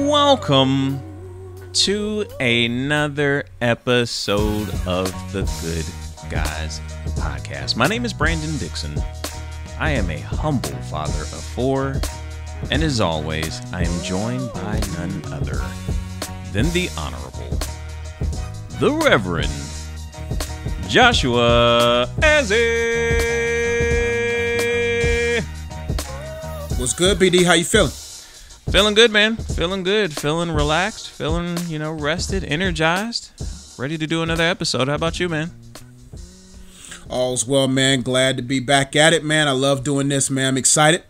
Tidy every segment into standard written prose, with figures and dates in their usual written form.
Welcome to another episode of the Good Guys Podcast. My name is Brandon Dixon. I am a humble father of four, and as always, I am joined by none other than the Honorable, the Reverend Joshua Ezzy. What's good, BD? How you feeling? Feeling good, man. Feeling good. Feeling relaxed. Feeling, rested, energized. Ready to do another episode. How about you, man? All's well, man. Glad to be back at it, man. I love doing this, man. I'm excited.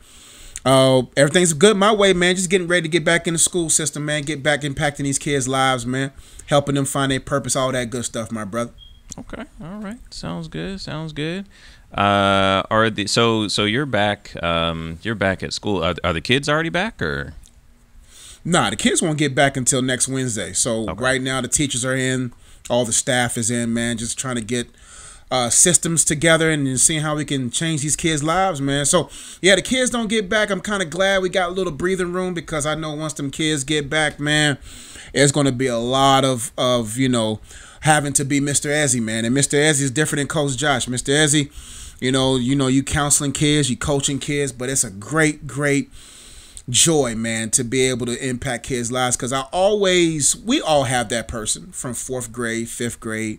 Everything's good my way, man. Just getting ready to get back in the school system, man. Get back impacting these kids' lives, man. Helping them find their purpose, all that good stuff, my brother. Okay. All right. Sounds good. Sounds good. So you're back. You're back at school. Are the kids already back, or? Nah, the kids won't get back until next Wednesday. So Okay. Right now the teachers are in, all the staff is in, man. Just trying to get systems together and seeing how we can change these kids' lives, man. So yeah, the kids don't get back. I'm kind of glad we got a little breathing room because I know once them kids get back, man, it's going to be a lot of having to be Mr. Ezzy, man. And Mr. Ezzy is different than Coach Josh. Mr. Ezzy, you counseling kids, you coaching kids, but it's a great joy, man, to be able to impact kids' lives, because we all have that person from 4th grade, 5th grade,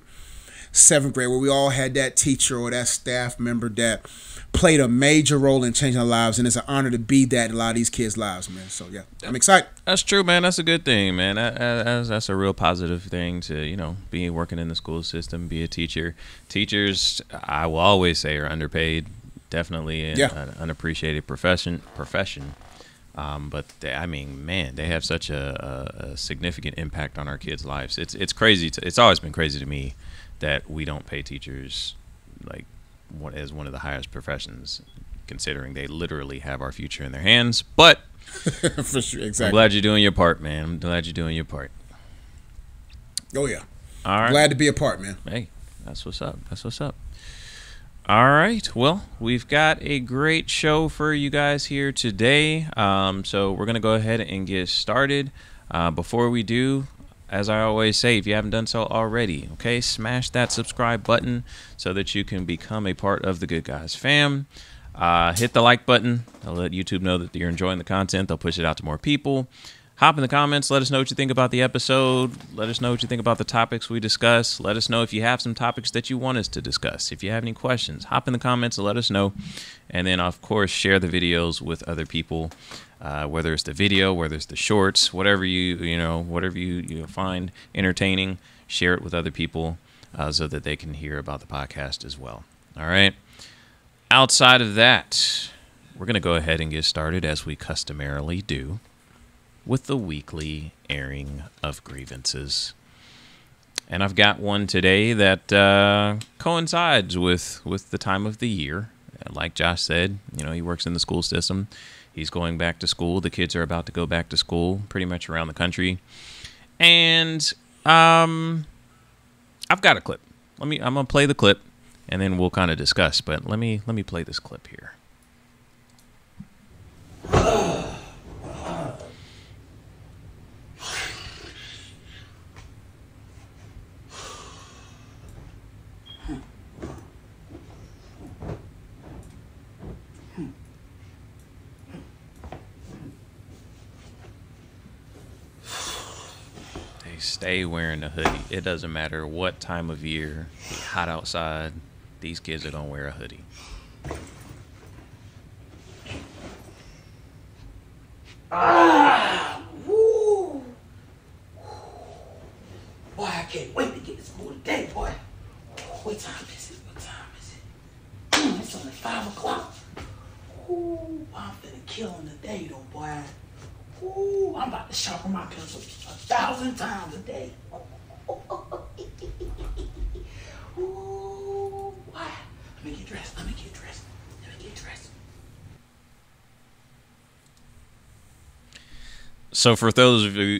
7th grade, where we all had that teacher or that staff member that played a major role in changing our lives, and it's an honor to be that in a lot of these kids' lives, man. So yeah, I'm excited. That's true, man. That's a good thing, man. That's a real positive thing to, be working in the school system, be a teacher. Teachers, I will always say, are underpaid. Definitely an unappreciated profession. But they have such a significant impact on our kids' lives. It's crazy. It's always been crazy to me that we don't pay teachers as one of the highest professions, considering they literally have our future in their hands. But For sure, exactly. I'm glad you're doing your part, man. I'm glad you're doing your part. Oh yeah. All right. Glad to be a part, man. Hey, that's what's up. That's what's up. All right. Well, we've got a great show for you guys here today. So we're going to go ahead and get started. Before we do, as I always say, if you haven't done so already, okay, smash that subscribe button so that you can become a part of the Good Guys fam. Hit the like button. I'll let YouTube know that you're enjoying the content. They'll push it out to more people. Hop in the comments. Let us know what you think about the episode. Let us know what you think about the topics we discuss. Let us know if you have some topics that you want us to discuss. If you have any questions, hop in the comments and let us know. And then, of course, share the videos with other people, whether it's the video, whether it's the shorts, whatever you find entertaining. Share it with other people so that they can hear about the podcast as well. All right. Outside of that, we're going to go ahead and get started, as we customarily do, with the weekly airing of grievances. And I've got one today that coincides with the time of the year. Like Josh said, he works in the school system. He's going back to school. The kids are about to go back to school pretty much around the country. And I've got a clip. I'm going to play the clip, and then we'll kind of discuss. But let me play this clip here. Stay wearing a hoodie. It doesn't matter what time of year, it's hot outside, these kids are gonna wear a hoodie. Woo! Boy, I can't wait to get to school today, boy. What time is it? It's only 5 o'clock. Ooh, I'm finna kill him today, though, boy. Ooh, I'm about to sharpen my pencil 1,000 times a day. Ooh, boy. Let me get dressed. So for those of you,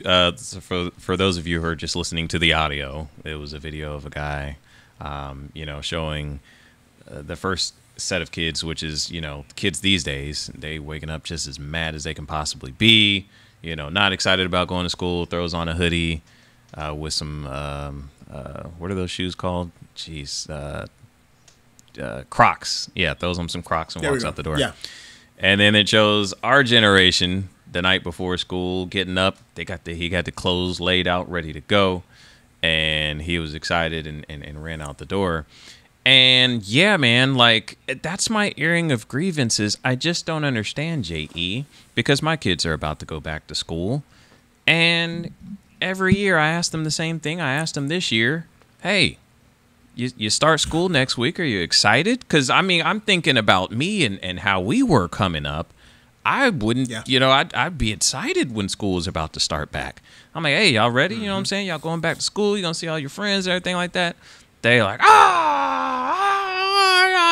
for those of you who are just listening to the audio, it was a video of a guy, showing the first set of kids, which is, kids these days, they waking up just as mad as they can possibly be, not excited about going to school, throws on a hoodie with some, what are those shoes called? Jeez, Crocs. Yeah, throws on some Crocs and walks out the door. Yeah. And then it shows our generation the night before school getting up. He got the clothes laid out, ready to go. And he was excited and ran out the door. And yeah, man, like, that's my airing of grievances. I just don't understand, J.E., because my kids are about to go back to school. And every year I ask them the same thing. I asked them this year, hey, you start school next week. Are you excited? Because, I mean, I'm thinking about me and how we were coming up. I wouldn't, I'd be excited when school is about to start back. I'm like, hey, y'all ready? You know what I'm saying? Y'all going back to school. You going to see all your friends and everything like that. They like,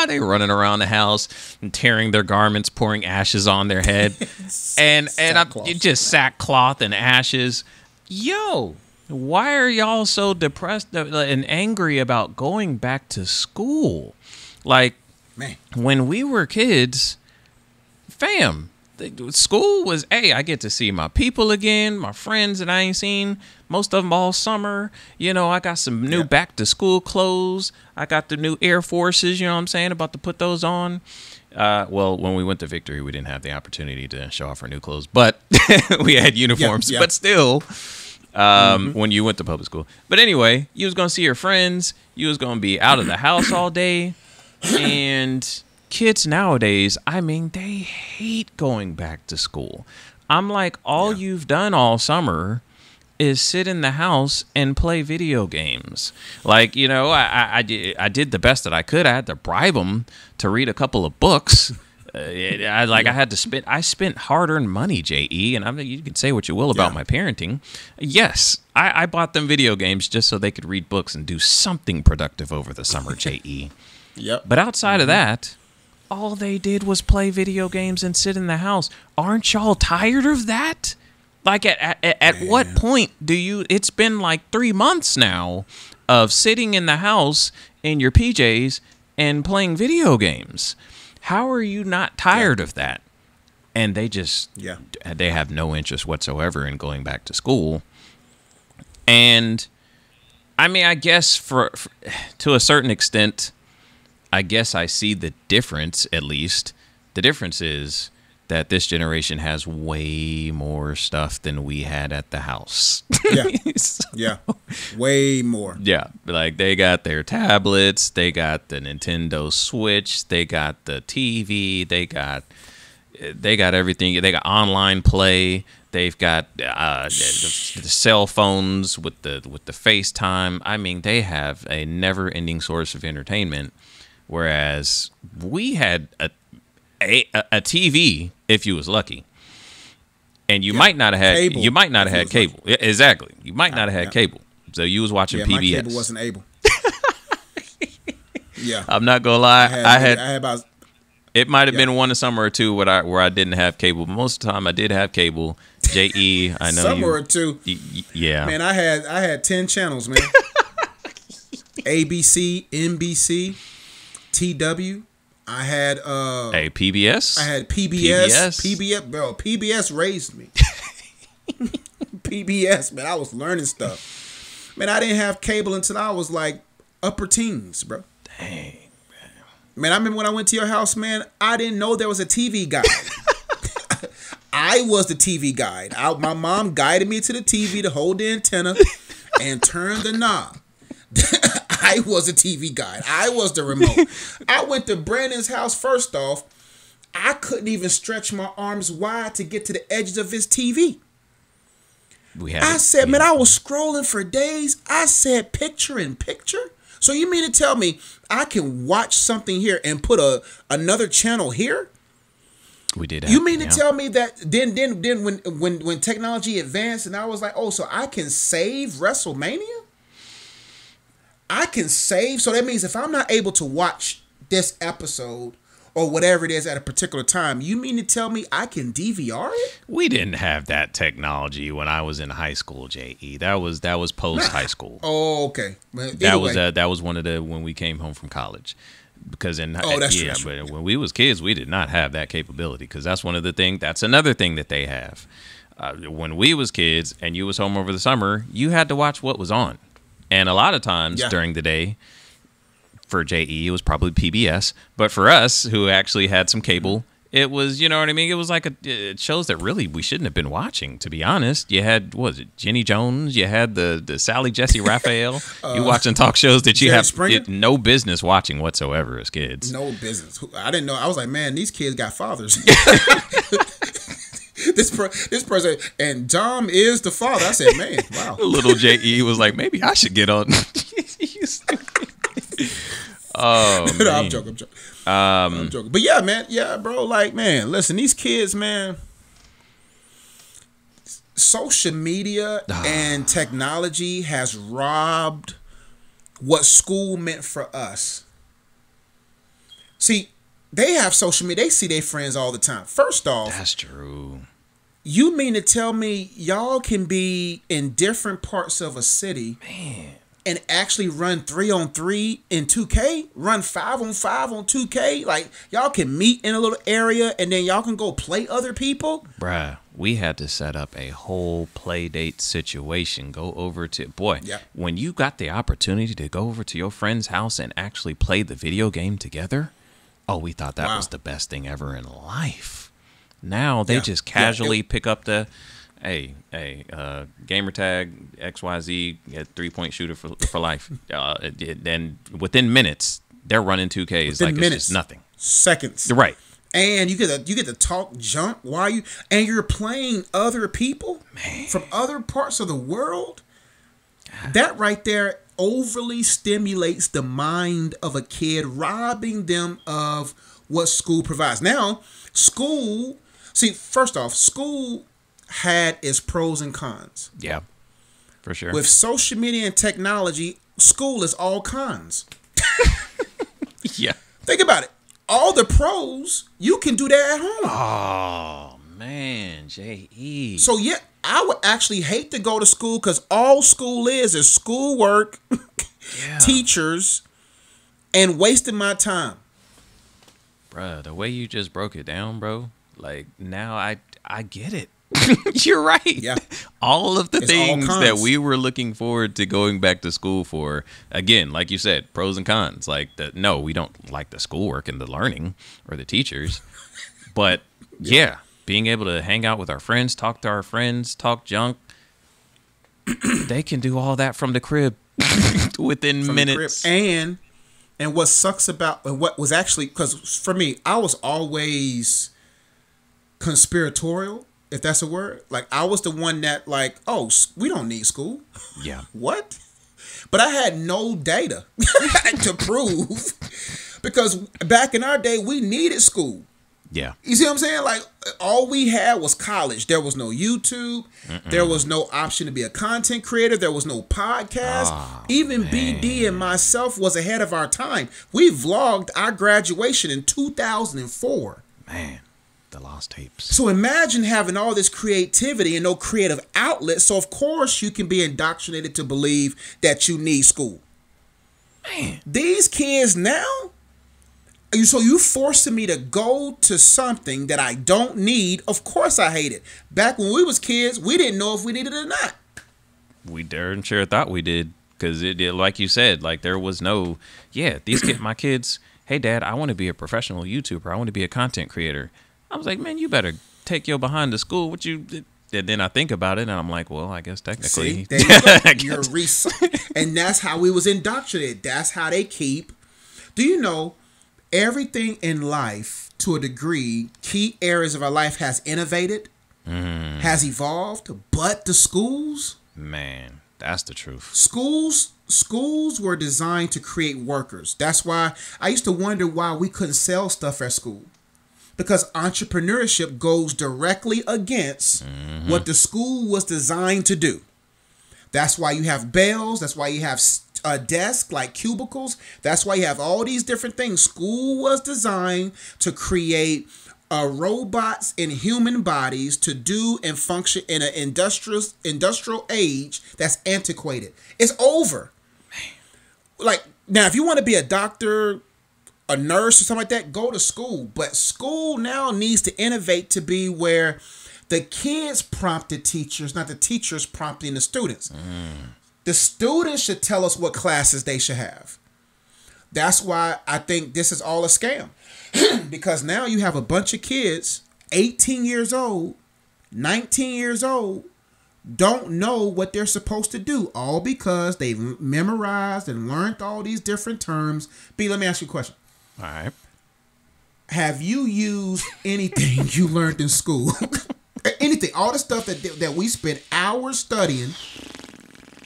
they running around the house and tearing their garments, pouring ashes on their head. and just sackcloth and ashes. Yo, why are y'all so depressed and angry about going back to school? Like, man, when we were kids, fam, school was, hey, I get to see my people again, my friends that I ain't seen, most of them all summer. I got some new back to school clothes. I got the new Air Forces, you know what I'm saying, about to put those on. Well, when we went to Victory, we didn't have the opportunity to show off our new clothes, but we had uniforms. But still, when you went to public school. But anyway, you was going to see your friends. You was going to be out of the house all day. And kids nowadays, I mean, they hate going back to school. I'm like, all you've done all summer is sit in the house and play video games. Like, I did the best that I could. I had to bribe them to read a couple of books. I spent hard-earned money, J.E., and you can say what you will about my parenting. Yes, I bought them video games just so they could read books and do something productive over the summer, J.E. Yep. But outside of that, all they did was play video games and sit in the house. Aren't y'all tired of that? Like, at what point do you... It's been like 3 months now of sitting in the house in your PJs and playing video games. How are you not tired of that? And they just... They have no interest whatsoever in going back to school. And, I mean, I guess to a certain extent, I guess I see the difference, at least. The difference is that this generation has way more stuff than we had at the house. Way more. Yeah, like they got their tablets, they got the Nintendo Switch, they got the TV, they got everything. They got online play. They've got the cell phones with the FaceTime. I mean, they have a never-ending source of entertainment, whereas we had a TV if you was lucky, and you might not have had cable. You might not have had cable. Yeah, exactly. You might not have had cable, so you was watching PBS. My cable wasn't able. I'm not gonna lie. I had about. It might have been one summer or two where I didn't have cable, but most of the time I did have cable. J.E., I know summer or two. Yeah, man, I had 10 channels, man. ABC, NBC, TW. I had PBS. I had PBS, bro. PBS raised me. PBS, man. I was learning stuff. Man, I didn't have cable until I was like upper teens, bro. Dang, man. I remember when I went to your house, man. I didn't know there was a TV guide. I was the TV guide. My mom guided me to the TV to hold the antenna and turn the knob. I was a TV guide. I was the remote. I went to Brandon's house first off. I couldn't even stretch my arms wide to get to the edges of his TV. I said, man, I was scrolling for days. I said, picture in picture? So you mean to tell me I can watch something here and put another channel here? We did. You mean to tell me that then when technology advanced and I was like, oh, so I can save WrestleMania? I can save. So that means if I'm not able to watch this episode or whatever it is at a particular time, you mean to tell me I can DVR it? We didn't have that technology when I was in high school, J.E. That was post high school. Oh, okay. Well, that was one of the when we came home from college. because that's true, that's true. but when we was kids, we did not have that capability, because that's one of the thing. That's another thing that they have. When we was kids and you was home over the summer, you had to watch what was on, and a lot of times during the day, for JE it was probably PBS, but for us who actually had some cable, it was, you know what I mean? It was like it shows that really we shouldn't have been watching, to be honest. You had, what was it, Jenny Jones? You had the Sally Jesse Raphael. You watching talk shows that you have no business watching whatsoever as kids. No business. I didn't know. I was like, man, these kids got fathers. This person, and Dom is the father. I said, man, wow. Little JE was like, maybe I should get on. Oh, no, I'm joking. I'm joking. But yeah, man. Yeah, bro. Like, man, listen, these kids, man, social media and technology has robbed what school meant for us. See, they have social media. They see their friends all the time. First off, that's true. You mean to tell me y'all can be in different parts of a city, man, and actually run 3-on-3 in 2K, run 5-on-5 on 2K? Like, y'all can meet in a little area and then y'all can go play other people? Bruh, we had to set up a whole play date situation. Go over to, when you got the opportunity to go over to your friend's house and actually play the video game together, we thought that was the best thing ever in life. Now they just casually pick up the, gamer tag XYZ, 3-point shooter for life. Then within minutes, they're running 2K. It's like it's just nothing. Seconds. Right. And you get to talk junk while you're playing other people from other parts of the world. That right there overly stimulates the mind of a kid, robbing them of what school provides. Now, first off, school had its pros and cons. Yeah, for sure. With social media and technology, school is all cons. Yeah. Think about it. All the pros, you can do that at home. Oh, man, J.E. So, yeah, I would actually hate to go to school, because all school is schoolwork, teachers, and wasting my time. Bruh, the way you just broke it down, bro, like, now I get it. You're right. Yeah. All of the things that we were looking forward to going back to school for, again, like you said, pros and cons. Like, no, we don't like the schoolwork and the learning or the teachers. But, being able to hang out with our friends, talk to our friends, talk junk, they can do all that from the crib within minutes. And what sucks about, what was actually, because for me, I was always conspiratorial, if that's a word. Like, I was the one that, like, we don't need school. Yeah. What? But I had no data to prove, because back in our day, we needed school. Yeah. You see what I'm saying? Like, all we had was college. There was no YouTube. There was no option to be a content creator. There was no podcast. Even BD and myself was ahead of our time. We vlogged our graduation in 2004. Man, the lost tapes. So imagine having all this creativity and no creative outlet. So, of course, you can be indoctrinated to believe that you need school. Man. These kids now... So you forcing me to go to something that I don't need? Of course I hate it. Back when we was kids, we didn't know if we needed it or not. We darn sure thought we did, because it did, like you said, like there was no, my kids, hey Dad, I want to be a professional YouTuber. I want to be a content creator. I was like, man, you better take your behind to school. What you did? And then I think about it, and I'm like, well, I guess technically. See, there you go. And that's how we was indoctrinated. That's how they keep. Do you know? Everything in life, to a degree, key areas of our life has innovated, has evolved, but the schools... Man, that's the truth. Schools were designed to create workers. That's why I used to wonder why we couldn't sell stuff at school. Because entrepreneurship goes directly against what the school was designed to do. That's why you have bells. That's why you have a desk, like cubicles. That's why you have all these different things. School was designed to create robots in human bodies to do and function in an industrial age that's antiquated. It's over. Like, now, if you want to be a doctor, a nurse or something like that, go to school. But school now needs to innovate to be where the kids prompt the teachers, not the teachers prompting the students. The students should tell us what classes they should have. That's why I think this is all a scam. Because now you have a bunch of kids, 18 years old, 19 years old, don't know what they're supposed to do, all because they've memorized and learned all these different terms. B, let me ask you a question. All right. Have you used anything you learned in school? Anything, all the stuff that we spent hours studying,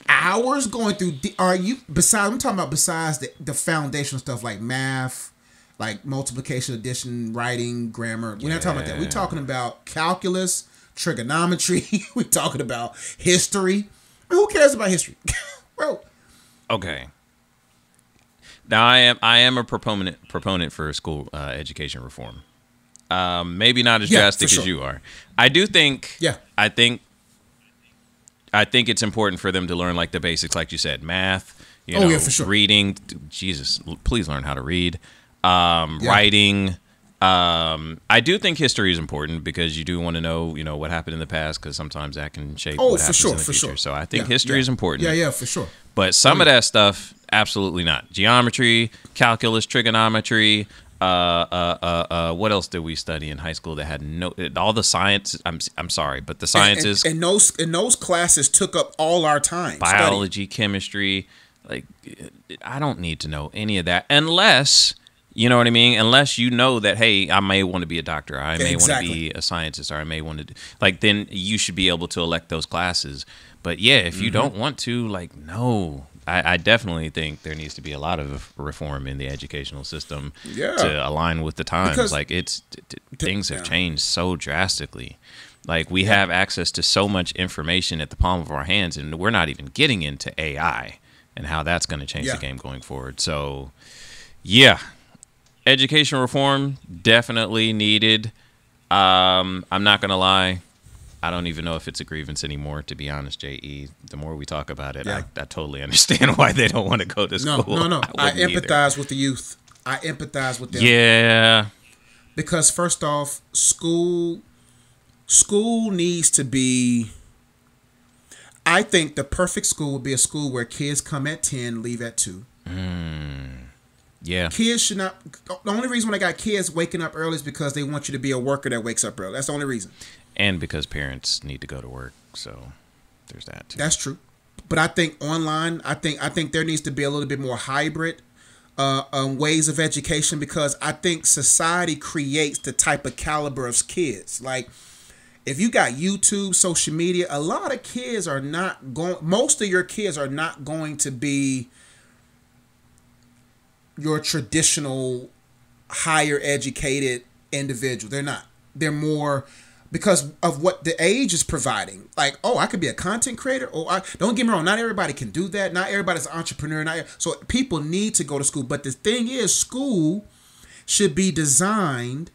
hours going through. Are you besides? I'm talking about besides the foundational stuff like math, like multiplication, addition, writing, grammar. We're not talking about that. We're talking about calculus, trigonometry. We're talking about history. Who cares about history, bro? Okay. Now I am a proponent for school education reform. Maybe not as drastic as you are. I do think. Yeah. I think it's important for them to learn like the basics, like you said, math. For sure. Reading. Jesus, please learn how to read. Writing. I do think history is important because you do want to know, what happened in the past, because sometimes that can shape what happens in the future. Sure. So I think history is important. Yeah, for sure. But some of that stuff, absolutely not. Geometry, calculus, trigonometry. What else did we study in high school that had all the science? I'm sorry, but the sciences and those classes took up all our time. Biology, chemistry, like I don't need to know any of that unless. You know what I mean? Unless you know that, hey, I may want to be a doctor, or I may want to be a scientist, or I may want to then you should be able to elect those classes. But yeah, if you don't want to, no, I definitely think there needs to be a lot of reform in the educational system to align with the times. Because things have changed so drastically. We have access to so much information at the palm of our hands, and we're not even getting into AI and how that's going to change the game going forward. So, yeah. Education reform definitely needed. I'm not gonna lie, I don't even know if it's a grievance anymore, to be honest, JE. The more we talk about it, I totally understand why they don't want to go to school. No. I empathize with the youth. I empathize with them. Yeah. Because first off, school needs to be. I think the perfect school would be a school where kids come at 10, leave at 2. Yeah. Kids should not. The only reason when I got kids waking up early is because they want you to be a worker that wakes up early. That's the only reason. And because parents need to go to work, so there's that too. That's true. But I think online, I think there needs to be a little bit more hybrid ways of education, because I think society creates the type of caliber of kids. If you got YouTube, social media, a lot of kids are not going. Most of your kids are not going to be your traditional higher educated individual. They're not. They're more because of what the age is providing. I could be a content creator. Don't get me wrong. Not everybody can do that. Not everybody's an entrepreneur. So people need to go to school. But the thing is, school should be designed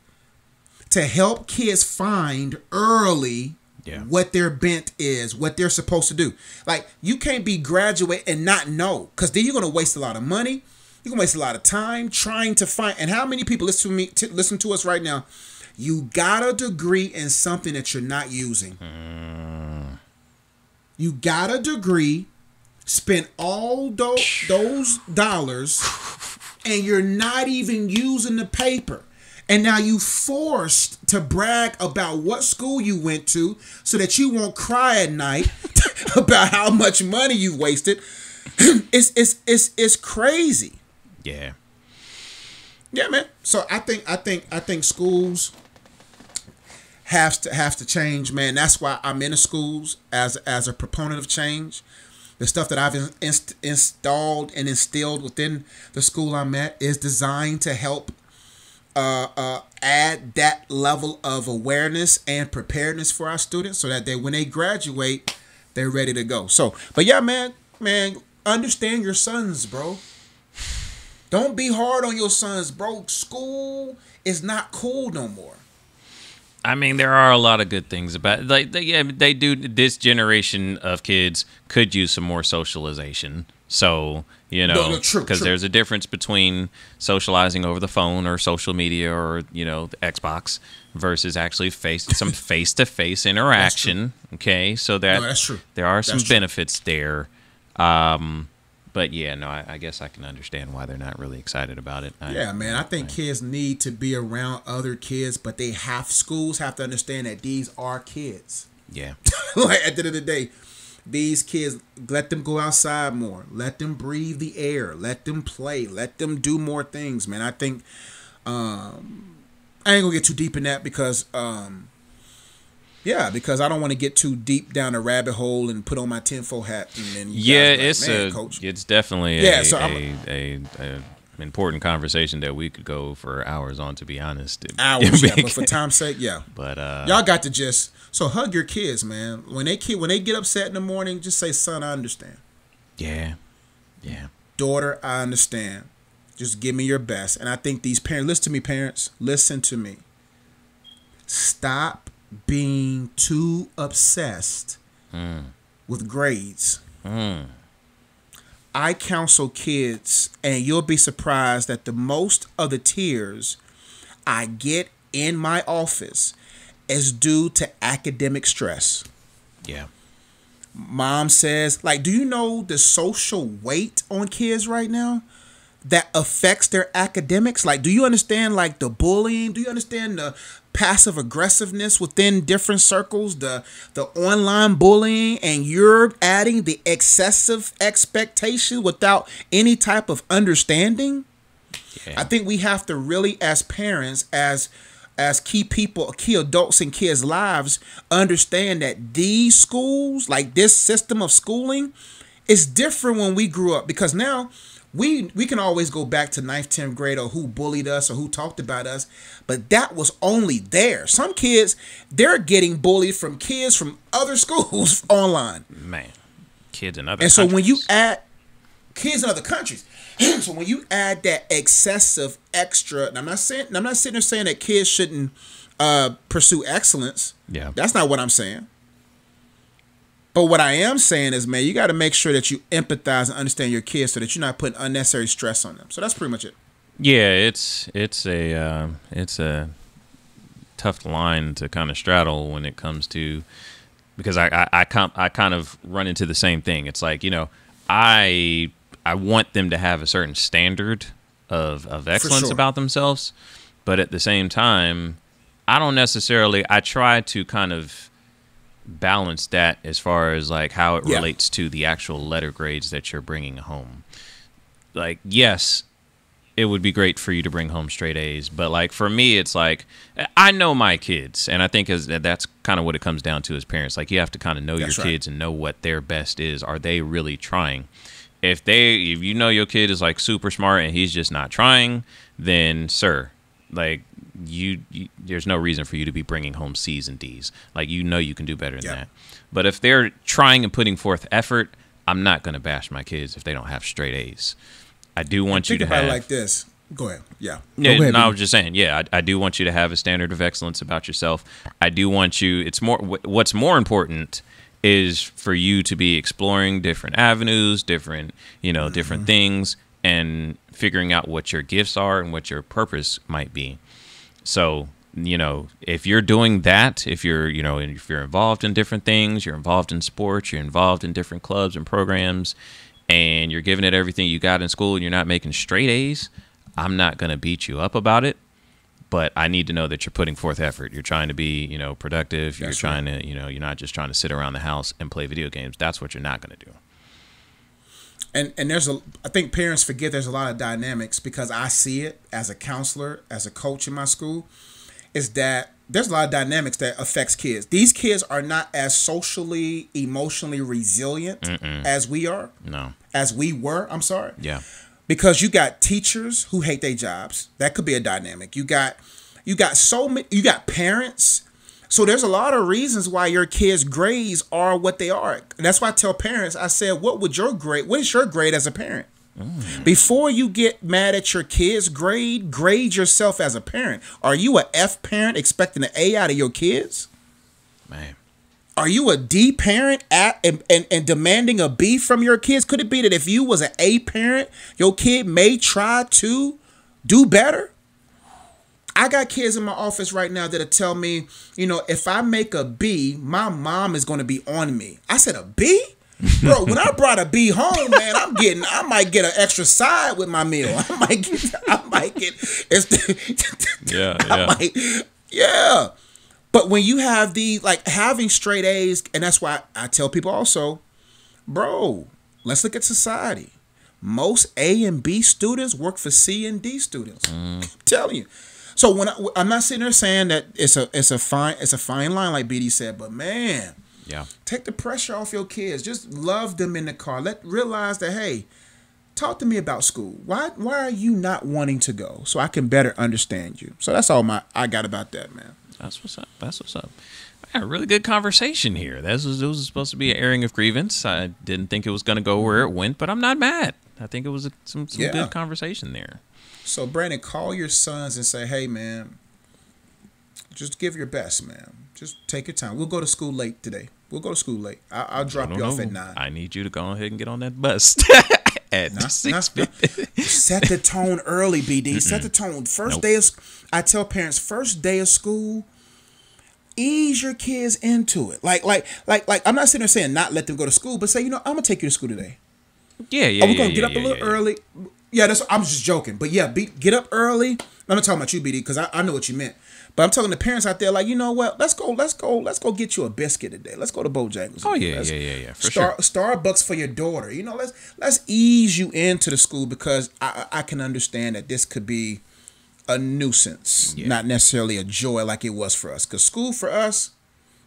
to help kids find early what their bent is, what they're supposed to do. You can't be graduate and not know, because then you're going to waste a lot of money. You're going to waste a lot of time trying to find. And how many people listen to us right now? You got a degree in something that you're not using. You got a degree, spent all those dollars, and you're not even using the paper. And now you forced to brag about what school you went to so that you won't cry at night about how much money you wasted. It's crazy. Yeah. Yeah, man. So I think schools have to change, man. That's why I'm in the schools as a proponent of change. The stuff that I've installed and instilled within the school I'm at is designed to help add that level of awareness and preparedness for our students, so that when they graduate, they're ready to go. So, but yeah, man, understand your sons, bro. Don't be hard on your sons, bro. School is not cool no more. I mean, there are a lot of good things about it. They do. This generation of kids could use some more socialization. So, No, true, because true. there's a difference between socializing over the phone or social media or, the Xbox versus actually some face-to-face interaction. Okay, so No, that's true. there are some That's true. benefits there. But yeah, no, I guess I can understand why they're not really excited about it. Yeah, man. I think kids need to be around other kids, but schools have to understand that these are kids. Yeah. Like at the end of the day, these kids, let them go outside more. Let them breathe the air. Let them play. Let them do more things, man. I think I ain't gonna get too deep in that because because I don't want to get too deep down a rabbit hole and put on my tinfoil hat and then coach. It's definitely a important conversation that we could go for hours on, to be honest. Hours, yeah, but for time's sake, yeah. But y'all got to just hug your kids, man. When they get upset in the morning, just say, "Son, I understand." Yeah. Daughter, I understand. Just give me your best. And I think these parents, listen to me. Stop being too obsessed with grades. I counsel kids, and you'll be surprised that the most of the tears I get in my office is due to academic stress. Yeah. Mom says, do you know the social weight on kids right now that affects their academics? Do you understand, the bullying? Do you understand the passive aggressiveness within different circles, the online bullying, and you're adding the excessive expectation without any type of understanding? Yeah. I think we have to really, as parents, as key adults in kids' lives, understand that these schools, this system of schooling, is different when we grew up, because now we can always go back to 9th, 10th grade or who bullied us or who talked about us, but that was only there. Some kids, they're getting bullied from kids from other schools online. Man, kids in other countries. And so when you add kids in other countries, so when you add that excessive extra, and I'm not sitting there saying that kids shouldn't pursue excellence. Yeah. That's not what I'm saying. But what I am saying is, man, you got to make sure that you empathize and understand your kids so that you're not putting unnecessary stress on them. So that's pretty much it. Yeah, it's a tough line to kind of straddle when it comes to, because I kind of run into the same thing. It's I want them to have a certain standard of excellence about themselves, but at the same time, I try to kind of balance that as far as how it relates to the actual letter grades that you're bringing home. Yes, it would be great for you to bring home straight A's, but for me, it's I know my kids, and I think that's kind of what it comes down to as parents. You have to kind of know your kids and know what their best is. Are they really trying? If you know your kid is super smart and he's just not trying, then sir, there's no reason for you to be bringing home C's and D's. You can do better than that. But if they're trying and putting forth effort, I'm not going to bash my kids if they don't have straight A's. I do want you to have. Think about it like this. Go ahead. Yeah. Yeah. Go ahead, no, I was just saying. Yeah, I do want you to have a standard of excellence about yourself. I do want you. It's more. What's more important is for you to be exploring different avenues, different things, and figuring out what your gifts are and what your purpose might be. So, if you're doing that, if you're involved in different things, you're involved in sports, you're involved in different clubs and programs, and you're giving it everything you got in school and you're not making straight A's, I'm not going to beat you up about it. But I need to know that you're putting forth effort. You're trying to be, productive. You're trying to, you're not just trying to sit around the house and play video games. That's what you're not going to do. And I think parents forget there's a lot of dynamics, because I see it as a counselor, as a coach in my school, is that there's a lot of dynamics that affects kids. These kids are not as socially, emotionally resilient as we are. No. As we were, I'm sorry. Yeah. Because you got teachers who hate their jobs. That could be a dynamic. You got parents. So there's a lot of reasons why your kids' grades are what they are. And that's why I tell parents, I said, what is your grade as a parent? Before you get mad at your kids' grade yourself as a parent. Are you a F parent expecting an A out of your kids? Man. Are you a D parent and demanding a B from your kids? Could it be that if you was an A parent, your kid may try to do better? I got kids in my office right now that'll tell me, if I make a B, my mom is going to be on me. I said, a B? Bro, when I brought a B home, man, I might get an extra side with my meal. I might get, yeah. But when you have having straight A's, and that's why I tell people also, bro, let's look at society. Most A and B students work for C and D students. I'm telling you. So I'm not sitting there saying that it's a fine line like BD said, but man, yeah, take the pressure off your kids. Just love them in the car. Realize that, hey, talk to me about school. Why are you not wanting to go? So I can better understand you. So that's all I got about that, man. That's what's up. I had a really good conversation here. This was supposed to be an airing of grievance. I didn't think it was going to go where it went, but I'm not mad. I think it was some good conversation there. So, Brandon, call your sons and say, hey, man, just give your best, man. Just take your time. We'll go to school late today. I'll drop you off at 9. I need you to go ahead and get on that bus at 6:50. Set the tone early, BD. Set the tone. I tell parents, first day of school, ease your kids into it. Like I'm not sitting there saying not let them go to school, but say, I'm gonna take you to school today. Yeah. We're gonna get up a little early. Yeah, I'm just joking. But yeah, get up early. I'm not talking about you, BD, because I know what you meant. But I'm talking to parents out there, like, you know what? Let's go get you a biscuit today. Let's go to Bojangles. Oh yeah, for sure. Starbucks for your daughter. Let's ease you into the school, because I can understand that this could be a nuisance, not necessarily a joy like it was for us. Because school for us,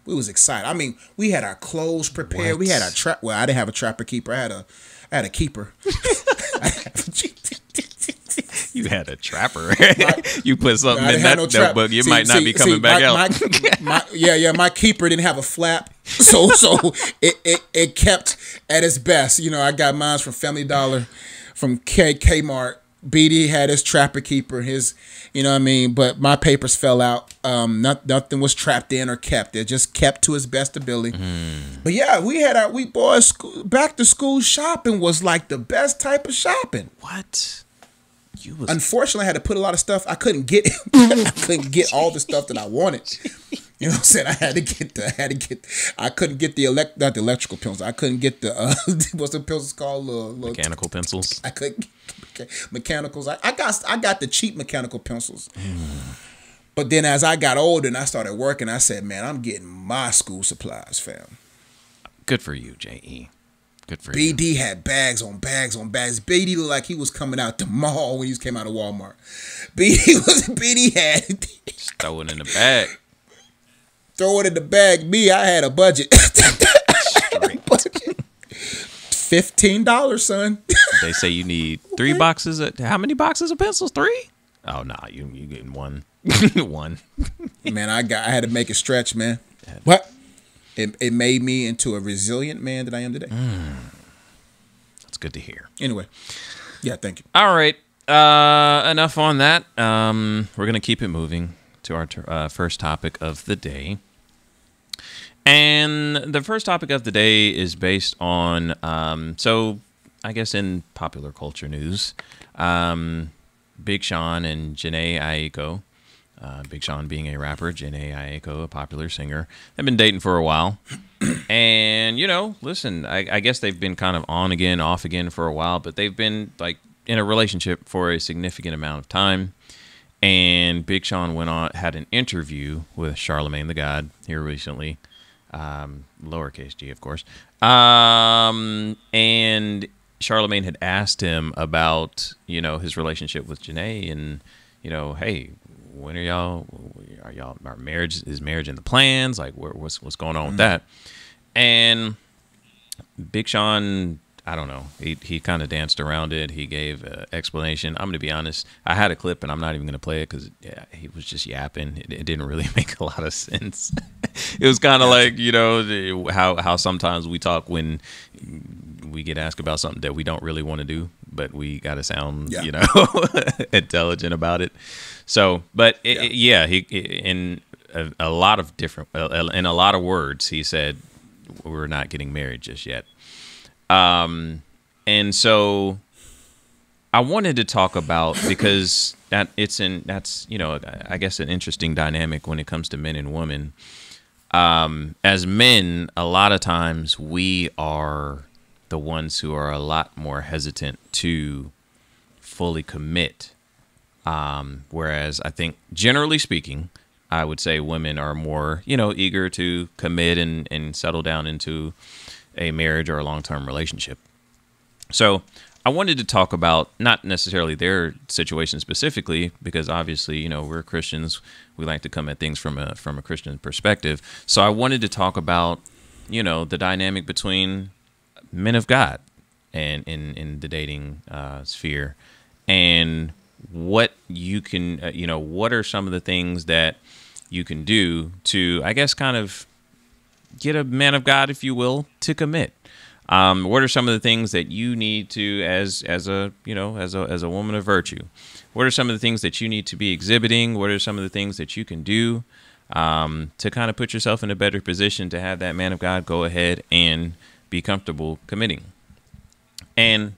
we was excited. I mean, we had our clothes prepared. What? We had our trap. Well, I didn't have a trapper keeper. I had a keeper. You had a trapper. You put something in that notebook, you might not be coming back out. My keeper didn't have a flap, so it kept at its best. I got mine from Family Dollar, from Kmart. BD had his trapper keeper, but my papers fell out. Nothing was trapped in or kept. It just kept to his best ability. But yeah, we had boys back to school shopping was like the best type of shopping. What? Unfortunately, I had to put a lot of stuff. I couldn't get all the stuff that I wanted. You know what I'm saying? I couldn't get not the electrical pencils. I couldn't get the what's the pencils called? Mechanical pencils. I couldn't get mechanicals. I got the cheap mechanical pencils. But then as I got older and I started working, I said, man, I'm getting my school supplies, fam. Good for you, J.E. Good for you. BD had bags on bags on bags. BD looked like he was coming out the mall when he came out of Walmart. BD had just throw it in the bag. Throw it in the bag. Me, I had a budget. $15, son. They say you need 3 boxes. How many boxes of pencils? 3? Oh no, you getting one. One. Man, I had to make it stretch, man. What? It made me into a resilient man that I am today. That's good to hear. Anyway, yeah, thank you. All right, enough on that. We're gonna keep it moving to our first topic of the day, and the first topic of the day is based on so I guess in popular culture news, Big Sean and Jhené Aiko. Big Sean being a rapper, Jhené Aiko, a popular singer. They've been dating for a while. And, listen, I guess they've been kind of on again, off again for a while, but they've been like in a relationship for a significant amount of time. And Big Sean had an interview with Charlamagne the God here recently. Lowercase g, of course. And Charlamagne had asked him about, his relationship with Jhené and, hey, when are marriage in the plans? Like, what's going on with that? And Big Sean, I don't know. He kind of danced around it. He gave an explanation. I'm going to be honest. I had a clip, and I'm not even going to play it because he was just yapping. It didn't really make a lot of sense. It was kind of like, how sometimes we talk when we get asked about something that we don't really want to do, but we got to sound, intelligent about it. So, but and a lot of different, in a lot of words, he said, we're not getting married just yet. And so I wanted to talk about, because that's, you know, I guess an interesting dynamic when it comes to men and women. As men, a lot of times we are the ones who are a lot more hesitant to fully commit. Whereas I think, generally speaking, I would say women are more, you know, eager to commit and settle down into a marriage or a long-term relationship. So I wanted to talk about not necessarily their situation specifically, because obviously, you know, we're Christians. We like to come at things from a Christian perspective. So I wanted to talk about, you know, the dynamic between men of God and in the dating sphere, and what you can, you know, what are some of the things that you can do to, I guess, kind of get a man of God, if you will, to commit. What are some of the things that you need to, as a, you know, as a woman of virtue? What are some of the things that you need to be exhibiting? What are some of the things that you can do to kind of put yourself in a better position to have that man of God go ahead and be comfortable committing? And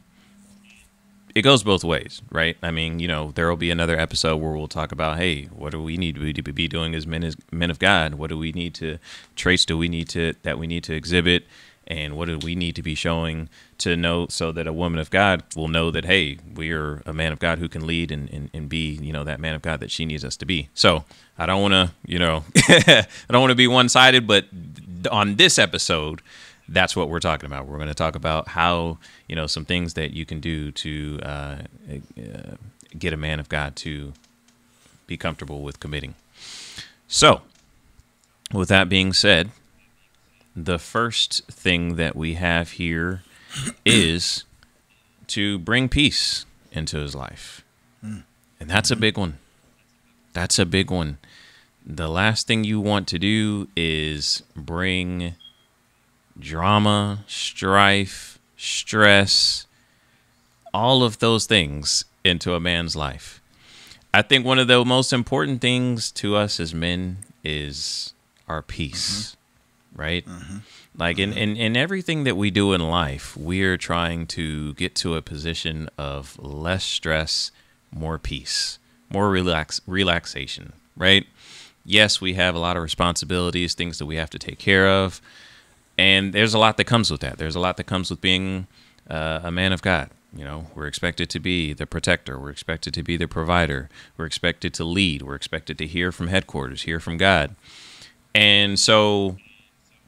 it goes both ways, right? I mean, you know, there will be another episode where we'll talk about, hey, what do we need to be doing as men of God? What do we need to, traits do we need to, that we need to exhibit? And what do we need to be showing to know, so that a woman of God will know that, hey, we are a man of God who can lead and be, you know, that man of God that she needs us to be. So I don't want to, you know, I don't want to be one-sided, but on this episode, that's what we're talking about. We're going to talk about how, you know, some things that you can do to get a man of God to be comfortable with committing. So with that being said, the first thing that we have here is to bring peace into his life. And that's a big one. That's a big one. The last thing you want to do is bring drama, strife, stress, all of those things into a man's life. I think one of the most important things to us as men is our peace. Right? Like in everything that we do in life, we're trying to get to a position of less stress, more peace, more relaxation, right? Yes, we have a lot of responsibilities, things that we have to take care of. And there's a lot that comes with that. There's a lot that comes with being a man of God. You know, we're expected to be the protector. We're expected to be the provider. We're expected to lead. We're expected to hear from headquarters, hear from God. And so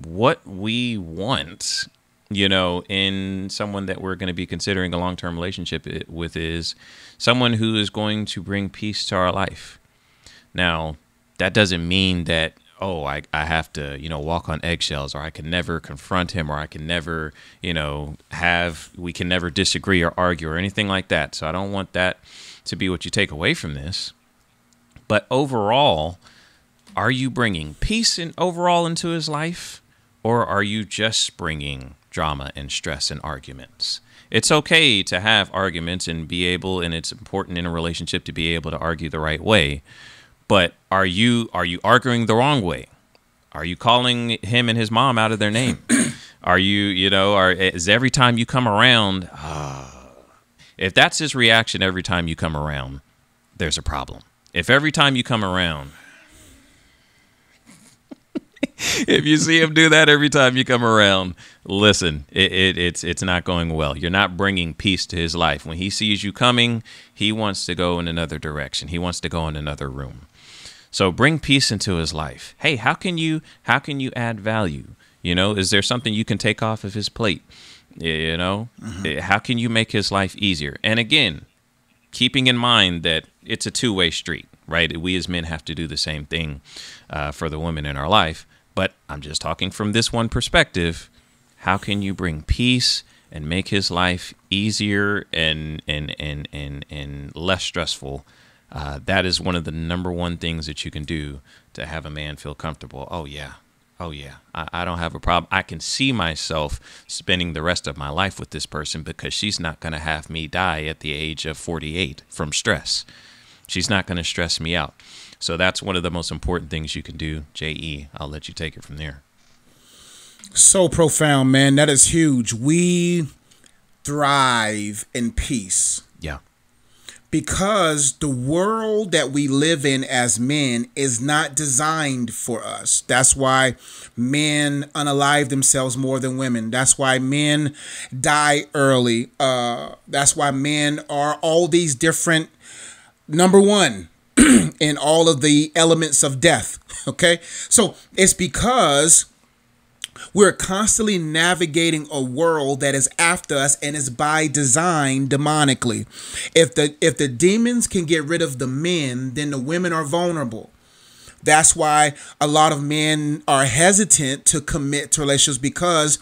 what we want, you know, in someone that we're going to be considering a long-term relationship with is someone who is going to bring peace to our life. Now, that doesn't mean that, oh, I have to, you know, walk on eggshells, or I can never confront him, or I can never, you know, we can never disagree or argue or anything like that. So I don't want that to be what you take away from this. But overall, are you bringing peace overall into his life? Or are you just bringing drama and stress and arguments? It's okay to have arguments and it's important in a relationship to be able to argue the right way. But are you arguing the wrong way? Are you calling him and his mom out of their name? Are you, you know, is every time you come around, if that's his reaction every time you come around, there's a problem. If every time you come around, if you see him do that every time you come around, listen, it's not going well. You're not bringing peace to his life. When he sees you coming, he wants to go in another direction. He wants to go in another room. So bring peace into his life. Hey, how can you add value? You know, is there something you can take off of his plate? You know, how can you make his life easier? And again, keeping in mind that it's a two-way street, right? We as men have to do the same thing for the women in our life. But I'm just talking from this one perspective. How can you bring peace and make his life easier and less stressful? That is one of the number one things that you can do to have a man feel comfortable. Oh, yeah. I don't have a problem. I can see myself spending the rest of my life with this person because she's not going to have me die at the age of 48 from stress. She's not going to stress me out. So that's one of the most important things you can do. JE, I'll let you take it from there. So profound, man. That is huge. We thrive in peace Yeah. because the world that we live in as men is not designed for us. That's why men unalive themselves more than women. That's why men die early. That's why men are all these different, number one, in all of the elements of death. Okay? So it's because we're constantly navigating a world that is after us and is by design demonically. If the demons can get rid of the men, then the women are vulnerable. That's why a lot of men are hesitant to commit to relationships, because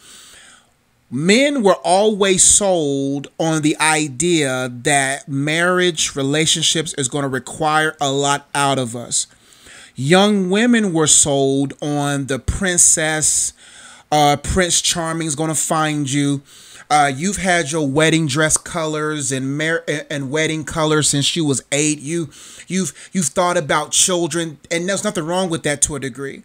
men were always sold on the idea that marriage, relationships is going to require a lot out of us. Young women were sold on the princess, Prince Charming is going to find you. You've had your wedding dress colors and wedding colors since you was 8. You've thought about children, and there's nothing wrong with that to a degree.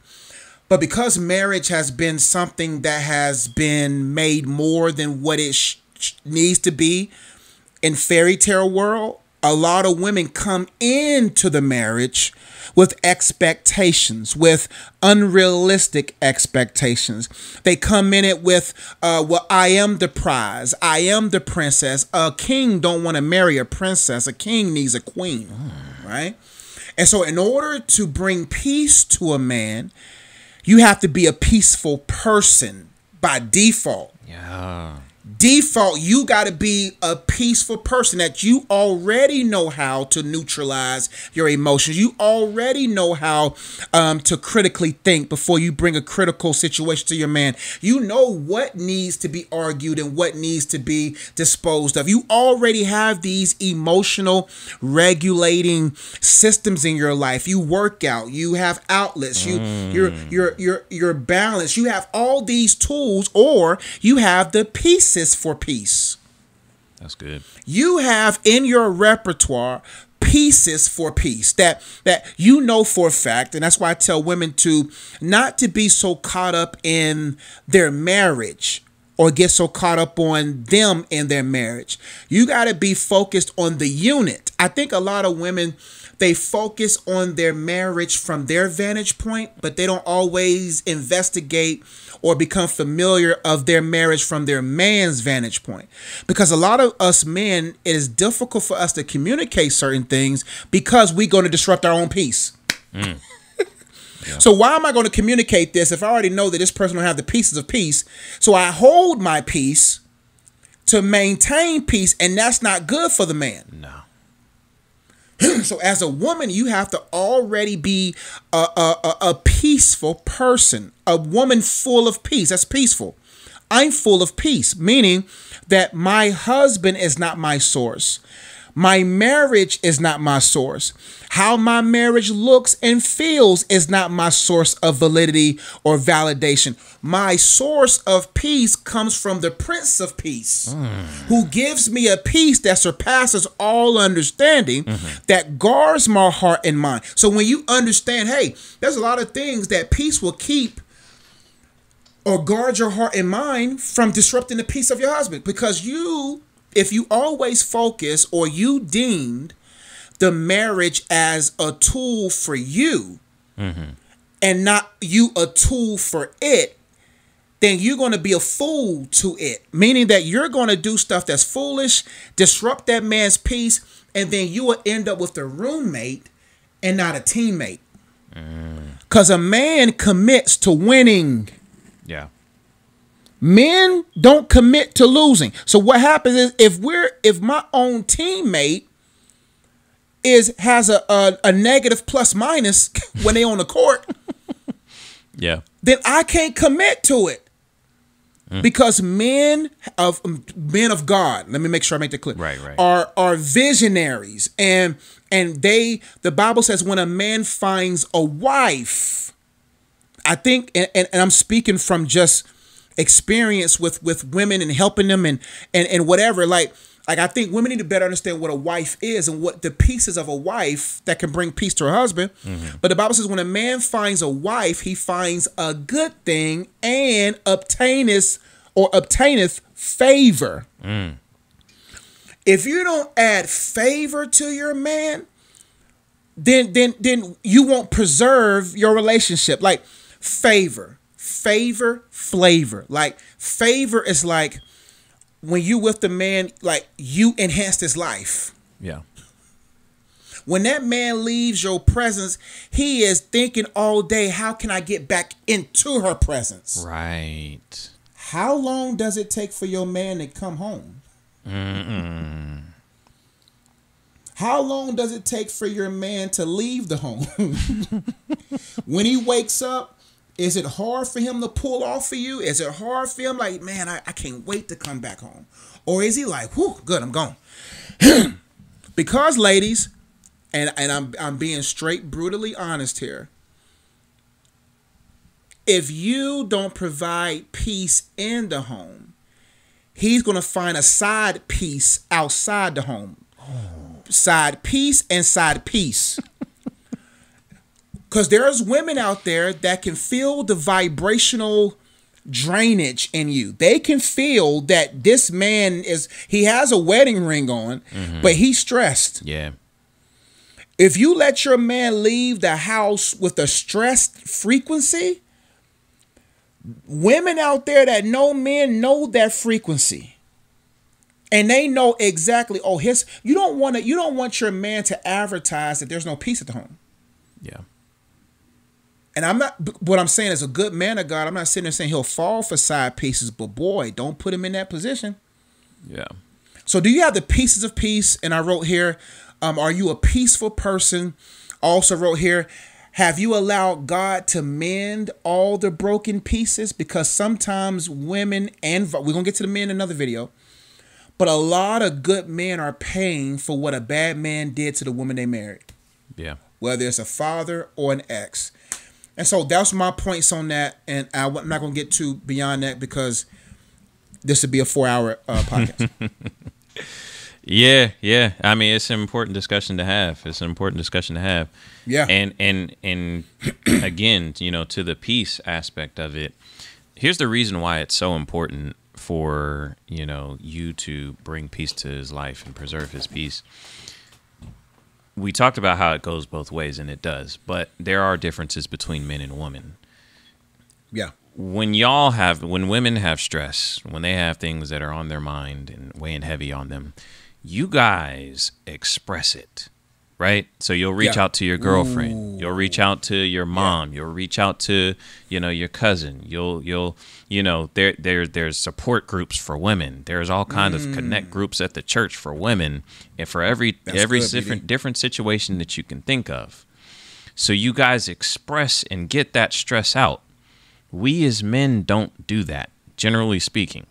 But because marriage has been something that has been made more than what it needs to be in fairy tale world, a lot of women come into the marriage with expectations, with unrealistic expectations. They come in it with, well, I am the prize. I am the princess. A king don't want to marry a princess. A king needs a queen, right? And so in order to bring peace to a man, you have to be a peaceful person by default. Yeah. Default, you got to be a peaceful person, that you already know how to neutralize your emotions. You already know how to critically think before you bring a critical situation to your man. You know what needs to be argued and what needs to be disposed of. You already have these emotional regulating systems in your life. You work out, you have outlets, you're balanced. You have all these tools, or you have the pieces for peace. That's good. You have in your repertoire pieces for peace that you know for a fact, and that's why I tell women to not to be so caught up in their marriage or get so caught up on them in their marriage. You got to be focused on the unit. I think a lot of women, they focus on their marriage from their vantage point, but they don't always investigate or become familiar of their marriage from their man's vantage point. Because a lot of us men, it is difficult for us to communicate certain things because we're going to disrupt our own peace. Yeah. So why am I going to communicate this if I already know that this person don't have the pieces of peace? So I hold my peace to maintain peace, and that's not good for the man. No. So as a woman, you have to already be a peaceful person, a woman full of peace. That's peaceful. I'm full of peace, meaning that my husband is not my source. My marriage is not my source. How my marriage looks and feels is not my source of validity or validation. My source of peace comes from the Prince of Peace, who gives me a peace that surpasses all understanding, that guards my heart and mind. So when you understand, hey, there's a lot of things that peace will keep or guard your heart and mind from disrupting the peace of your husband, because if you always focus, or you deemed the marriage as a tool for you and not you a tool for it, then you're going to be a fool to it. Meaning that you're going to do stuff that's foolish, disrupt that man's peace, and then you will end up with a roommate and not a teammate. Because a man commits to winning. Yeah. Men don't commit to losing. So what happens is, if my own teammate has a negative plus minus when they on the court, Yeah. then I can't commit to it. Because men of God, let me make sure I make that clear. Right. Are visionaries, and the Bible says when a man finds a wife, I think, and I'm speaking from just experience with women and helping them and whatever, like Like, I think women need to better understand what a wife is and what the pieces of a wife that can bring peace to her husband. But the Bible says when a man finds a wife, he finds a good thing and obtaineth favor. If you don't add favor to your man, then you won't preserve your relationship. Like favor, flavor. Like favor is like when you with the man, like you enhance his life. Yeah. When that man leaves your presence, he is thinking all day, how can I get back into her presence? Right. How long does it take for your man to come home? How long does it take for your man to leave the home? When he wakes up, is it hard for him to pull off for you? Is it hard for him like, man, I can't wait to come back home? Or is he like, whew, good, I'm gone? Because ladies, and I'm being straight brutally honest here, if you don't provide peace in the home, he's going to find a side piece outside the home. Side piece and side piece. Because there's women out there that can feel the vibrational drainage in you. They can feel that this man he has a wedding ring on, but he's stressed. Yeah. If you let your man leave the house with a stressed frequency, women out there that know men know that frequency. And they know exactly, you don't want your man to advertise that there's no peace at the home. Yeah. And what I'm saying is a good man of God, I'm not sitting there saying he'll fall for side pieces, but boy, don't put him in that position. Yeah. So do you have the pieces of peace? And I wrote here, are you a peaceful person? Also wrote here, have you allowed God to mend all the broken pieces? Because sometimes women, and we're going to get to the men in another video, but a lot of good men are paying for what a bad man did to the woman they married. Yeah. Whether it's a father or an ex. And so that's my points on that. And I'm not going to get too beyond that because this would be a 4-hour podcast. Yeah. I mean, it's an important discussion to have. Yeah. And again, to the peace aspect of it, here's the reason why it's so important for, you to bring peace to his life and preserve his peace. We talked about how it goes both ways, and it does, but there are differences between men and women. Yeah. When women have stress, when they have things that are on their mind and weighing heavy on them, you guys express it, right? So you'll reach out to your girlfriend, you'll reach out to your mom, you'll reach out to, your cousin, there's support groups for women. There's all kinds of connect groups at the church for women, and for every different situation that you can think of. So you guys express and get that stress out. We as men don't do that, generally speaking.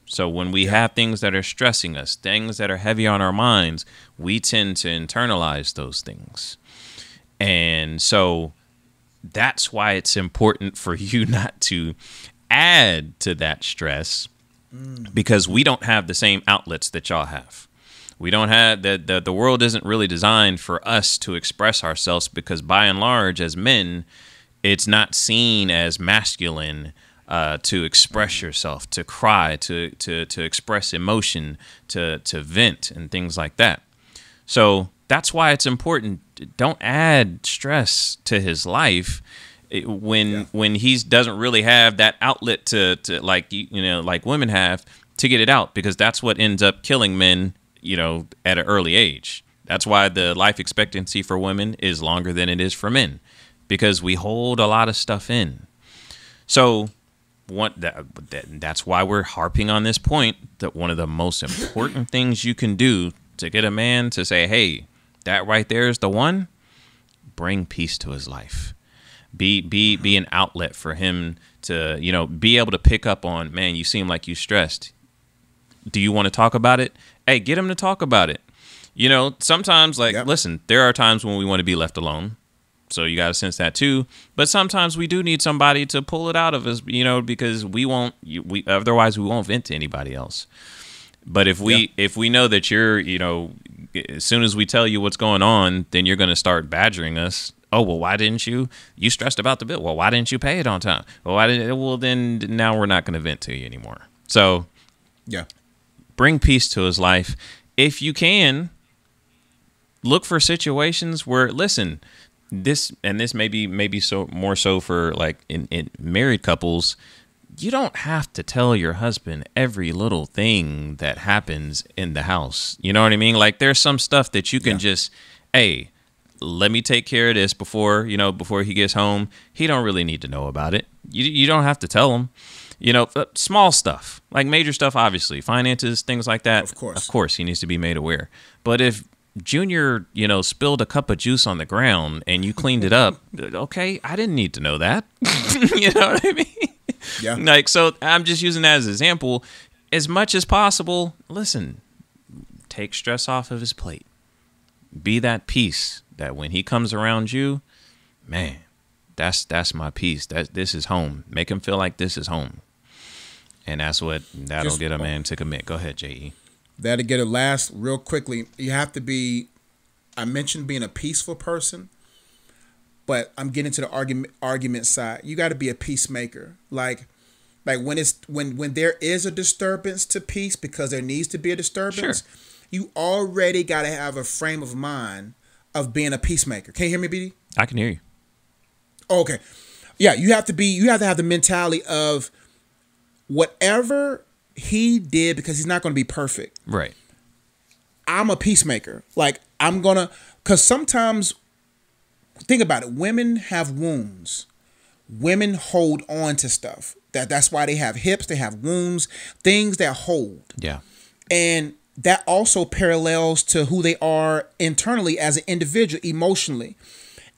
So when we have things that are stressing us, things that are heavy on our minds, we tend to internalize those things. And so that's why it's important for you not to add to that stress, because we don't have the same outlets that y'all have. We don't have the world isn't really designed for us to express ourselves, because by and large, as men, it's not seen as masculine to express yourself, to cry, to express emotion, to vent and things like that. So that's why it's important. Don't add stress to his life when he doesn't really have that outlet to like women have to get it out, because that's what ends up killing men, at an early age. That's why the life expectancy for women is longer than it is for men, because we hold a lot of stuff in. So that's why we're harping on this point, that one of the most important things you can do to get a man to say, hey, that right there is the one, bring peace to his life. Be an outlet for him to, be able to pick up on, man, you seem like you stressed. Do you want to talk about it? Hey, get him to talk about it. Sometimes listen, there are times when we want to be left alone. So you got to sense that too. But sometimes we do need somebody to pull it out of us, because otherwise we won't vent to anybody else. But if we know that you're, as soon as we tell you what's going on, then you're going to start badgering us. Oh, well, why didn't you? You stressed about the bill. Well, why didn't you pay it on time? Well, why didn't? Well, then now we're not going to vent to you anymore. So, Yeah. bring peace to his life if you can. Look for situations where, listen, this may be so more so for like in married couples. You don't have to tell your husband every little thing that happens in the house. You know what I mean? Like there's some stuff that you can just, hey, let me take care of this before he gets home. He don't really need to know about it. You don't have to tell him. Small stuff, like major stuff, obviously, finances, things like that. Of course, he needs to be made aware. But if Junior, spilled a cup of juice on the ground and you cleaned it up, okay, I didn't need to know that. You know what I mean? Yeah. Like, so I'm just using that as an example. As much as possible, listen, take stress off of his plate. Be that peace that when he comes around you, man, that's my peace. This is home. Make him feel like this is home. And that'll get a man to commit. Go ahead, J.E. That'll get it last real quickly. You have to be, I mentioned being a peaceful person, but I'm getting to the argument side. You got to be a peacemaker. Like when there is a disturbance to peace, because there needs to be a disturbance, you already got to have a frame of mind of being a peacemaker. Can you hear me, BD? I can hear you. Okay. Yeah, you have to have the mentality of whatever he did, because he's not going to be perfect. Right. I'm a peacemaker. Like because sometimes, think about it. Women have wounds. Women hold on to stuff. That's why they have hips. They have wounds, things that hold. Yeah. And that also parallels to who they are internally as an individual, emotionally.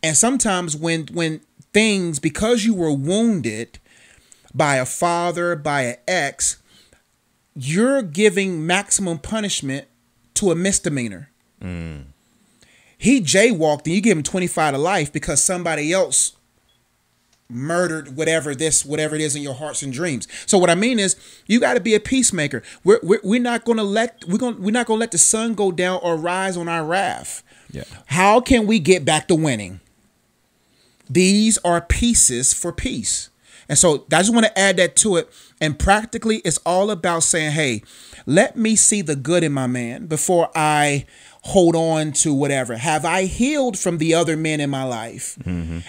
And sometimes when things, because you were wounded by a father, by an ex, you're giving maximum punishment to a misdemeanor. He jaywalked and you give him 25 to life because somebody else murdered whatever it is in your hearts and dreams. So what I mean is, you got to be a peacemaker. We're not going to let the sun go down or rise on our wrath. Yeah. How can we get back to winning? These are pieces for peace. And so I just want to add that to it. And practically, it's all about saying, hey, let me see the good in my man before I hold on to whatever. Have I healed from the other men in my life? Mm-hmm.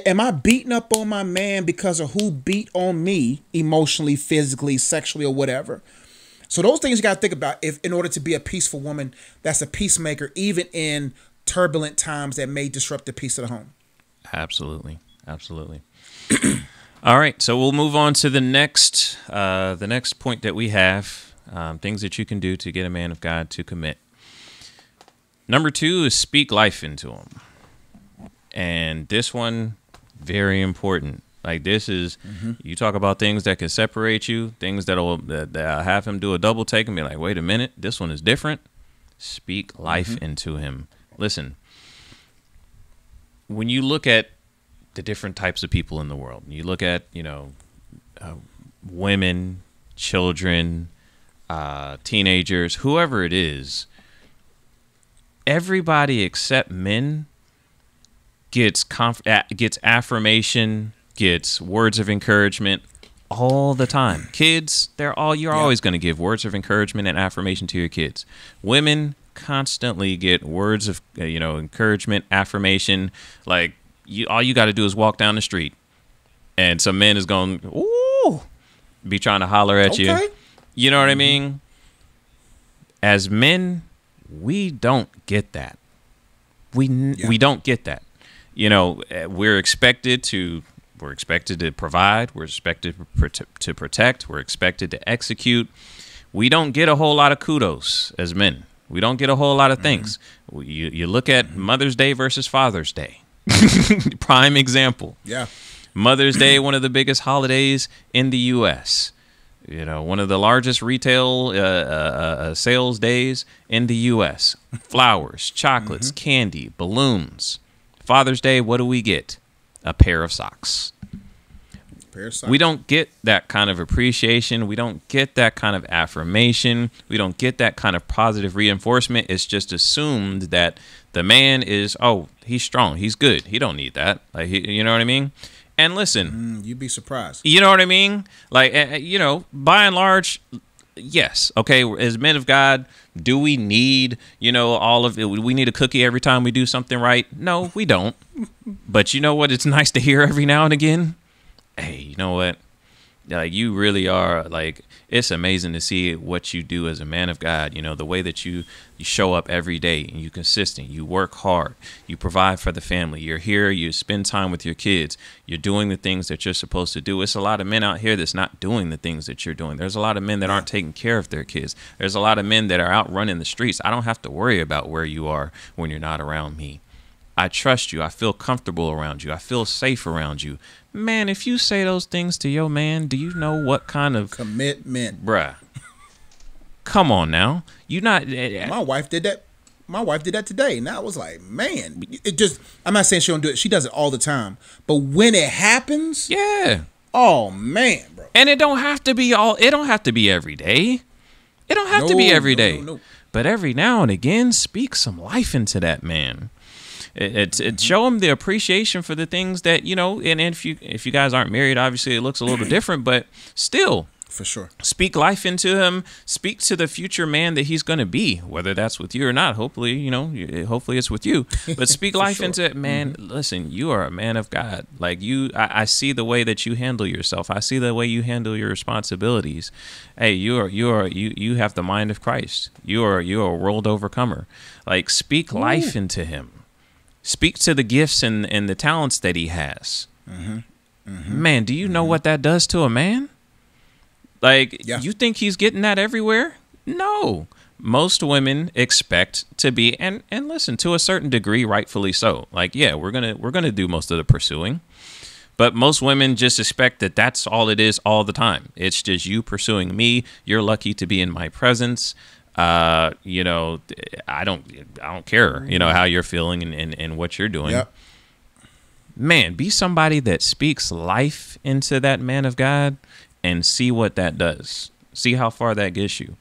Am I beating up on my man because of who beat on me emotionally, physically, sexually, or whatever? So those things you got to think about if in order to be a peaceful woman that's a peacemaker, even in turbulent times that may disrupt the peace of the home. Absolutely. Absolutely. All right. So we'll move on to the next point that we have, things that you can do to get a man of God to commit. Number 2 is speak life into him. And this one, very important. Like this is, you talk about things that can separate you, things that'll have him do a double take and be like, wait a minute, this one is different. Speak life into him. Listen, when you look at the different types of people in the world, you look at, women, children, teenagers, whoever it is, everybody except men gets affirmation, gets words of encouragement all the time. Kids, you're always going to give words of encouragement and affirmation to your kids. Women constantly get words of encouragement, affirmation. Like all you got to do is walk down the street, and some man is going, ooh, be trying to holler at you. You know what I mean? As men, we don't get that. We don't get that. We're expected to provide. We're expected to protect. We're expected to execute. We don't get a whole lot of kudos as men. We don't get a whole lot of things. You look at Mother's Day versus Father's Day. Prime example. Yeah. Mother's Day, one of the biggest holidays in the U.S., one of the largest retail sales days in the U.S. Flowers, chocolates, candy, balloons. Father's Day, what do we get? A pair of socks. Parasite. We don't get that kind of appreciation. We don't get that kind of affirmation. We don't get that kind of positive reinforcement. It's just assumed that the man is, oh, he's strong, he's good, he don't need that. Like, you know what I mean? And listen, You'd be surprised. you know what I mean? Like, you know, by and large, yes. Okay, as men of God, do we need, you know, all of it? We need a cookie every time we do something right? No, we don't. But you know what? It's nice to hear every now and again. Hey, you know what? Like, you really are, like, it's amazing to see what you do as a man of God. You know, the way that you show up every day and you're consistent. You work hard. You provide for the family. You're here. You spend time with your kids. You're doing the things that you're supposed to do. It's a lot of men out here that's not doing the things that you're doing. There's a lot of men that aren't taking care of their kids. There's a lot of men that are out running the streets. I don't have to worry about where you are when you're not around me. I trust you. I feel comfortable around you. I feel safe around you. Man, if you say those things to your man, do you know what kind of commitment, bruh? Come on now. You not my wife did that. My wife did that today. And I was like, man, it just, I'm not saying she don't do it. She does it all the time. But when it happens, yeah. Oh man, bro. And it don't have to be every day. It don't have to be every day. No. But every now and again, speak some life into that man. It show him the appreciation for the things that, you know, and if you guys aren't married, obviously it looks a little different, but still, for sure, speak life into him. Speak to the future man that he's going to be, whether that's with you or not. Hopefully, you know, hopefully it's with you, but speak life into it, man. Listen, you are a man of God. Like I see the way that you handle yourself. I see the way you handle your responsibilities. Hey, you have the mind of Christ. You're a world overcomer. Like, speak life into him. Speak to the gifts and the talents that he has. Man, do you know what that does to a man? Like, you think he's getting that everywhere? No. Most women expect to be, and listen, to a certain degree, rightfully so. Like, yeah, we're gonna do most of the pursuing, but most women just expect that that's all it is all the time. It's just you pursuing me. You're lucky to be in my presence. You know, I don't care, you know, how you're feeling and what you're doing. Yep. Man, be somebody that speaks life into that man of God and see what that does. See how far that gets you,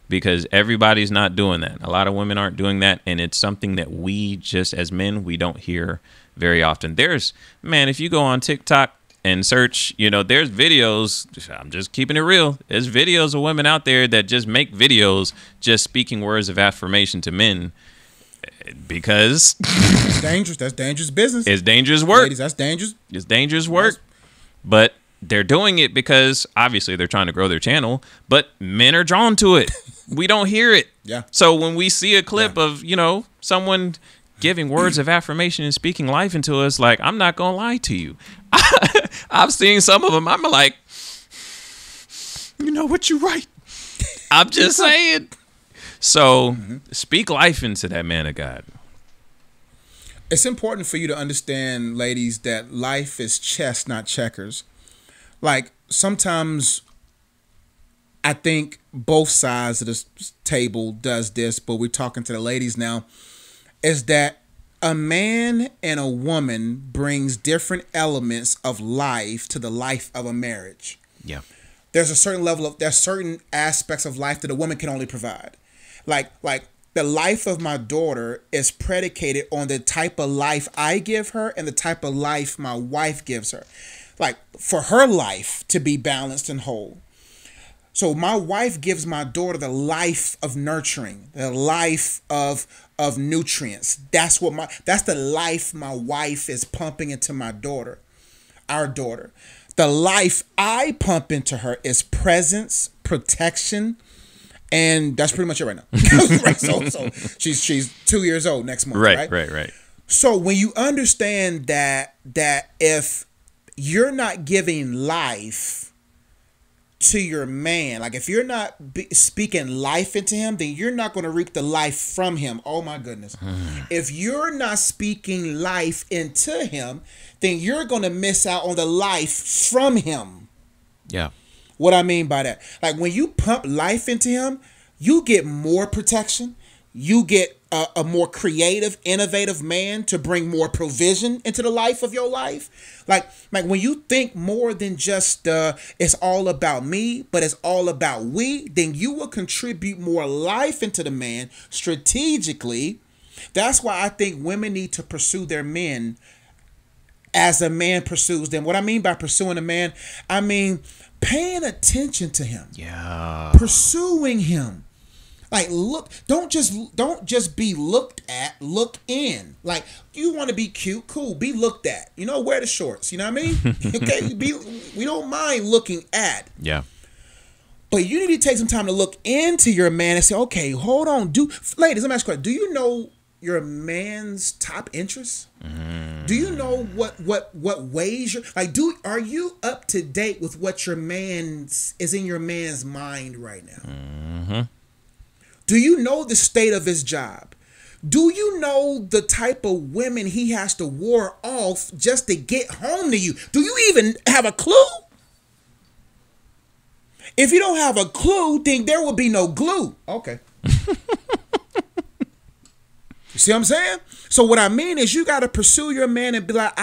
because everybody's not doing that. A lot of women aren't doing that. And it's something that we just as men, we don't hear very often. If you go on TikTok and search, you know, there's videos, I'm just keeping it real. There's videos of women out there that just make videos just speaking words of affirmation to men, because it's dangerous. That's dangerous business. It's dangerous work. Ladies, that's dangerous. It's dangerous work. But they're doing it because obviously they're trying to grow their channel, but men are drawn to it. We don't hear it. Yeah. So when we see a clip of, you know, someone giving words of affirmation and speaking life into us, like, I'm not gonna lie to you, I've seen some of them. I'm like, you know what, you're right. I'm just saying. So speak life into that man of God. It's important for you to understand, ladies, that life is chess, not checkers. Like, sometimes I think both sides of the table does this, but we're talking to the ladies now, is that a man and a woman brings different elements of life to the life of a marriage. Yeah. There's certain aspects of life that a woman can only provide. Like the life of my daughter is predicated on the type of life I give her and the type of life my wife gives her. Like, for her life to be balanced and whole. So my wife gives my daughter the life of nurturing, the life of nutrients. That's the life my wife is pumping into my daughter, our daughter. The life I pump into her is presence, protection, and that's pretty much it right now. Right, so she's 2 years old next month. Right. So when you understand that if you're not giving life to your man, like if you're not speaking life into him, then you're not going to reap the life from him. Oh my goodness. If you're not speaking life into him, then you're going to miss out on the life from him. Yeah. What I mean by that, like when you pump life into him, you get more protection, you get a more creative, innovative man to bring more provision into the life of your life. Like when you think more than just it's all about me, but it's all about we, then you will contribute more life into the man strategically. That's why I think women need to pursue their men as a man pursues them. What I mean by pursuing a man, I mean paying attention to him. Yeah. Pursuing him. Like, look, don't just be looked at, look in. Like, you want to be cute, cool, be looked at. You know, wear the shorts, you know what I mean? Okay, we don't mind looking at. Yeah. But you need to take some time to look into your man and say, okay, hold on. Ladies, let me ask you a question. Do you know your man's top interests? Do you know what ways you're like? Are you up to date with what your man's is in your man's mind right now? Do you know the state of his job? Do you know the type of women he has to ward off just to get home to you? Do you even have a clue? If you don't have a clue, then there will be no glue. Okay. You see what I'm saying? So what I mean is you got to pursue your man and be like,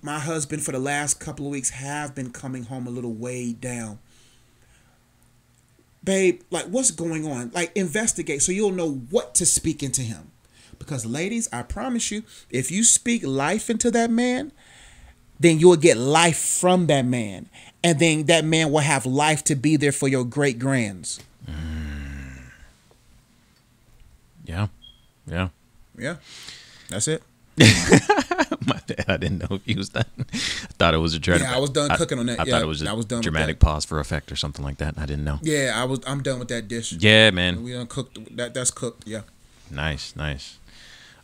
my husband for the last couple of weeks have been coming home a little weighed down. Babe, like, what's going on? Like, investigate so you'll know what to speak into him. Because, ladies, I promise you, if you speak life into that man, then you'll get life from that man. And then that man will have life to be there for your great grands. Yeah. Yeah. Yeah. That's it. My bad. I didn't know if you was done. I thought it was a dramatic. Yeah, I was done cooking on that. I thought it was a dramatic pause for effect or something like that. I didn't know. Yeah, I'm done with that dish. Yeah, man. We done cooked that's cooked. Yeah. Nice.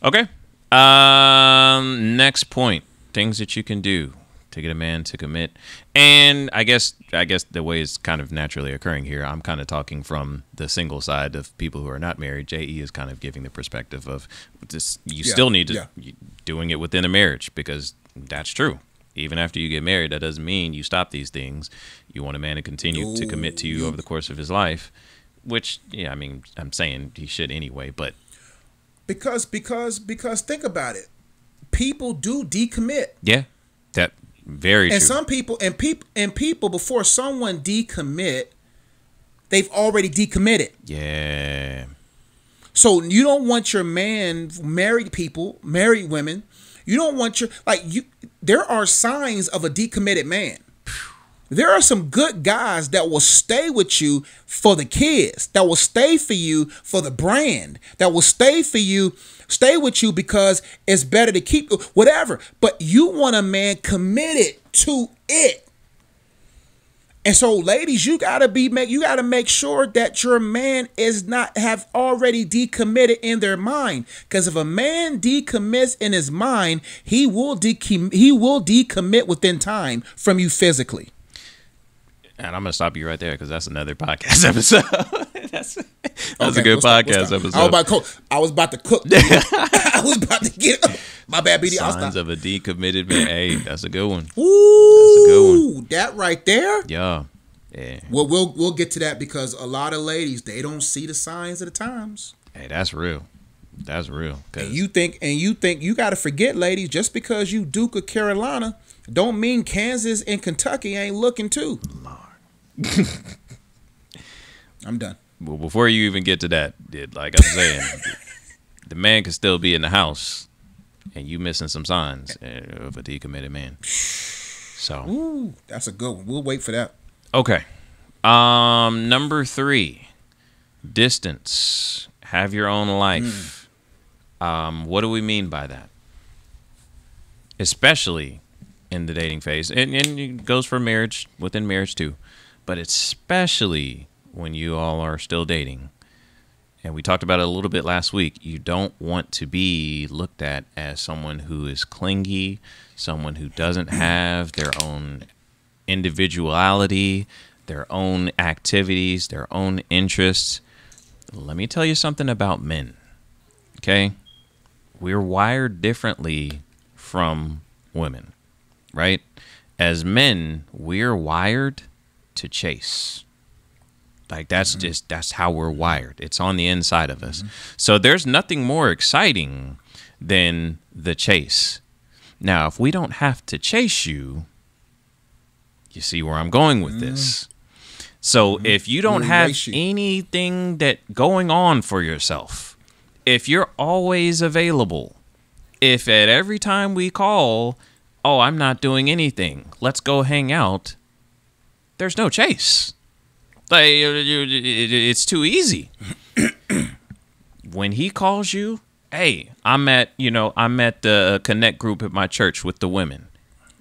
Okay. Next point. Things that you can do to get a man to commit. And I guess the way it's kind of naturally occurring here, I'm kind of talking from the single side of people who are not married. JE is kind of giving the perspective of this. You still need to doing it within a marriage, because that's true. Even after you get married, that doesn't mean you stop these things. You want a man to continue to commit to you over the course of his life, which, yeah, I mean, I'm saying he should anyway, but because think about it. People do decommit. Yeah. That very true. And some people people before someone decommit, they've already decommitted. Yeah. So you don't want your man, married women, you don't want there are signs of a decommitted man. There are some good guys that will stay with you for the kids, that will stay for you for the brand, that will stay with you because it's better to keep whatever. But you want a man committed to it. And so, ladies, you gotta make sure that your man have already decommitted in their mind. Because if a man decommits in his mind, he will decommit within time from you physically. And I'm gonna stop you right there because that's another podcast episode. that's a good podcast episode. I was about to cook. I was about to get my bad, BD. Signs of a decommitted man. Hey, that's a good one. Ooh, that's a good one. That right there. Yeah. Well, we'll get to that because a lot of ladies, they don't see the signs of the times. Hey, that's real. That's real. And you think you got to forget, ladies, just because you Duke of Carolina, don't mean Kansas and Kentucky ain't looking too. Lord. I'm done. Well, before you even get to that, like I'm saying, the man could still be in the house, and you missing some signs of a decommitted man. So, ooh, that's a good one. We'll wait for that. Okay. Number 3, distance. Have your own life. What do we mean by that? Especially in the dating phase, and it goes for marriage, within marriage too. But especially when you all are still dating, and we talked about it a little bit last week, you don't want to be looked at as someone who is clingy, someone who doesn't have their own individuality, their own activities, their own interests. Let me tell you something about men, okay? We're wired differently from women, right? As men, we're wired to chase. Like that's how we're wired. It's on the inside of us. So there's nothing more exciting than the chase. Now, if we don't have to chase you, you see where I'm going with this. So if you don't have anything that going on for yourself, if you're always available, if at every time we call, oh, I'm not doing anything, let's go hang out, there's no chase. Like, it's too easy. When he calls you, hey, I'm at the connect group at my church with the women.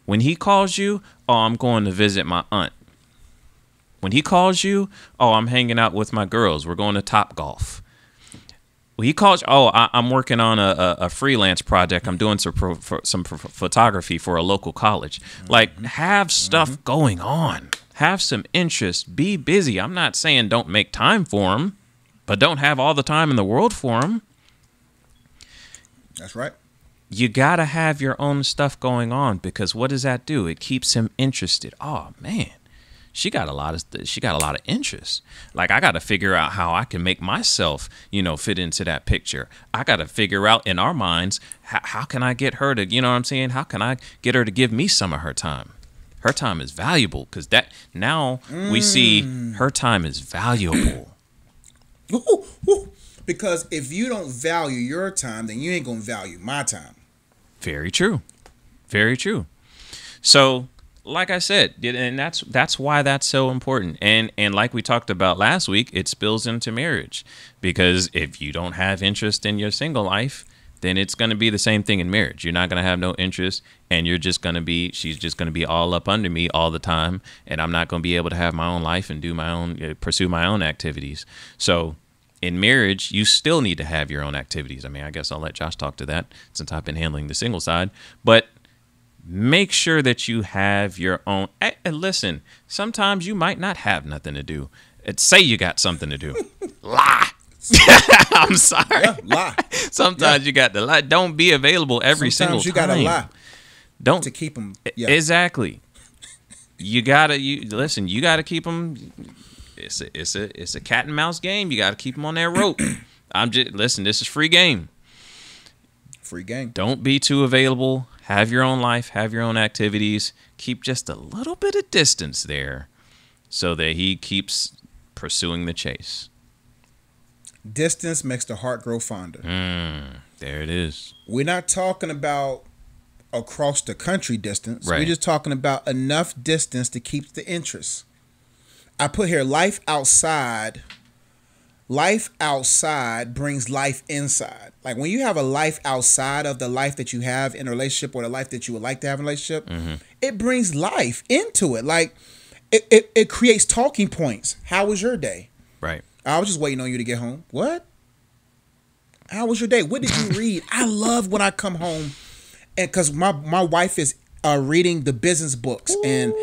When he calls you, oh, I'm going to visit my aunt. When he calls you, oh, I'm hanging out with my girls. We're going to Top Golf. When he calls, oh, I'm working on a freelance project. I'm doing some photography for a local college. Like, have stuff going on. Have some interest. Be busy. I'm not saying don't make time for them, but don't have all the time in the world for them. That's right. You got to have your own stuff going on, because what does that do? It keeps him interested. Oh, man, she got a lot of interest. Like, I got to figure out how I can make myself, fit into that picture. I got to figure out in our minds, how can I get her to, you know what I'm saying? How can I get her to give me some of her time? Her time is valuable, because that now we see her time is valuable. Because if you don't value your time, then you ain't going to value my time. Very true. Very true. So, like I said, and that's why that's so important. And like we talked about last week, it spills into marriage. Because if you don't have interest in your single life, then it's going to be the same thing in marriage. You're not going to have no interest, and she's just going to be all up under me all the time, and I'm not going to be able to have my own life and pursue my own activities. So in marriage, you still need to have your own activities. I mean, I guess I'll let Josh talk to that since I've been handling the single side, but make sure that you have your own. And listen, sometimes you might not have nothing to do. Say you got something to do. Lie. I'm sorry. Yeah, lie. Sometimes you got to lie. Don't be available every single time. Sometimes you got to lie. Don't to keep them. Yeah. Exactly. You gotta keep them. It's a cat and mouse game. You gotta keep them on that rope. Listen. This is free game. Free game. Don't be too available. Have your own life. Have your own activities. Keep just a little bit of distance there, so that he keeps pursuing the chase. Distance makes the heart grow fonder. There it is. We're not talking about across the country distance. Right. We're just talking about enough distance to keep the interest. I put here, life outside brings life inside. Like, when you have a life outside of the life that you have in a relationship, or the life that you would like to have in a relationship, it brings life into it. Like, it creates talking points. How was your day? Right. I was just waiting on you to get home. What? How was your day? What did you read? I love when I come home, and because my wife is reading the business books, and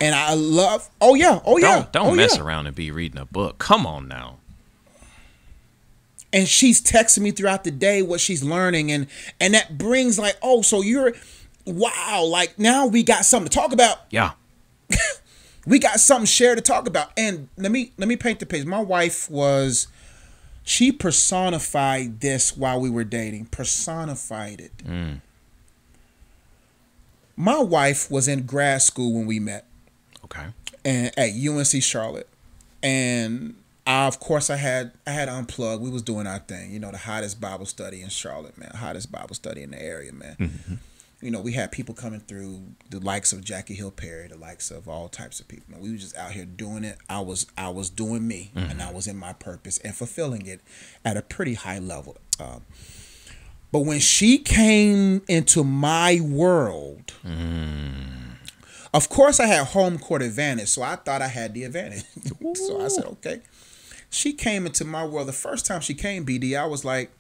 I love. Don't mess around and be reading a book. Come on now. And she's texting me throughout the day what she's learning, and that brings like, oh, so wow, like now we got something to talk about. Yeah. We got something shared to talk about. And let me paint the picture. My wife she personified this while we were dating. Personified it. My wife was in grad school when we met. Okay. And at UNC Charlotte. And of course I had unplugged. We was doing our thing. The hottest Bible study in Charlotte, man. Hottest Bible study in the area, man. Mm-hmm. We had people coming through, the likes of Jackie Hill Perry, the likes of all types of people. We were just out here doing it. I was doing me, and I was in my purpose and fulfilling it at a pretty high level. But when she came into my world, of course I had home court advantage, so I thought I had the advantage. So I said, okay. She came into my world. The first time she came, BD, I was like,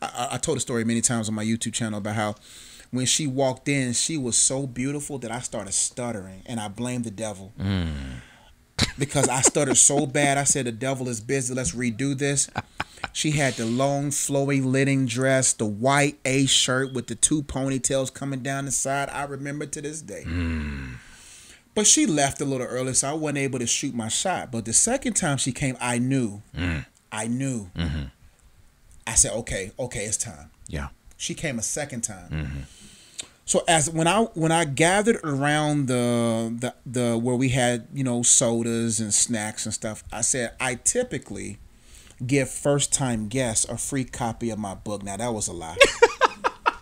I told a story many times on my YouTube channel about how when she walked in, she was so beautiful that I started stuttering, and I blamed the devil. Because I stuttered so bad. I said, the devil is busy. Let's redo this. She had the long, flowing linen dress, the white A shirt with the two ponytails coming down the side. I remember to this day. But she left a little early, so I wasn't able to shoot my shot. But the second time she came, I knew. I knew. I said, okay, it's time. Yeah. She came a second time. So when I gathered around the where we had, you know, sodas and snacks and stuff, I said I typically give first time guests a free copy of my book. Now that was a lie.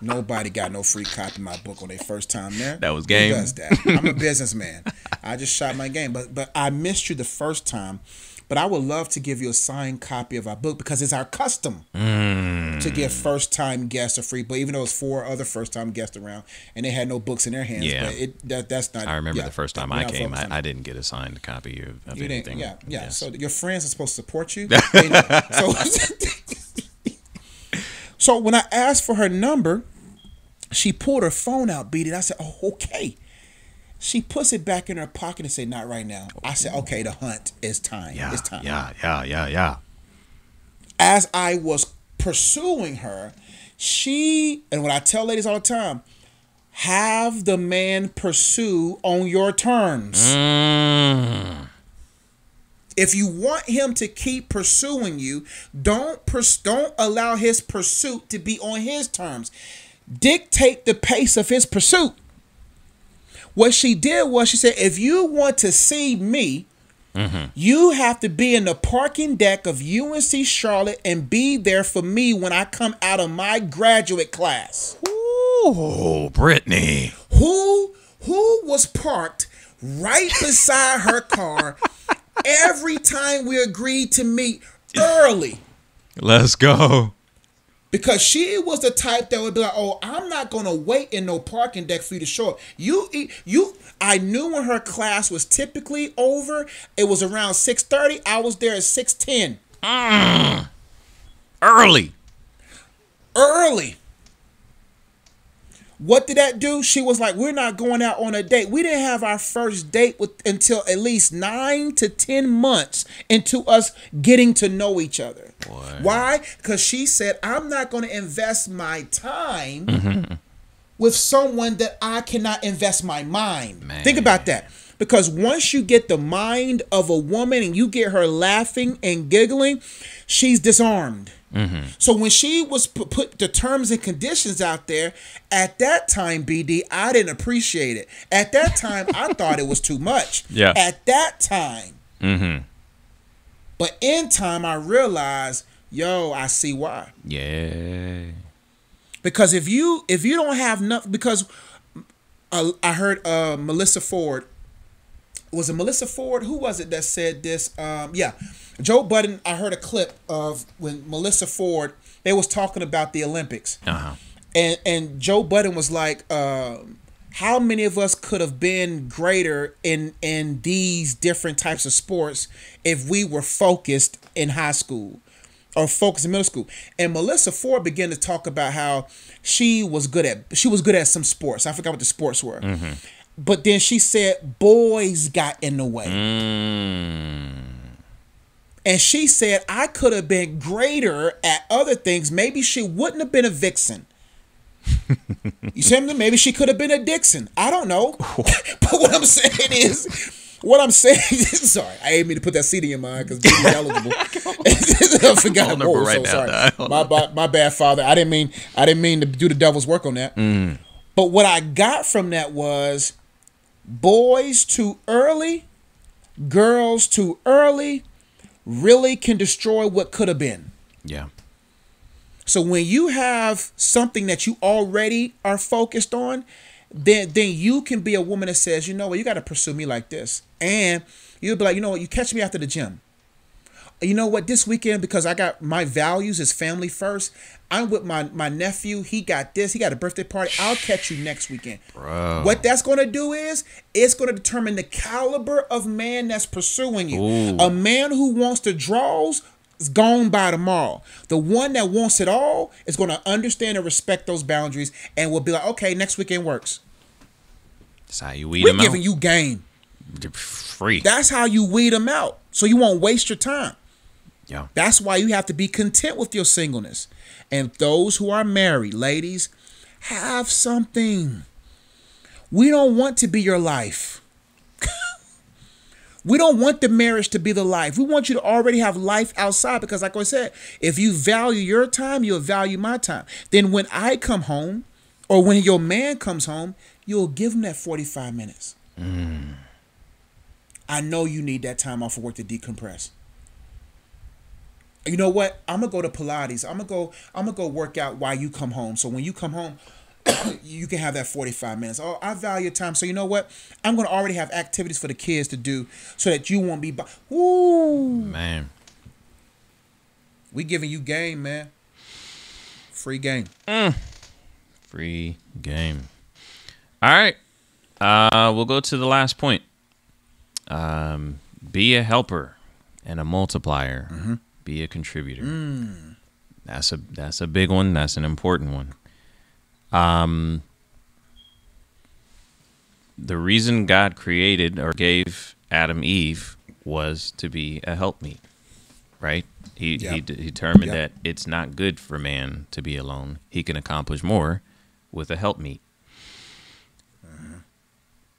Nobody got no free copy of my book on their first time there. That was game. Who does that? I'm a businessman. I just shot my game. But I missed you the first time. But I would love to give you a signed copy of our book because it's our custom to give first time guests a free book, even though it's 4 other first time guests around and they had no books in their hands. Yeah. But that's not. I remember the first time I came, I I didn't get a signed copy of anything. Yeah. Yes. So your friends are supposed to support you. So when I asked for her number, she pulled her phone out, beat it. I said, "Oh, okay." She puts it back in her pocket and said, "Not right now." I said, "Okay, the hunt is time. Yeah, It's time." Yeah. As I was pursuing her, and what I tell ladies all the time, have the man pursue on your terms. If you want him to keep pursuing you, don't allow his pursuit to be on his terms. Dictate the pace of his pursuit. What she did was she said, if you want to see me, you have to be in the parking deck of UNC Charlotte and be there for me when I come out of my graduate class. Ooh, Brittany. Who was parked right beside her car every time we agreed to meet early? Let's go. Because she was the type that would be like, "Oh, I'm not gonna wait in no parking deck for you to show up." I knew when her class was typically over. It was around 6:30. I was there at 6:10. Early. What did that do? She was like, "We're not going out on a date." We didn't have our first date until at least 9 to 10 months into us getting to know each other. Boy. Why? Because she said, "I'm not going to invest my time with someone that I cannot invest my mind." Man. Think about that. Because once you get the mind of a woman and you get her laughing and giggling, she's disarmed. So when she was put the terms and conditions out there, at that time, BD, I didn't appreciate it. At that time, I thought it was too much. Yeah. At that time. But in time, I realized, I see why. Yeah. Because if you don't have nothing, because I heard Melissa Ford. Was it Melissa Ford? Who was it that said this? Joe Budden. I heard a clip of when Melissa Ford, they was talking about the Olympics. And Joe Budden was like, how many of us could have been greater in these different types of sports if we were focused in high school or focused in middle school? And Melissa Ford began to talk about how she was good at some sports. I forgot what the sports were. But then she said boys got in the way. And she said I could have been greater at other things. Maybe she wouldn't have been a vixen. You see what I'm saying? Maybe she could have been a Dixon. I don't know. But what I'm saying is, sorry, I didn't mean to put that CD in mine because he's eligible. I forgot. Sorry. My bad, Father. I didn't mean to do the devil's work on that. But what I got from that was boys too early, girls too early, really can destroy what could have been. Yeah. So when you have something that you already are focused on, then you can be a woman that says, you know what, you got to pursue me like this. And you'll be like, you know what, you catch me after the gym. You know what, this weekend, because I got my values is family first, I'm with my nephew. He got this. He got a birthday party. I'll catch you next weekend. Bro. What that's going to do is it's going to determine the caliber of man that's pursuing you. Ooh. A man who wants the draws is gone by tomorrow. The one that wants it all is going to understand and respect those boundaries and will be like, okay, next weekend works. That's how you weed We're them out. giving you game. Free. That's how you weed them out. So you won't waste your time. Yeah. That's why you have to be content with your singleness. And those who are married, ladies, have something. We don't want to be your life. We don't want the marriage to be the life. We want you to already have life outside because, like I said, if you value your time, you'll value my time. Then when I come home or when your man comes home, you'll give him that 45 minutes. I know you need that time off of work to decompress. You know what? I'm gonna go to Pilates. I'm gonna go work out while you come home. So when you come home, you can have that 45 minutes. Oh, I value time. So you know what? I'm going to already have activities for the kids to do so that you won't be... Ooh. Man. We giving you game, man. Free game. Free game. All right. We'll go to the last point. Be a helper and a multiplier. Mm-hmm. Be a contributor. That's a big one. That's an important one. The reason God created or gave Adam Eve was to be a helpmeet, right? He determined that it's not good for man to be alone. He can accomplish more with a helpmeet.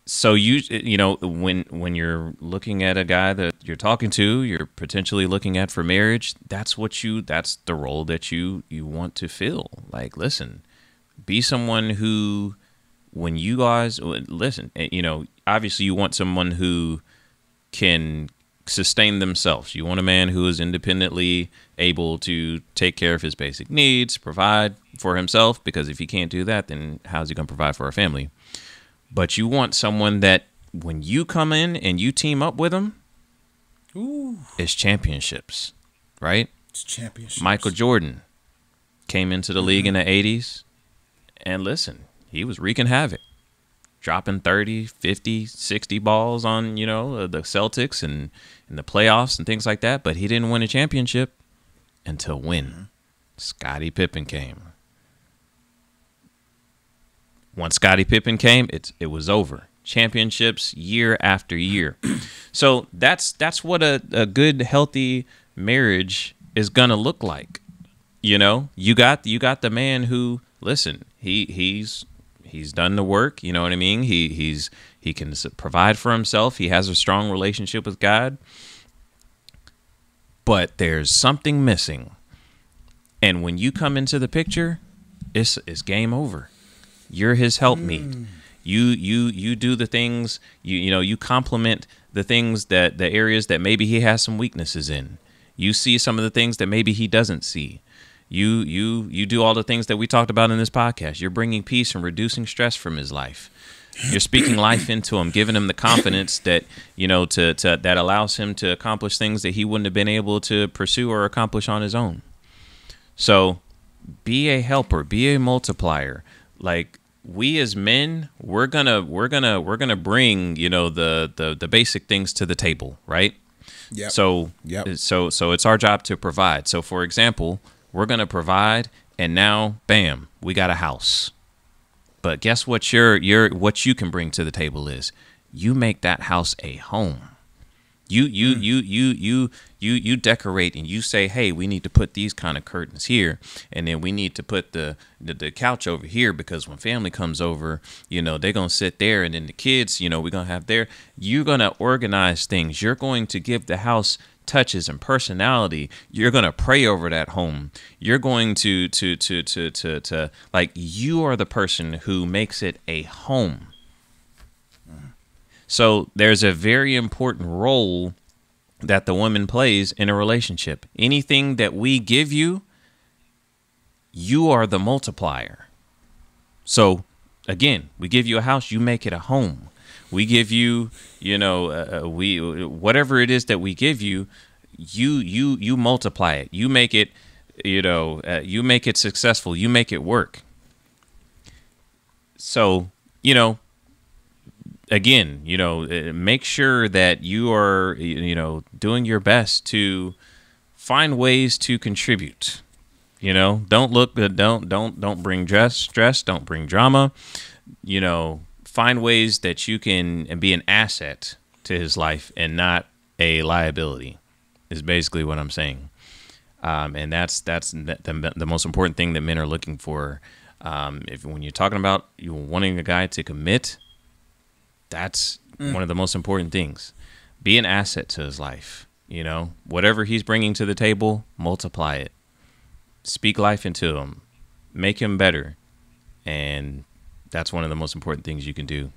So you know when you're looking at a guy that you're talking to, you're potentially looking at for marriage. That's the role that you want to fill. Like, listen. Be someone who, when you guys listen, obviously you want someone who can sustain themselves. You want a man who is independently able to take care of his basic needs, provide for himself, because if he can't do that, then how's he going to provide for a family? But you want someone that when you come in and you team up with them, it's championships, right? It's championships. Michael Jordan came into the league in the 80s. And listen, he was wreaking havoc, dropping 30, 50, 60 balls on, the Celtics and in the playoffs and things like that. But he didn't win a championship until when? Scottie Pippen came. Once Scottie Pippen came, it was over. Championships year after year. So that's what a good, healthy marriage is going to look like. You got the man who, listen, he's done the work. You know what I mean? He can provide for himself. He has a strong relationship with God. But there's something missing. And when you come into the picture, it's game over. You're his helpmeet. You do the things, you complement the things the areas that maybe he has some weaknesses in. You see some of the things that maybe he doesn't see. You do all the things that we talked about in this podcast. You're bringing peace and reducing stress from his life. You're speaking life into him, giving him the confidence that, that allows him to accomplish things that he wouldn't have been able to pursue or accomplish on his own. So be a helper, be a multiplier. Like, we as men, we're gonna bring, the basic things to the table, right? Yep. So it's our job to provide. So for example, we're going to provide, and now, bam, we got a house. But guess what what you can bring to the table is you make that house a home. You decorate and you say, hey, we need to put these kind of curtains here, and then we need to put the couch over here because when family comes over, they're gonna sit there, and then the kids, we're gonna have there. You're gonna organize things. You're going to give the house touches and personality. You're gonna pray over that home. You're going to like, you are the person who makes it a home. So there's a very important role that the woman plays in a relationship. Anything that we give you, you are the multiplier. So again, we give you a house, you make it a home. We give you, whatever it is that we give you, you multiply it. You make it, you make it successful. You make it work. So, again, make sure that you are, doing your best to find ways to contribute. Don't bring stress, don't bring drama. Find ways that you can be an asset to his life and not a liability, is basically what I'm saying. And that's the most important thing that men are looking for. When you're talking about you wanting a guy to commit, that's one of the most important things. be an asset to his life. You know, whatever he's bringing to the table, multiply it. Speak life into him. Make him better. And that's one of the most important things you can do.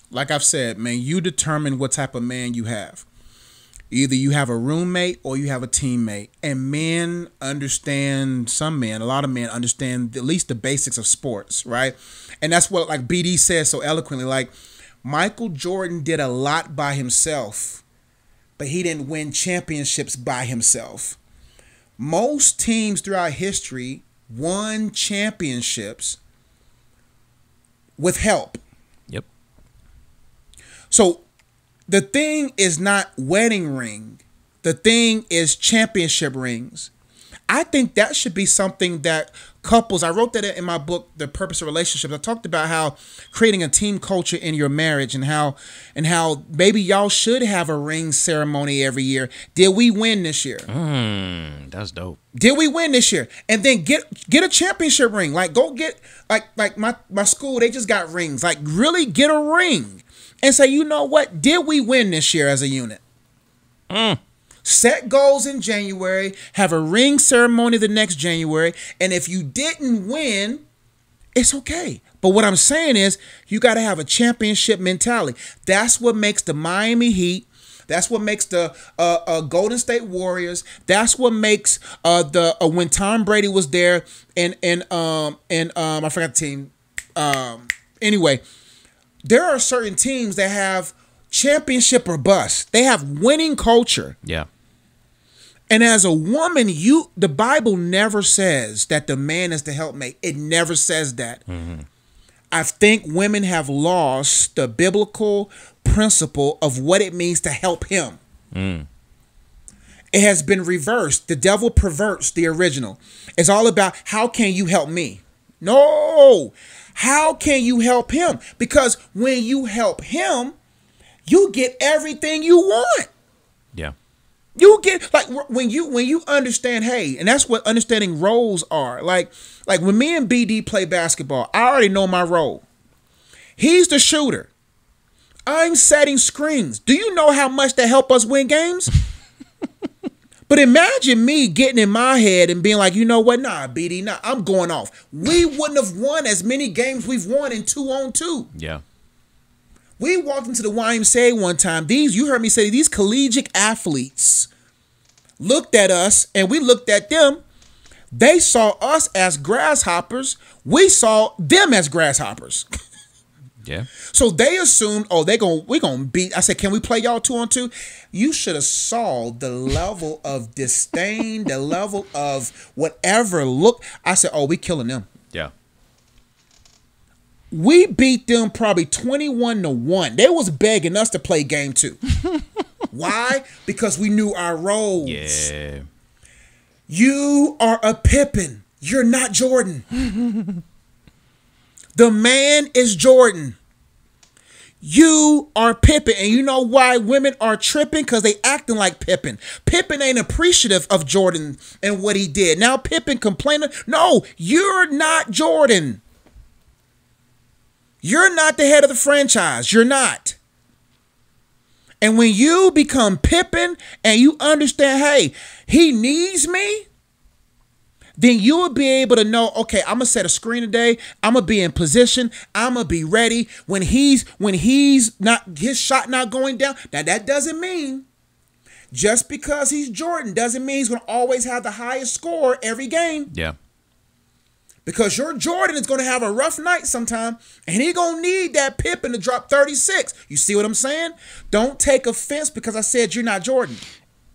Like I've said, man, you determine what type of man you have. Either you have a roommate or you have a teammate. And men understand, some men, a lot of men understand at least the basics of sports, right? And that's what, like BD says so eloquently, like Michael Jordan did a lot by himself, but he didn't win championships by himself. Most teams throughout history won championships with help. Yep. So the thing is not wedding ring. The thing is championship rings. I think that should be something that couples, I wrote that in my book, The Purpose of Relationships. I talked about how creating a team culture in your marriage and how maybe y'all should have a ring ceremony every year. Did we win this year? That's dope. Did we win this year? And then get a championship ring. Like go get like my school, they just got rings. Like really get a ring and say, you know what? Did we win this year as a unit? Set goals in January, have a ring ceremony the next January, and if you didn't win, it's okay. But what I'm saying is you got to have a championship mentality. That's what makes the Miami Heat. That's what makes the Golden State Warriors. That's what makes when Tom Brady was there and I forgot the team. Anyway, there are certain teams that have championship or bust. They have winning culture. Yeah. And as a woman, the Bible never says that the man is the helpmate. It never says that. Mm-hmm. I think women have lost the biblical principle of what it means to help him. It has been reversed. The devil perverts the original. It's all about how can you help me? No. How can you help him? Because when you help him, you get everything you want. Yeah. You get like when you understand, hey, and that's what understanding roles are. Like when me and BD play basketball, I already know my role. He's the shooter. I'm setting screens. Do you know how much that help us win games? But imagine me getting in my head and being like, you know what? Nah, BD, nah, I'm going off. We wouldn't have won as many games we've won in 2-on-2. Yeah. We walked into the YMCA one time. You heard me say these collegiate athletes looked at us and we looked at them. They saw us as grasshoppers. We saw them as grasshoppers. Yeah. So they assumed, we're gonna beat. I said, can we play y'all 2-on-2? You should have saw the level of disdain, the level of whatever look. I said, we killing them. Yeah. We beat them probably 21-1. They was begging us to play game 2. Why? Because we knew our roles. Yeah. You are a Pippen. You're not Jordan. The man is Jordan. You are Pippen. And you know why women are tripping? Because they acting like Pippen. Pippen ain't appreciative of Jordan and what he did. Now Pippen complaining. No, you're not Jordan. You're not the head of the franchise. You're not. And when you become Pippen and you understand, hey, he needs me, then you will be able to know, okay, I'm going to set a screen today. I'm going to be in position. I'm going to be ready when he's not, his shot not going down. Now that doesn't mean just because he's Jordan doesn't mean he's going to always have the highest score every game. Yeah. Because your Jordan is going to have a rough night sometime, and he going to need that Pippen to drop 36. You see what I'm saying? Don't take offense because I said you're not Jordan.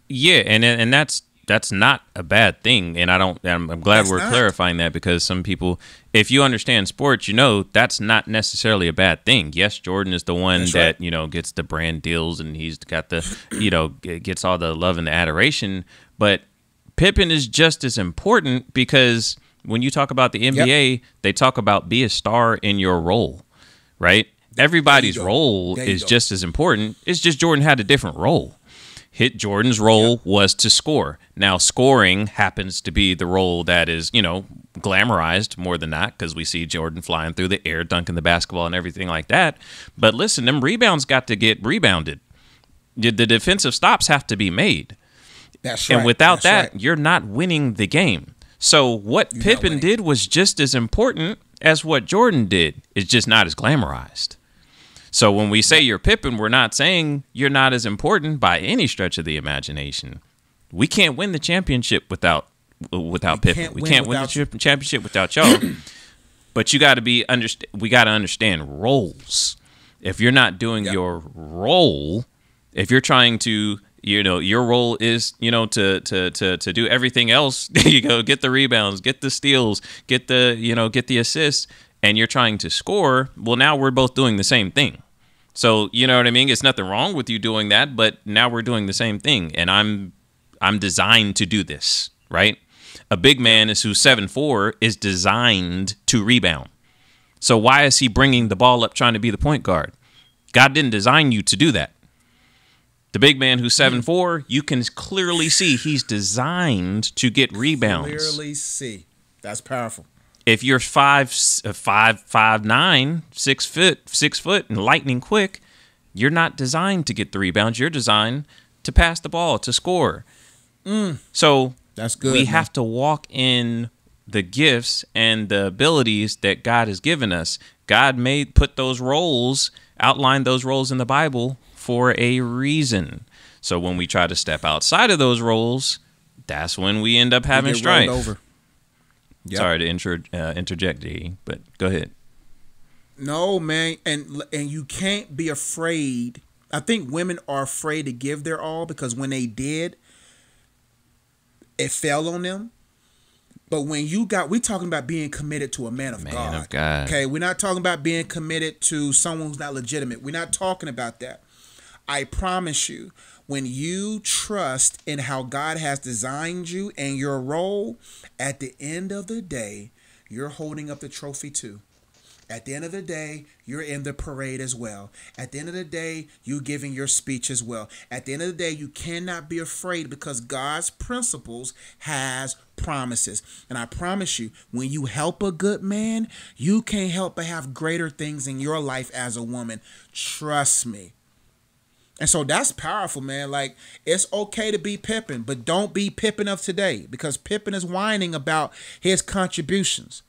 Yeah, and that's not a bad thing, and I'm glad we're clarifying that, because some people, if you understand sports, you know that's not necessarily a bad thing. Yes, Jordan is the one that gets the brand deals, and he's got the gets all the love and the adoration, but Pippen is just as important, because when you talk about the NBA, they talk about be a star in your role, right? Everybody's role is just as important. It's just Jordan had a different role. Jordan's role was to score. Now, scoring happens to be the role that is, glamorized more than that, because we see Jordan flying through the air, dunking the basketball and everything like that. But listen, them rebounds got to get rebounded. The defensive stops have to be made. That's right. And without That's that, you're not winning the game. So what Pippen did was just as important as what Jordan did. It's just not as glamorized. So when we say you're Pippen, we're not saying you're not as important by any stretch of the imagination. We can't win the championship without Pippen. We can't win the championship without y'all. But you got to be we got to understand roles. If you're not doing your role, if you're trying to, your role is, to do everything else, you go get the rebounds, get the steals, get the assists, and you're trying to score. Well, now we're both doing the same thing. So, you know what I mean? It's nothing wrong with you doing that, but now we're doing the same thing. And I'm designed to do this, right? A big man who's 7'4" is designed to rebound. So why is he bringing the ball up trying to be the point guard? God didn't design you to do that. The big man who's 7'4", you can clearly see he's designed to get rebounds. Clearly see. That's powerful. If you're 5'9", 6 foot, and lightning quick, you're not designed to get the rebounds. You're designed to pass the ball, to score. So that's good. We have to walk in the gifts and the abilities that God has given us. God put those roles, outlined those roles in the Bible for a reason. So when we try to step outside of those roles, that's when we end up having strife. Over. Yep. Sorry to interject, D, but go ahead. No, man, and you can't be afraid. I think women are afraid to give their all because when they did, it fell on them. But when we talking about being committed to a man of God. Okay, we're not talking about being committed to someone who's not legitimate. We're not talking about that. I promise you, when you trust in how God has designed you and your role, at the end of the day, you're holding up the trophy too. At the end of the day, you're in the parade as well. At the end of the day, you're giving your speech as well. At the end of the day, you cannot be afraid because God's principles has promises. And I promise you, when you help a good man, you can't help but have greater things in your life as a woman. Trust me. And so that's powerful, man. Like, it's okay to be Pippen, but don't be Pippen of today because Pippen is whining about his contributions.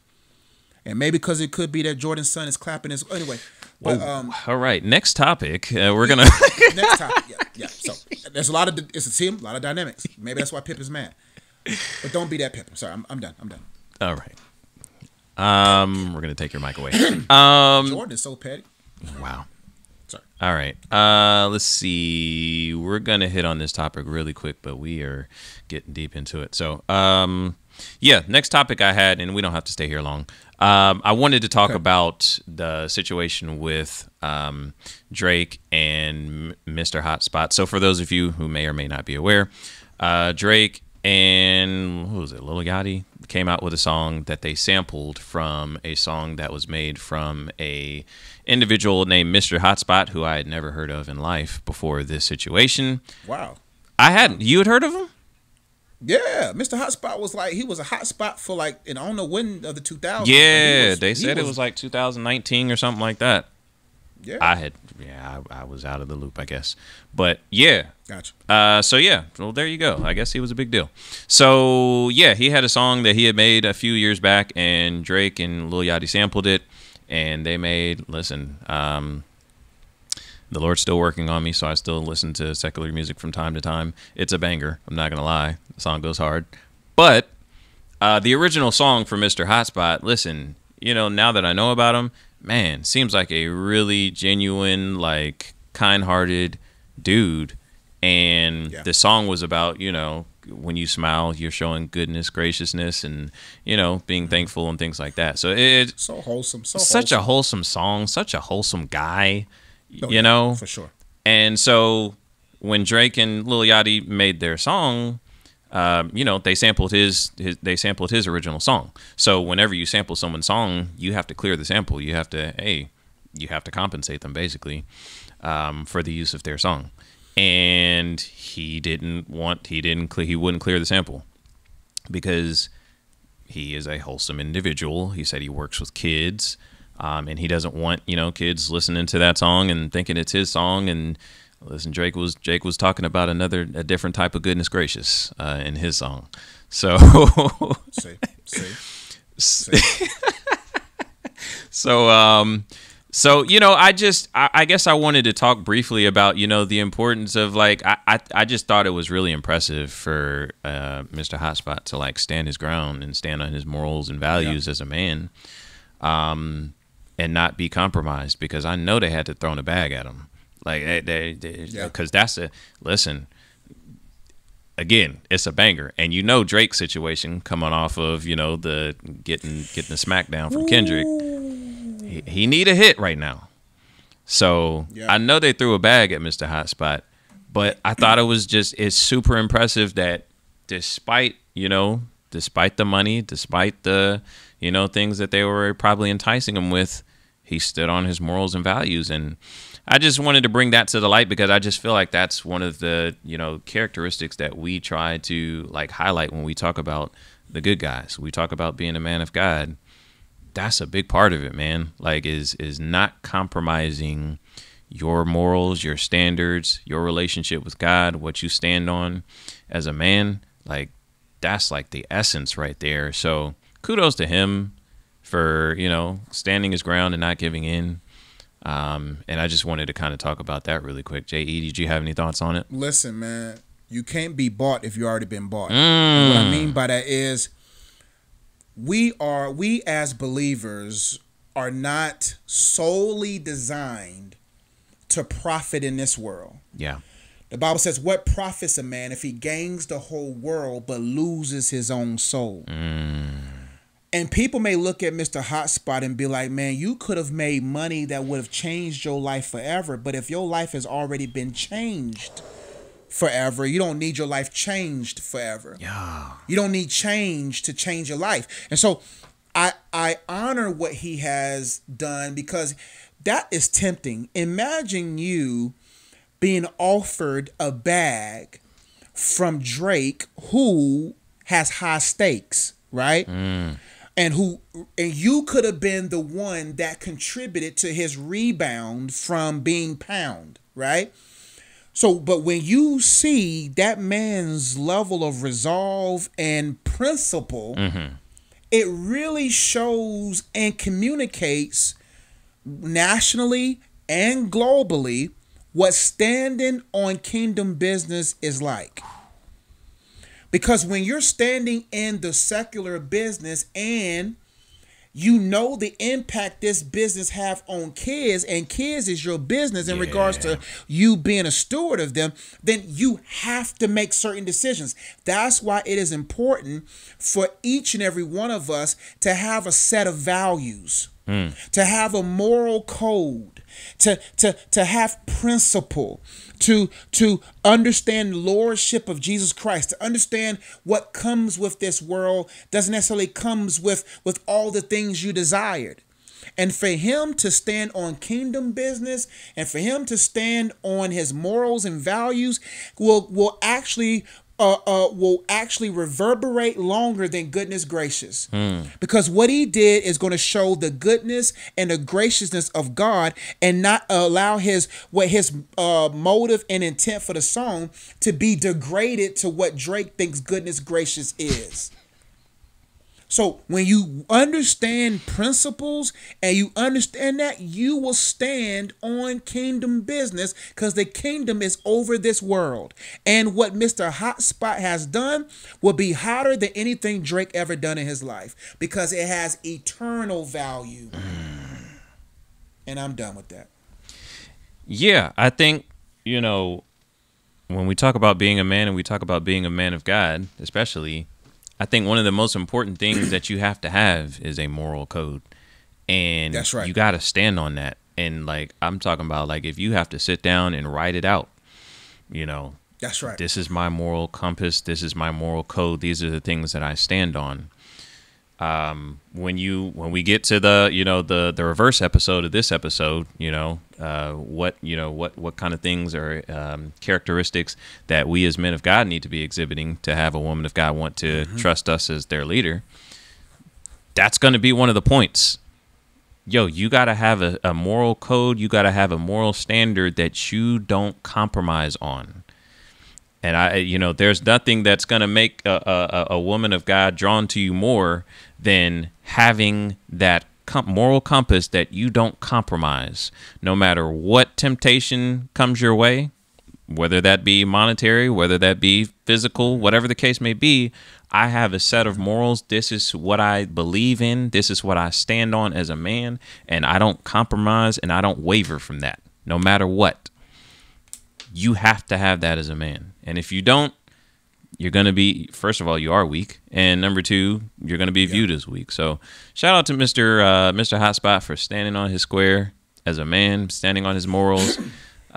And maybe because it could be that Jordan's son is clapping his... Anyway. But, all right. Next topic. We're going to... Next topic. Yeah. So there's a lot of... It's a team, a lot of dynamics. Maybe that's why Pippen's mad. But don't be that Pippen. Sorry, I'm done. All right. We're going to take your mic away. Jordan is so petty. Wow. Sorry. All right. Let's see. We're going to hit on this topic really quick, but we are getting deep into it. So, yeah, next topic I had, and we don't have to stay here long. I wanted to talk about the situation with Drake and Mr. Hotspot. So for those of you who may or may not be aware, Drake and who was it, Lil Yachty came out with a song that they sampled from a song that was made from a individual named Mr. Hotspot, who I had never heard of in life before this situation. Wow. I hadn't. You had heard of him? Yeah, Mr. Hotspot was like, he was a hotspot for like, and I don't know when of the 2000s. Yeah, they said it was like 2019 or something like that. Yeah. I was out of the loop, I guess. But yeah. Gotcha. So yeah, well, there you go. I guess he was a big deal. So yeah, he had a song that he had made a few years back, and Drake and Lil Yachty sampled it, and they made, listen, the Lord's still working on me, so I still listen to secular music from time to time. It's a banger. I'm not going to lie. The song goes hard. But the original song for Mr. Hotspot, listen, now that I know about him, man, seems like a really genuine, like, kind-hearted dude. And the song was about, when you smile, you're showing goodness, graciousness, and, being thankful and things like that. So it's so wholesome. Such a wholesome song, such a wholesome guy. For sure. And so when Drake and Lil Yachty made their song, they sampled his original song. So whenever you sample someone's song, you have to clear the sample. You have to compensate them basically for the use of their song. And he wouldn't clear the sample because he is a wholesome individual. He said he works with kids. And he doesn't want, kids listening to that song and thinking it's his song and Listen, Drake was talking about a different type of goodness gracious in his song. So See. So I guess I wanted to talk briefly about the importance of like I just thought it was really impressive for Mr. Hotspot to like stand his ground and stand on his morals and values as a man, and not be compromised, because I know they had to throw in a bag at him, like because listen. Again, it's a banger, and Drake's situation coming off of the getting the smackdown from Kendrick. He need a hit right now, so I know they threw a bag at Mr. Hotspot, but I thought it's super impressive that despite the money, despite the things that they were probably enticing him with, he stood on his morals and values. And I just wanted to bring that to the light, because I just feel like that's one of the, characteristics that we try to like highlight when we talk about the good guys. We talk about being a man of God. That's a big part of it, man. Like is not compromising your morals, your standards, your relationship with God, what you stand on as a man. Like that's like the essence right there. So kudos to him for, standing his ground and not giving in. And I just wanted to kind of talk about that really quick. J.E., did you have any thoughts on it? Listen, man, you can't be bought if you already been bought. And what I mean by that is we as believers are not solely designed to profit in this world. Yeah. The Bible says, what profits a man if he gains the whole world but loses his own soul? And people may look at Mr. Hotspot and be like, man, you could have made money that would have changed your life forever. But if your life has already been changed forever, you don't need your life changed forever. Yeah. You don't need change to change your life. And so I honor what he has done, because that is tempting. Imagine you being offered a bag from Drake, who has high stakes, right? And you could have been the one that contributed to his rebound from being pound, right? So, but when you see that man's level of resolve and principle, it really shows and communicates nationally and globally what standing on kingdom business is like. Because when you're standing in the secular business and the impact this business have on kids, and kids is your business in regards to you being a steward of them, then you have to make certain decisions. That's why it is important for each and every one of us to have a set of values, to have a moral code, to have principle, to understand the lordship of Jesus Christ, to understand what comes with this world doesn't necessarily comes with all the things you desired. And for him to stand on kingdom business, and for him to stand on his morals and values will actually reverberate longer than goodness gracious. Because what he did is going to show the goodness and the graciousness of God, and not allow his motive and intent for the song to be degraded to what Drake thinks goodness gracious is. So when you understand principles and you understand that, you will stand on kingdom business, because the kingdom is over this world. And what Mr. Hotspot has done will be hotter than anything Drake ever done in his life, because it has eternal value. And I'm done with that. Yeah, I think, when we talk about being a man and we talk about being a man of God, especially, I think one of the most important things that you have to have is a moral code. And that's right. You got to stand on that. And like, I'm talking about, like, if you have to sit down and write it out, that's right. This is my moral compass. This is my moral code. These are the things that I stand on. When we get to the reverse episode of this episode, what kind of things are characteristics that we as men of God need to be exhibiting to have a woman of God want to trust us as their leader. That's going to be one of the points yo, you got to have a moral code. You got to have a moral standard that you don't compromise on. And there's nothing that's going to make a woman of God drawn to you more than having that moral compass that you don't compromise, no matter what temptation comes your way, whether that be monetary, whether that be physical, whatever the case may be. I have a set of morals. This is what I believe in. This is what I stand on as a man, and I don't compromise and I don't waver from that, no matter what. You have to have that as a man. And if you don't, you're going to be, first of all, you are weak. And number two, you're going to be viewed as weak. So shout out to Mr. Hotspot for standing on his square as a man, standing on his morals.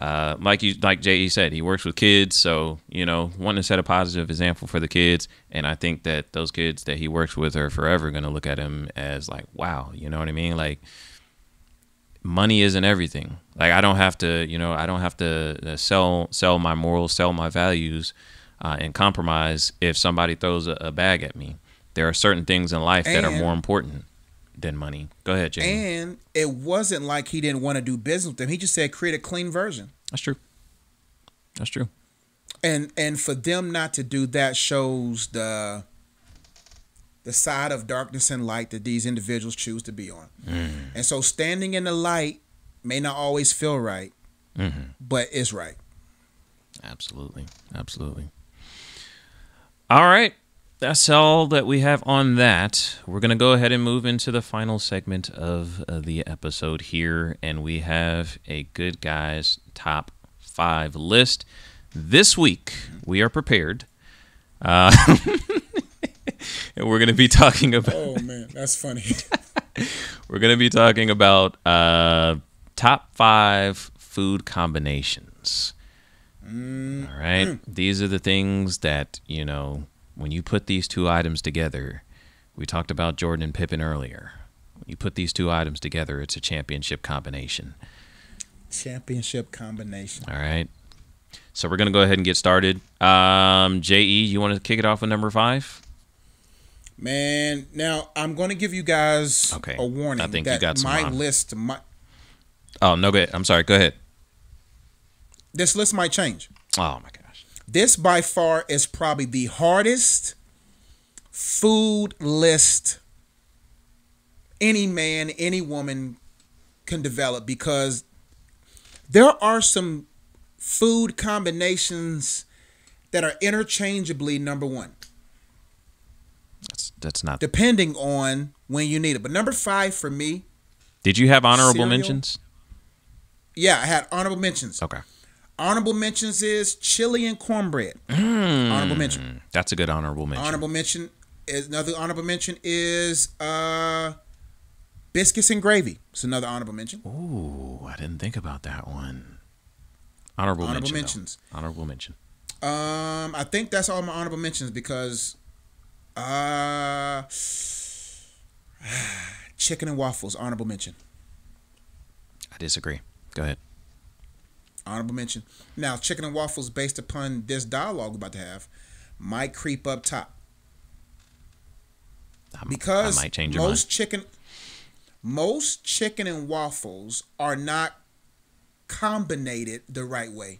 Like J.E. said, he works with kids. So, wanting to set a positive example for the kids. And I think that those kids that he works with are forever going to look at him as like, wow, you know what I mean? Like, money isn't everything. Like, I don't have to sell my morals, sell my values, and compromise if somebody throws a bag at me. There are certain things in life that are more important than money. Go ahead, Jamie. And it wasn't like he didn't want to do business with them. He just said create a clean version. That's true. That's true. And for them not to do that shows the side of darkness and light that these individuals choose to be on. And so standing in the light may not always feel right, but it's right. Absolutely. Absolutely. All right. That's all that we have on that. We're going to go ahead and move into the final segment of the episode here. And we have a good guys top 5 list. This week, we are prepared. And we're going to be talking about... Oh, man, that's funny. We're going to be talking about top 5 food combinations. All right. These are the things that, when you put these two items together, we talked about Jordan and Pippen earlier. When you put these two items together, it's a championship combination. Championship combination. All right. So we're going to go ahead and get started. J.E., you want to kick it off with number 5? Man, now I'm going to give you guys a warning. I think that you got some my on. list. Oh, no, go ahead. I'm sorry. Go ahead. This list might change. Oh, my gosh. This by far is probably the hardest food list any man, any woman can develop, because there are some food combinations that are interchangeably number 1. That's not... Depending on when you need it. But number 5 for me... Did you have honorable cereal. mentions? Yeah, I had honorable mentions. Okay. Honorable mentions is chili and cornbread. Honorable mention. That's a good honorable mention. Honorable mention is another honorable mention is biscuits and gravy. It's another honorable mention. Ooh, I didn't think about that one. Honorable mentions. Honorable mention. I think that's all my honorable mentions, because chicken and waffles, honorable mention. I disagree. Go ahead. Honorable mention. Now, chicken and waffles, based upon this dialogue we're about to have, might creep up top. Because I might change your mind. Most chicken and waffles are not combinated the right way.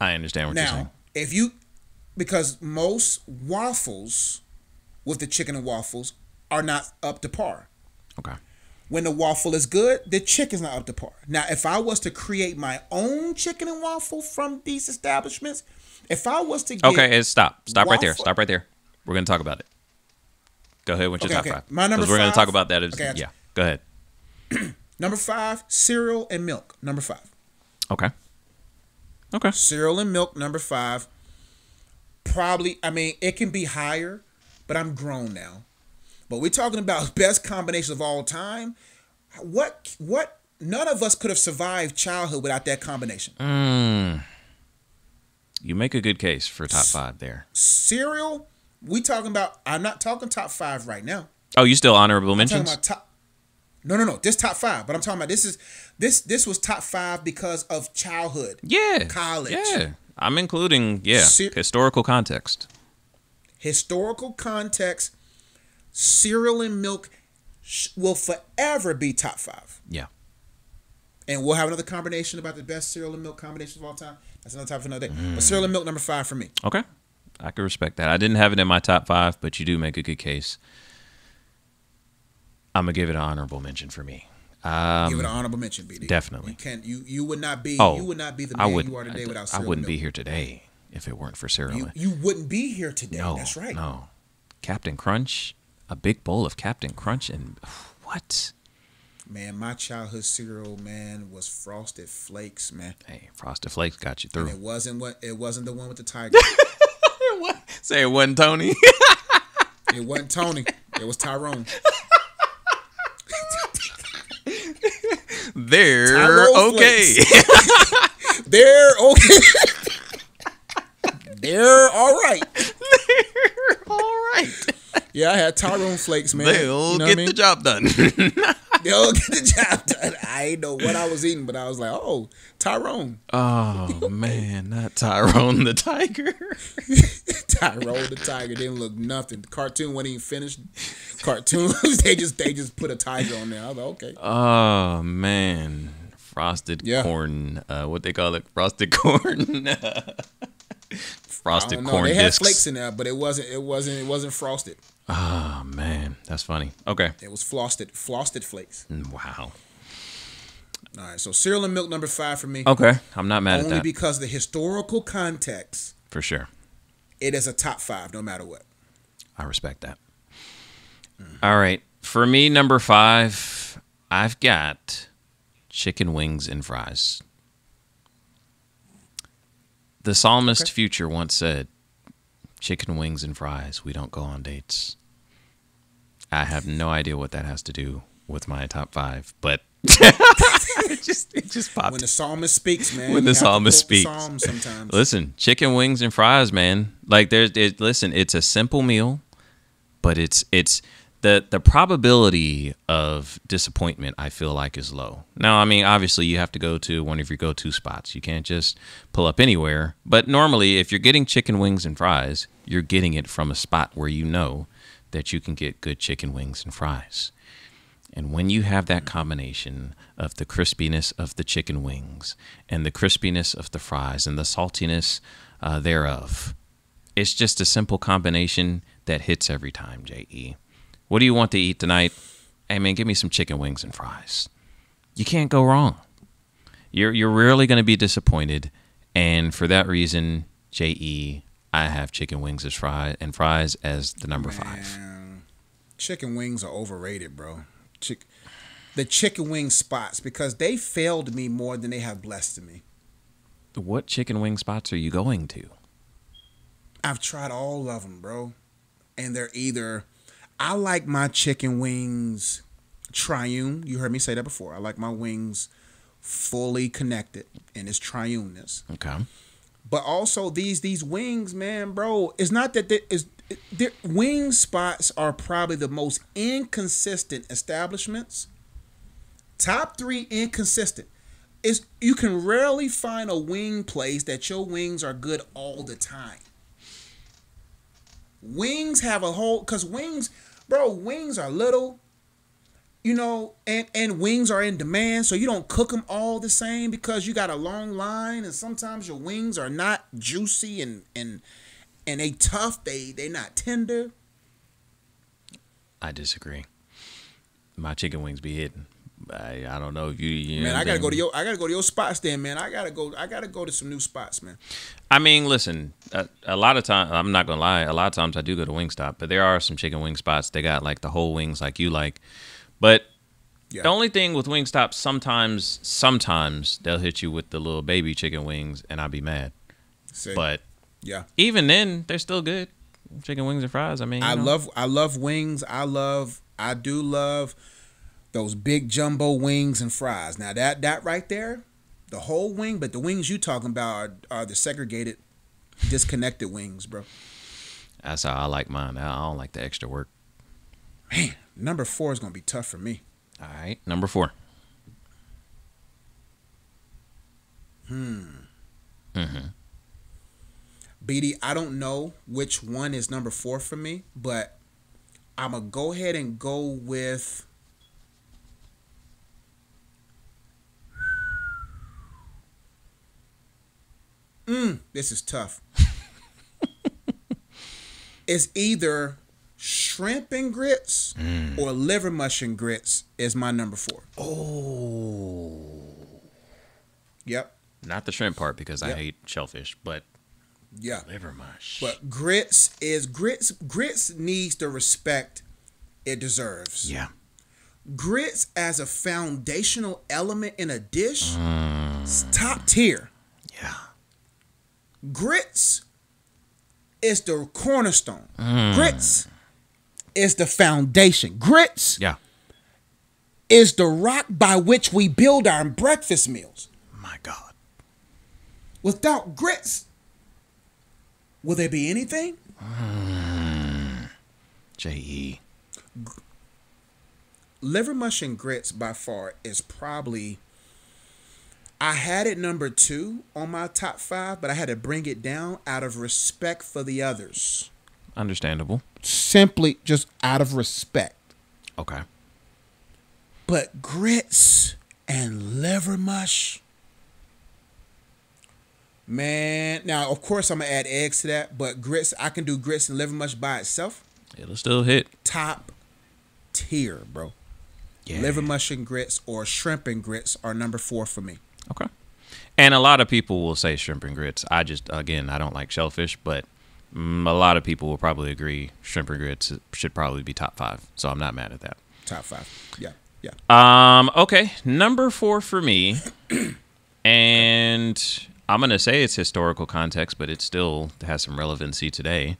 I understand what you're saying. Now, because most waffles with the chicken and waffles are not up to par. Okay. When the waffle is good, the chicken's not up to par. Now, if I was to create my own chicken and waffle from these establishments, if I was to get... Okay, stop right there. Stop right there. We're going to talk about it. Go ahead with your top 5. My number 5... We're going to talk about that. Yeah, go ahead. Number 5, cereal and milk. Number 5. Okay. Cereal and milk, number 5. Probably, it can be higher, but I'm grown now. But we're talking about best combination of all time. What? None of us could have survived childhood without that combination. You make a good case for top 5 there. Cereal, we talking about... I'm not talking top 5 right now. Oh, you still honorable mentions? I'm talking about No. This top 5, but I'm talking about this was top 5 because of childhood. Yeah. College. Yeah. I'm including historical context. Historical context. Cereal and milk will forever be top 5. Yeah. And we'll have another combination about the best cereal and milk combinations of all time. That's another topic for another day. But cereal and milk, number 5 for me. Okay. I can respect that. I didn't have it in my top 5, but you do make a good case. I'm going to give it an honorable mention for me. Give it an honorable mention, BD. Definitely. You would not be Oh, you would not be the I man would, you are today without I cereal. wouldn't and be milk. here today if it weren't for cereal. You wouldn't be here today. No, That's right. No. Captain Crunch, a big bowl of Captain Crunch, and what? Man, my childhood cereal, man, was Frosted Flakes, man. Hey, Frosted Flakes got you through. And it wasn't the one with the tiger. Say it wasn't Tony. It wasn't Tony. It was Tyrone. They're Tyrone okay. They're okay. They're all right. They're all right. Yeah, I had Tyrone Flakes, man. They'll You know get what I mean? the job done. They'll get the job done. I ain't know what I was eating, but I was like, oh, Tyrone. Oh, man, not Tyrone the Tiger. Tyrone the tiger didn't look nothing. The cartoon wasn't even finished. Cartoons, they just put a tiger on there. I was like, okay. Oh, man. Frosted corn. What they call it? Frosted corn. Frosted corn They had discs. flakes in there, but it wasn't frosted. Oh, man. That's funny. Okay. It was frosted flakes. Wow. All right, so cereal and milk number 5 for me. Okay. I'm not mad at Only that. because of the historical context. For sure. It is a top 5, no matter what. I respect that. All right. For me, number 5, I've got chicken wings and fries. The psalmist Future once said, chicken wings and fries, we don't go on dates. I have no idea what that has to do with my top 5, but it just popped. When the psalmist speaks, man. When the psalmist speaks. Psalm sometimes. Listen, chicken wings and fries, man. Like listen, it's a simple meal, but it's the probability of disappointment, I feel like, is low. Now, I mean, obviously you have to go to one of your go-to spots. You can't just pull up anywhere. But normally, if you're getting chicken wings and fries, you're getting it from a spot where you know that you can get good chicken wings and fries. And when you have that combination of the crispiness of the chicken wings and the crispiness of the fries and the saltiness thereof, it's just a simple combination that hits every time, J.E. What do you want to eat tonight? Hey, man, give me some chicken wings and fries. You can't go wrong. You're rarely going to be disappointed. And for that reason, J.E., I have chicken wings and fries as the number 5. Chicken wings are overrated, bro. The chicken wing spots, because they failed me more than they have blessed me. What chicken wing spots are you going to? I've tried all of them, bro. And they're either... I like my chicken wings triune. You heard me say that before. I like my wings fully connected in its triuneness. Okay. But also these wings, man, bro, it's not that wing spots are probably the most inconsistent establishments. Top 3 inconsistent. You can rarely find a wing place that your wings are good all the time. Wings have a whole, because wings are little, you know, and wings are in demand, so you don't cook them all the same because you got a long line, and sometimes your wings are not juicy and they tough, they're not tender. I disagree. My chicken wings be hidden. I don't know if you man, I gotta go to your spots then, man. I gotta go to some new spots, man. I mean, listen, a lot of times, I'm not gonna lie, a lot of times I do go to Wingstop, but there are some chicken wing spots. They got like the whole wings like you like. But the only thing with Wingstop, sometimes they'll hit you with the little baby chicken wings and I'll be mad. But even then, they're still good. Chicken wings and fries. I mean, I love wings. I do love those big jumbo wings and fries. Now that right there, the whole wing, but the wings you talking about are the segregated, disconnected wings, bro. That's how I like mine. I don't like the extra work. Man, number 4 is gonna be tough for me. All right, number 4. BD, I don't know which one is number 4 for me, but I'm gonna go ahead and go with This is tough. It's either shrimp and grits or liver mush and grits is my number 4. Oh. Yep. Not the shrimp part because I Yep. hate shellfish, but Yeah. liver mush. But grits needs the respect it deserves. Yeah. Grits as a foundational element in a dish, it's top tier. Yeah. Grits is the cornerstone. Grits is the foundation. Grits Yeah. is the rock by which we build our breakfast meals. My God. Without grits, will there be anything? J.E. Liver mush and grits by far is probably, I had it number 2 on my top 5, but I had to bring it down out of respect for the others. Understandable. Simply just out of respect. Okay. But grits and liver mush, man. Now, of course, I'm going to add eggs to that, but grits, I can do grits and liver mush by itself. It'll still hit. Top tier, bro. Yeah. Liver mush and grits or shrimp and grits are number 4 for me. Okay. And a lot of people will say shrimp and grits. I don't like shellfish, but a lot of people will probably agree shrimp and grits should probably be top 5. So I'm not mad at that. Top 5. Yeah. Yeah. Okay. Number 4 for me. And I'm going to say it's historical context, but it still has some relevancy today.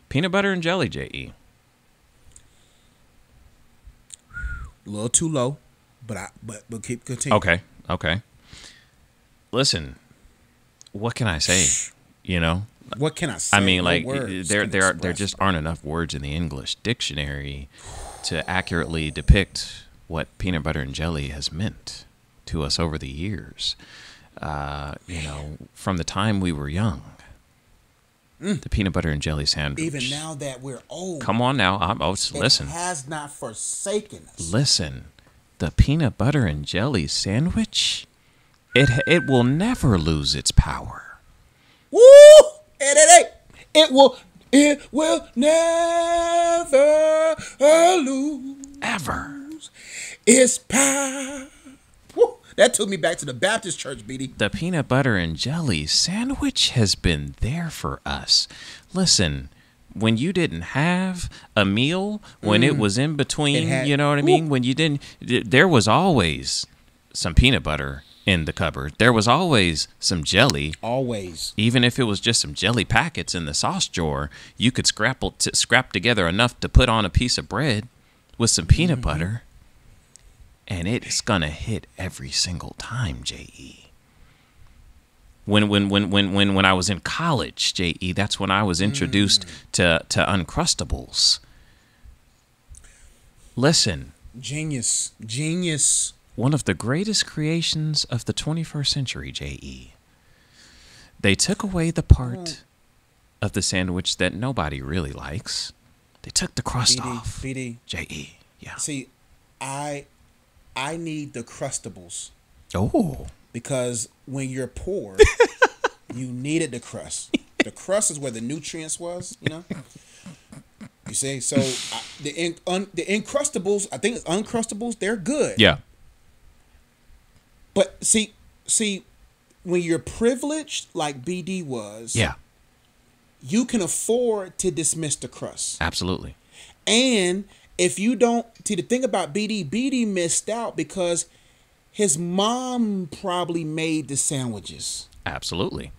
Peanut butter and jelly, J.E. A little too low, but keep continuing. Okay. Listen, what can I say? You know, What can I say? I mean, What like words there can there express, just bro? aren't enough words in the English dictionary to accurately depict what peanut butter and jelly has meant to us over the years. From the time we were young, the peanut butter and jelly sandwich. Even now that we're old, Come on now, listen. it has not forsaken us. Listen, the peanut butter and jelly sandwich, it will never lose its power. Woo! It will never lose Ever. its power. Woo! That took me back to the Baptist church, BD. The peanut butter and jelly sandwich has been there for us. Listen, when you didn't have a meal, when it was in between, you know what I mean? When you didn't, there was always some peanut butter in the cupboard. There was always some jelly. Always. Even if it was just some jelly packets in the sauce drawer, you could scrap together enough to put on a piece of bread with some peanut butter, and it's gonna hit every single time, J.E. When I was in college, J.E., that's when I was introduced to Uncrustables. Listen, Genius. one of the greatest creations of the 21st century, J.E. They took away the part of the sandwich that nobody really likes. They took the crust off. BD. J.E. Yeah. See, I need the crustables Oh. because when you're poor, you needed the crust. The crust is where the nutrients was, you know. You see, so the Uncrustables, I think it's Uncrustables. They're good. Yeah. But see, when you're privileged like BD was, Yeah. you can afford to dismiss the crust. Absolutely. And if you don't, see, the thing about BD missed out because his mom probably made the sandwiches. Absolutely.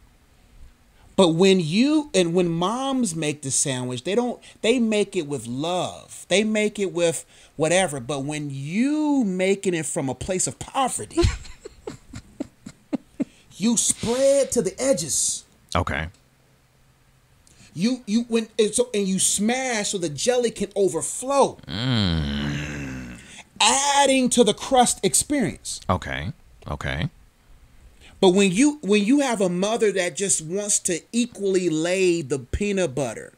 But when moms make the sandwich, they make it with love. They make it with whatever. But when you making it from a place of poverty, you spread to the edges. Okay. You smash so the jelly can overflow, adding to the crust experience. Okay. But when you have a mother that just wants to equally lay the peanut butter,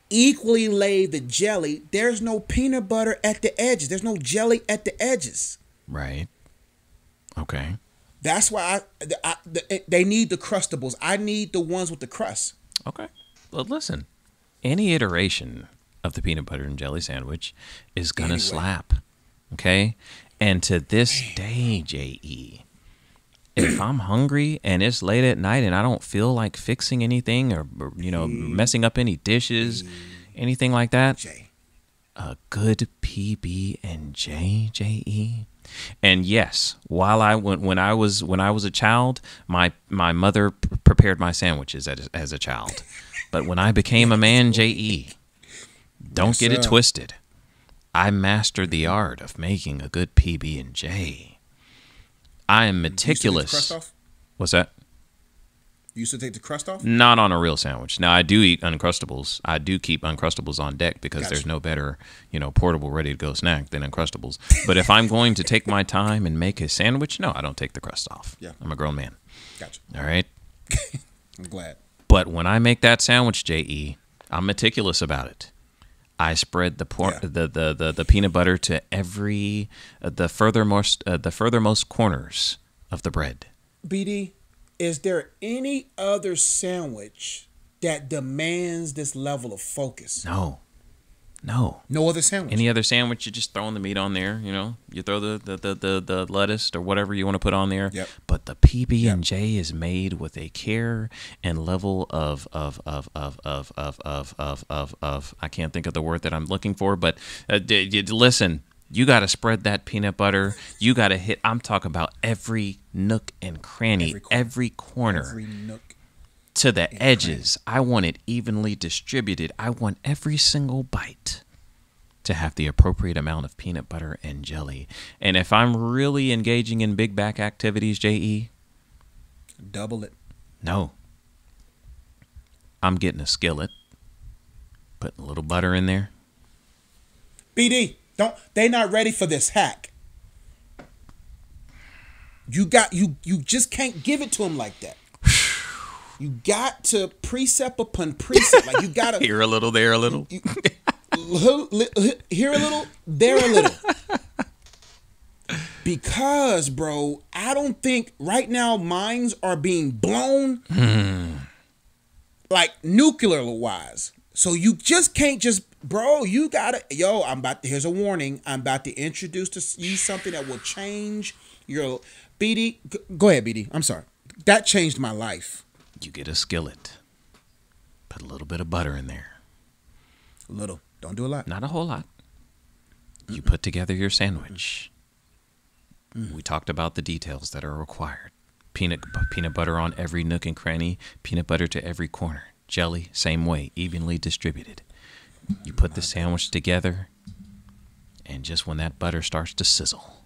equally lay the jelly, there's no peanut butter at the edges. There's no jelly at the edges. Right. Okay. That's why they need the crustables. I need the ones with the crust. Okay. Well, listen. Any iteration of the peanut butter and jelly sandwich is gonna slap. Okay. And to this day, JE, if I'm hungry and it's late at night and I don't feel like fixing anything or messing up any dishes, anything like that, Jay. A good PB and J, JE. And yes, when I was a child, my mother prepared my sandwiches as a child. But when I became a man, JE, don't get it twisted. I mastered the art of making a good PB and J. I am meticulous. You used to take the crust off? What's that? You used to take the crust off? Not on a real sandwich. Now, I do eat Uncrustables. I do keep Uncrustables on deck because there's no better, portable, ready-to-go snack than Uncrustables. But if I'm going to take my time and make a sandwich, no, I don't take the crust off. Yeah. I'm a grown man. Gotcha. All right? I'm glad. But when I make that sandwich, JE, I'm meticulous about it. I spread the peanut butter to the furthermost corners of the bread. BD, is there any other sandwich that demands this level of focus? No. No other sandwich. Any other sandwich, you're just throwing the meat on there. You throw the lettuce or whatever you want to put on there. Yep. But the PB and J is made with a care and level of I can't think of the word that I'm looking for. But listen, you got to spread that peanut butter. You got to hit. I'm talking about every nook and cranny, every corner. Every nook. To the edges. I want it evenly distributed. I want every single bite to have the appropriate amount of peanut butter and jelly. And if I'm really engaging in big back activities, JE, double it. No. I'm getting a skillet, putting a little butter in there. BD, they not ready for this hack. You just can't give it to them like that. You got to precept upon precept. Like you got to here a little, there a little. Here a little, there a little. Because, bro, I don't think right now minds are being blown like nuclear wise. So you just can't bro, you gotta, here's a warning. I'm about to introduce to you something that will change your, BD, go ahead, BD. I'm sorry. That changed my life. You get a skillet. Put a little bit of butter in there. A little. Don't do a lot. Not a whole lot. You put together your sandwich. We talked about the details that are required. Peanut butter on every nook and cranny. Peanut butter to every corner. Jelly, same way, evenly distributed. You put the sandwich together, and just when that butter starts to sizzle,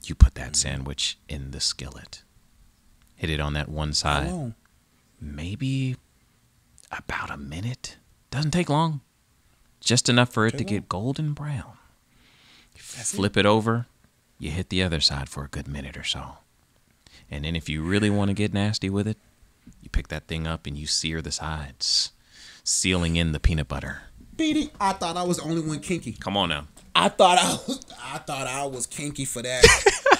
you put that sandwich in the skillet. Hit it on that one side. How long? Maybe about a minute. Doesn't take long. Just enough for it to get golden brown. Flip it over. You hit the other side for a good minute or so. And then if you really want to get nasty with it, you pick that thing up and you sear the sides, sealing in the peanut butter. BD, I thought I was the only one kinky. Come on now. I thought I was kinky for that.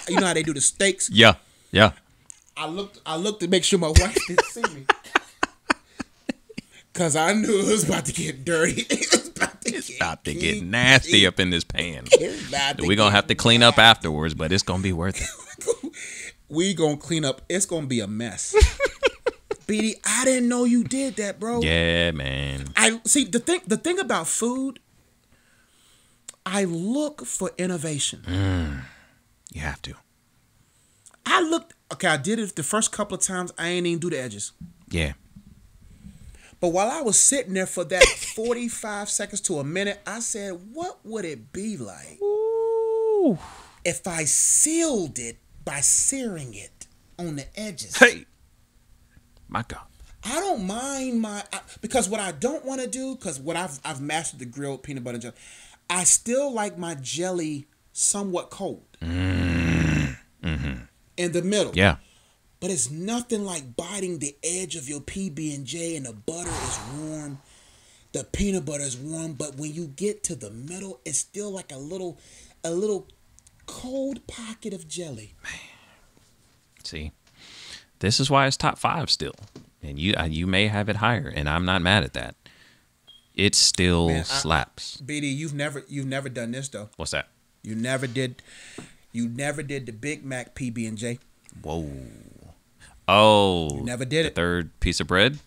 You know how they do the steaks? Yeah. I looked to make sure my wife didn't see me. Cause I knew it was about to get dirty. It's about to get nasty up in this pan. We're gonna have to clean up afterwards, but it's gonna be worth it. We gonna clean up. It's gonna be a mess. BD, I didn't know you did that, bro. Yeah, man. I see the thing about food. I look for innovation. You have to. I did it the first couple of times. I ain't even do the edges. Yeah. But while I was sitting there for that 45 seconds to a minute, I said, what would it be like if I sealed it by searing it on the edges? Hey. My God. I don't mind because what I don't want to do, because what I've mastered the grilled peanut butter and jelly, I still like my jelly somewhat cold. In the middle. Yeah. But it's nothing like biting the edge of your PB&J and the butter is warm. The peanut butter is warm, but when you get to the middle, it's still like a little cold pocket of jelly. Man. See, this is why it's top 5 still, and you may have it higher, and I'm not mad at that. It still slaps. BD, you've never done this though. What's that? You never did the Big Mac PB&J. Whoa. Oh. You never did the it. Third piece of bread?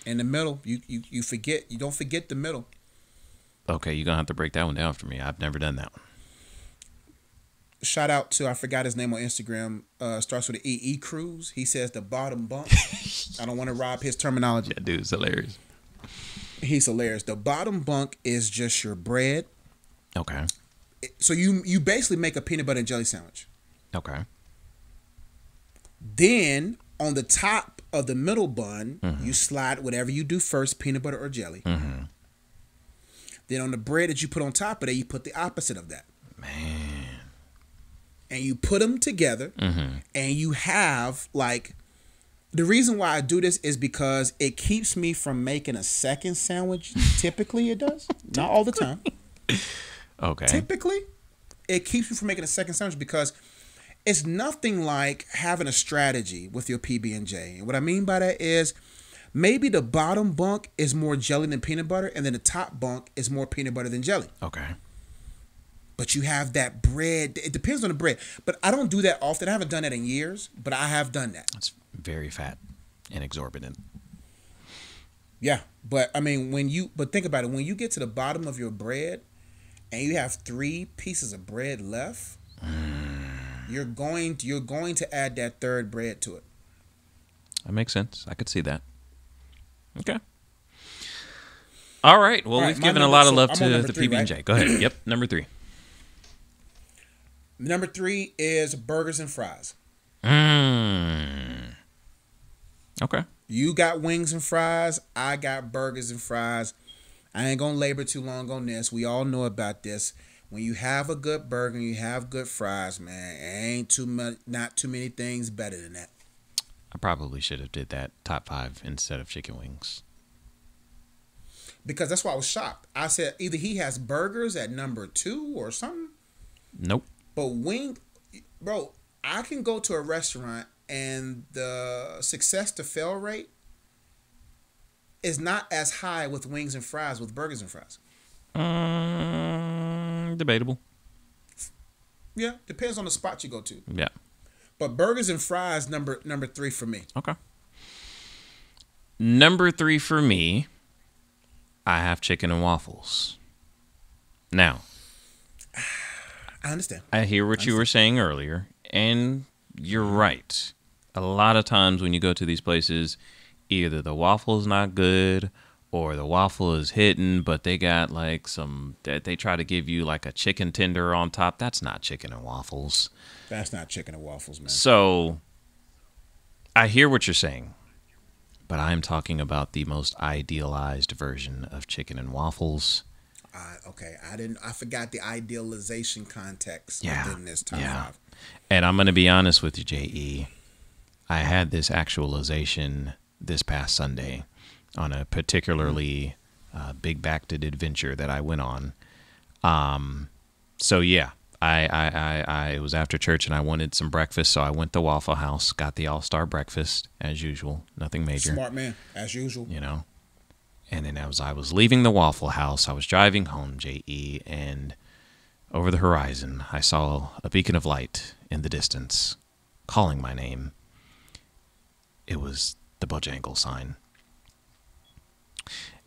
In the middle. You forget. You don't forget the middle. Okay, you're going to have to break that one down for me. I've never done that one. Shout out to, I forgot his name on Instagram. Starts with an E. Cruz. He says the bottom bunk. I don't want to rob his terminology. That dude's hilarious. He's hilarious. The bottom bunk is just your bread. Okay. So you basically make a peanut butter and jelly sandwich. Okay. Then on the top of the middle bun, you slide whatever you do first, peanut butter or jelly. Mm-hmm. Then on the bread that you put on top of that, you put the opposite of that. Man. And you put them together, and you have like, the reason why I do this is because it keeps me from making a second sandwich. Typically it does. Not all the time. Okay. Typically, it keeps you from making a second sandwich because it's nothing like having a strategy with your PB&J. And what I mean by that is maybe the bottom bunk is more jelly than peanut butter, and then the top bunk is more peanut butter than jelly. Okay. But you have that bread. It depends on the bread. But I don't do that often. I haven't done that in years, but I have done that. It's very fat and exorbitant. Yeah. But I mean, but think about it. When you get to the bottom of your bread and you have 3 pieces of bread left, you're going to add that third bread to it. That makes sense. I could see that. Okay. All right. Well, we've given a lot of love to the PB&J. Right? Go ahead. Yep. Number 3. Number 3 is burgers and fries. Okay. You got wings and fries. I got burgers and fries. I ain't going to labor too long on this. We all know about this. When you have a good burger and you have good fries, man, ain't not too many things better than that. I probably should have did that top 5 instead of chicken wings. Because that's why I was shocked. I said either he has burgers at number 2 or something. Nope. But bro, I can go to a restaurant and the success to fail rate is not as high with wings and fries with burgers and fries. Debatable. Yeah, depends on the spot you go to. Yeah. But burgers and fries number 3 for me. Okay. Number 3 for me, I have chicken and waffles. Now, I understand. I hear what you were saying earlier, and you're right. A lot of times when you go to these places, either the waffle's not good or the waffle is hidden, but they got like they try to give you like a chicken tender on top. That's not chicken and waffles. That's not chicken and waffles, man. So I hear what you're saying, but I'm talking about the most idealized version of chicken and waffles. Okay, I forgot the idealization context within this top 5. And I'm going to be honest with you, J.E. I had this actualization this past Sunday on a particularly big-backed adventure that I went on. So yeah, I it was after church and I wanted some breakfast, so I went to Waffle House, got the all-star breakfast as usual, nothing major. Smart man, as usual. You know. And then as I was leaving the Waffle House, I was driving home, J.E., and over the horizon, I saw a beacon of light in the distance, calling my name. It was the Bojangles sign.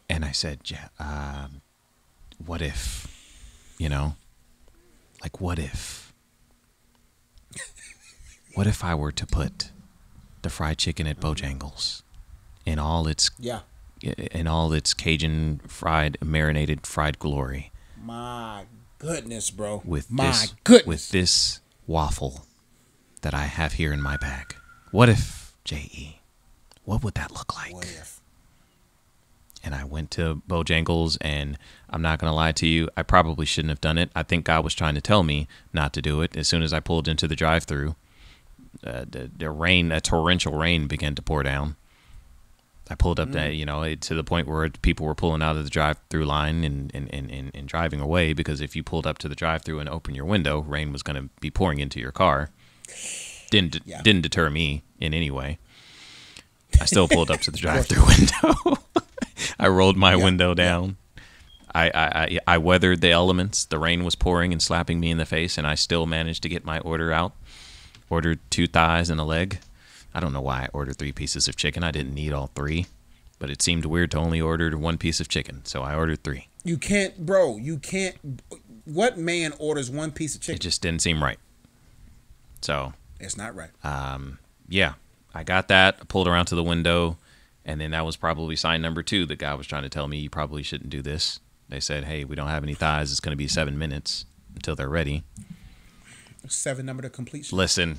And I said, what if, what if? What if I were to put the fried chicken at Bojangles in all its Cajun marinated fried glory? My goodness, bro. With this waffle that I have here in my bag. What if, J.E.? What would that look like? What if? And I went to Bojangles, and I'm not going to lie to you, I probably shouldn't have done it. I think God was trying to tell me not to do it. As soon as I pulled into the drive-thru, a torrential rain began to pour down. I pulled up to the point where people were pulling out of the drive-thru line and driving away, because if you pulled up to the drive-thru and opened your window, rain was going to be pouring into your car. Didn't deter me in any way. I still pulled up to the drive-through window. I rolled my window down. I weathered the elements. The rain was pouring and slapping me in the face, and I still managed to get my order out. Ordered 2 thighs and a leg. I don't know why I ordered 3 pieces of chicken. I didn't need all 3, but it seemed weird to only order 1 piece of chicken, so I ordered 3. You can't, bro. You can't. What man orders 1 piece of chicken? It just didn't seem right. So it's not right. Yeah, I got that. I pulled around to the window, and then that was probably sign number 2. The guy was trying to tell me you probably shouldn't do this. They said, hey, we don't have any thighs. It's going to be 7 minutes until they're ready. 7 number to completion. Listen.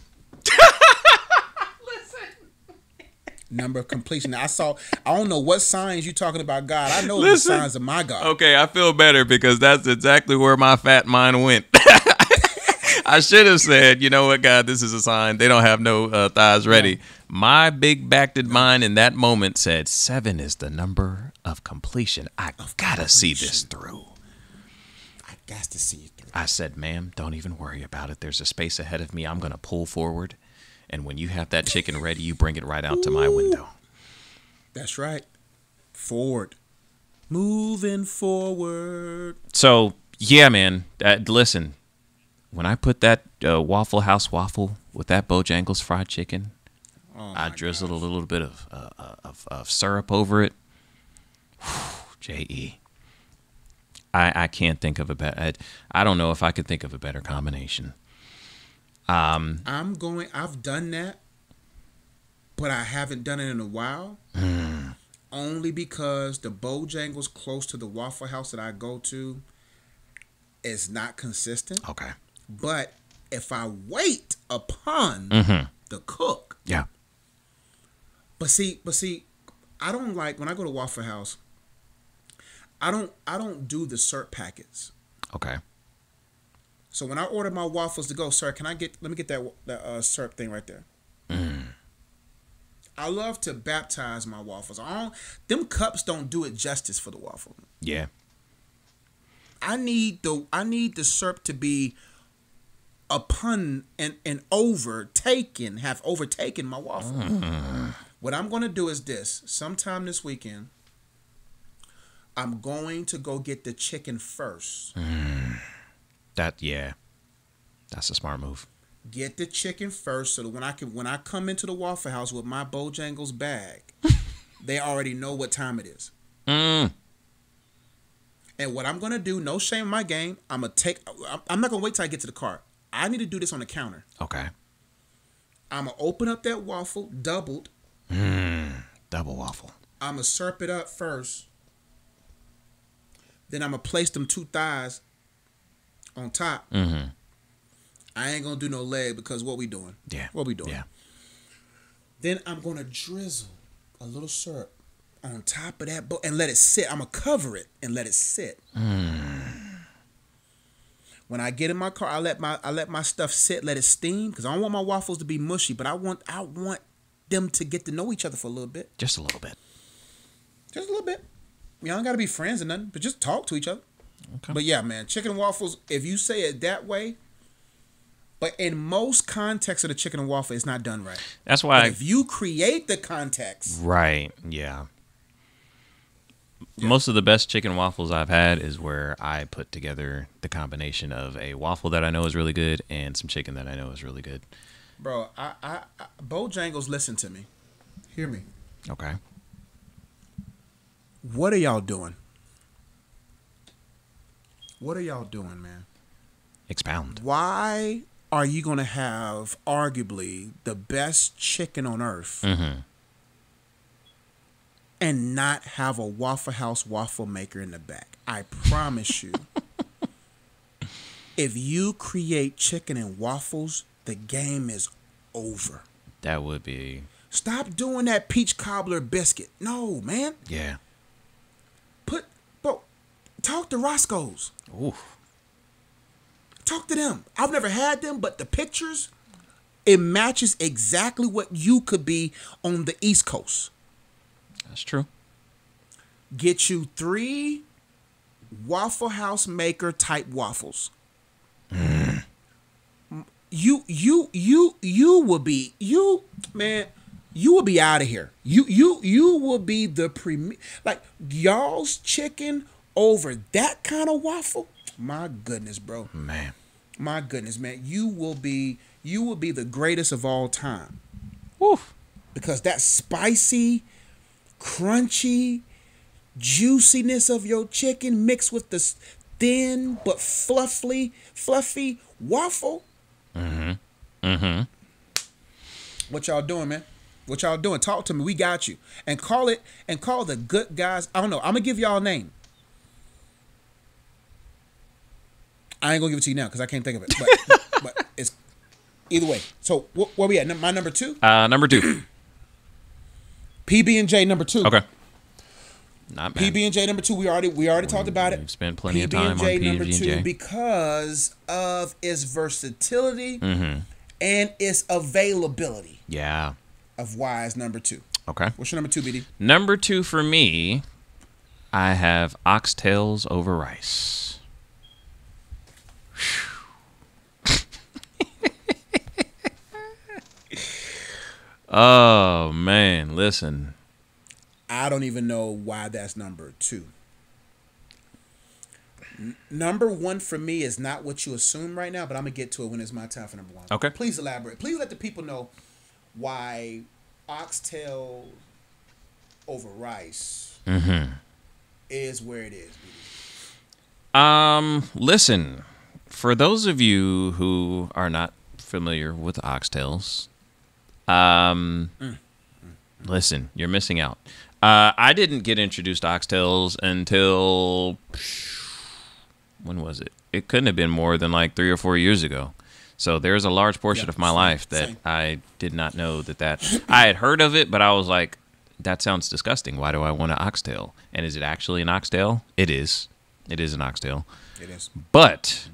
Number of completion. I don't know what signs you talking about, God. I know the signs of my God. Okay, I feel better because that's exactly where my fat mind went. I should have said, you know what, God, this is a sign. They don't have no thighs ready. No. My big-backed mind in that moment said, 7 is the number of completion. I gotta see this through. I got to see it through. I said, ma'am, don't even worry about it. There's a space ahead of me. I'm going to pull forward. And when you have that chicken ready, you bring it right out to my window. That's right. Forward. Moving forward. So, yeah, man. Listen, when I put that Waffle House waffle with that Bojangles fried chicken, I drizzled a little bit of syrup over it. J.E. I can't think of a better. I don't know if I could think of a better combination. I've done that, but I haven't done it in a while. Only because the Bojangles close to the Waffle House that I go to is not consistent. Okay. But if I wait upon the cook. Yeah. But see, I don't like when I go to Waffle House, I don't do the syrup packets. Okay. So when I order my waffles to go, sir, let me get that syrup thing right there. I love to baptize my waffles. Them cups don't do it justice for the waffle. Yeah. I need the syrup to be upon and have overtaken my waffle. What I'm going to do is this. Sometime this weekend, I'm going to go get the chicken first. That's a smart move. Get the chicken first so that when I come into the Waffle House with my Bojangles bag, they already know what time it is. And what I'm gonna do, no shame in my game, I'm not gonna wait till I get to the car. I need to do this on the counter. Okay. I'm gonna open up that waffle, doubled. Double waffle. I'm gonna syrup it up first. Then I'm gonna place them 2 thighs on top. I ain't gonna do no leg because what we doing? Yeah. What we doing? Yeah. Then I'm gonna drizzle a little syrup on top of that and let it sit. I'm gonna cover it and let it sit. When I get in my car, I let my stuff sit, let it steam, because I don't want my waffles to be mushy, but I want them to get to know each other for a little bit. Just a little bit. Just a little bit. Y'all don't gotta be friends or nothing, but just talk to each other. Okay. But yeah, man, chicken and waffles, if you say it that way, but in most contexts of the chicken and waffle, it's not done right. That's why. If you create the context. Right. Yeah. Most of the best chicken waffles I've had is where I put together the combination of a waffle that I know is really good and some chicken that I know is really good. Bro, I Bojangles, listen to me. Hear me. Okay. What are y'all doing? What are y'all doing, man? Expound. Why are you going to have arguably the best chicken on earth and not have a Waffle House waffle maker in the back? I promise you, if you create chicken and waffles, the game is over. That would be. Stop doing that peach cobbler biscuit. No, man. Yeah. Talk to Roscoe's. Ooh. Talk to them. I've never had them, but the pictures, it matches exactly what you could be on the East Coast. That's true. Get you 3 Waffle House maker type waffles. you will be man. You will be out of here. You will be the premier. Like y'all's chicken over that kind of waffle. My goodness, bro. Man. My goodness, man. You will be the greatest of all time. Woof. Because that spicy, crunchy juiciness of your chicken mixed with the thin but fluffy waffle. What y'all doing, man? What y'all doing? Talk to me. We got you. And call the good guys. I don't know. I'm gonna give y'all a name. I ain't gonna give it to you now because I can't think of it. But it's either way. So where we at? My number 2? Number 2. PB&J number 2. Okay. Not bad. PB&J number 2. We already talked about it. We've spent plenty of time on PB&J number 2 because of its versatility and its availability. Yeah. Of why it's number 2. Okay. What's your number 2, BD? Number 2 for me, I have oxtails over rice. Oh man, listen. I don't even know why that's number 2. Number 1 for me is not what you assume right now, but I'm gonna get to it when it's my time for number 1. Okay. Please elaborate. Please let the people know why oxtail over rice is where it is. Listen, for those of you who are not familiar with oxtails, listen, you're missing out. I didn't get introduced to oxtails until, when was it? It couldn't have been more than like 3 or 4 years ago. So there's a large portion of my life that I did not know that I had heard of it, but I was like, that sounds disgusting. Why do I want an oxtail? And is it actually an oxtail? It is. It is an oxtail. It is. But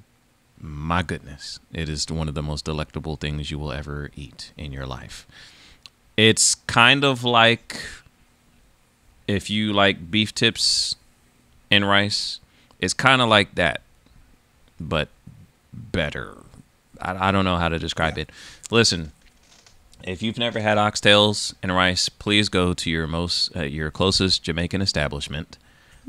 my goodness, it is one of the most delectable things you will ever eat in your life. It's kind of like if you like beef tips and rice, it's kind of like that, but better. I don't know how to describe it. Listen, if you've never had oxtails and rice, please go to your closest Jamaican establishment.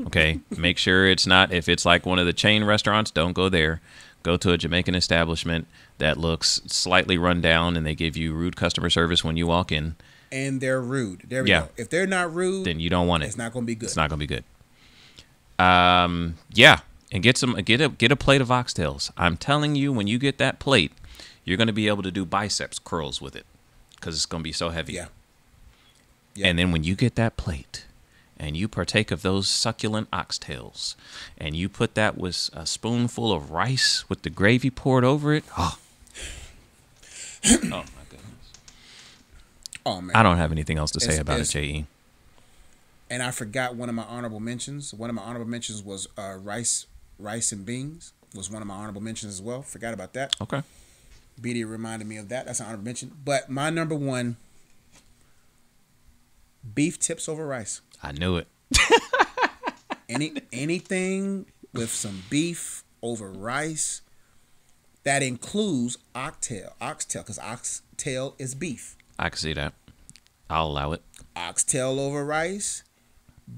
Okay, make sure it's not, if it's like one of the chain restaurants, don't go there. Go to a Jamaican establishment that looks slightly run down and they give you rude customer service when you walk in. And they're rude. There we go. If they're not rude, then you don't want it. It's not going to be good. It's not going to be good. Yeah. And get a plate of oxtails. I'm telling you, when you get that plate, you're going to be able to do biceps curls with it because it's going to be so heavy. Yeah. And then when you get that plate and you partake of those succulent oxtails and you put that with a spoonful of rice with the gravy poured over it. Oh, oh my goodness. Oh, man. I don't have anything else to say about it, J.E. And I forgot one of my honorable mentions. One of my honorable mentions was rice and beans was one of my honorable mentions as well. Forgot about that. Okay. BD reminded me of that. That's an honorable mention. But my number 1, beef tips over rice. I knew it. Anything with some beef over rice that includes oxtail, because oxtail is beef. I can see that. I'll allow it. Oxtail over rice,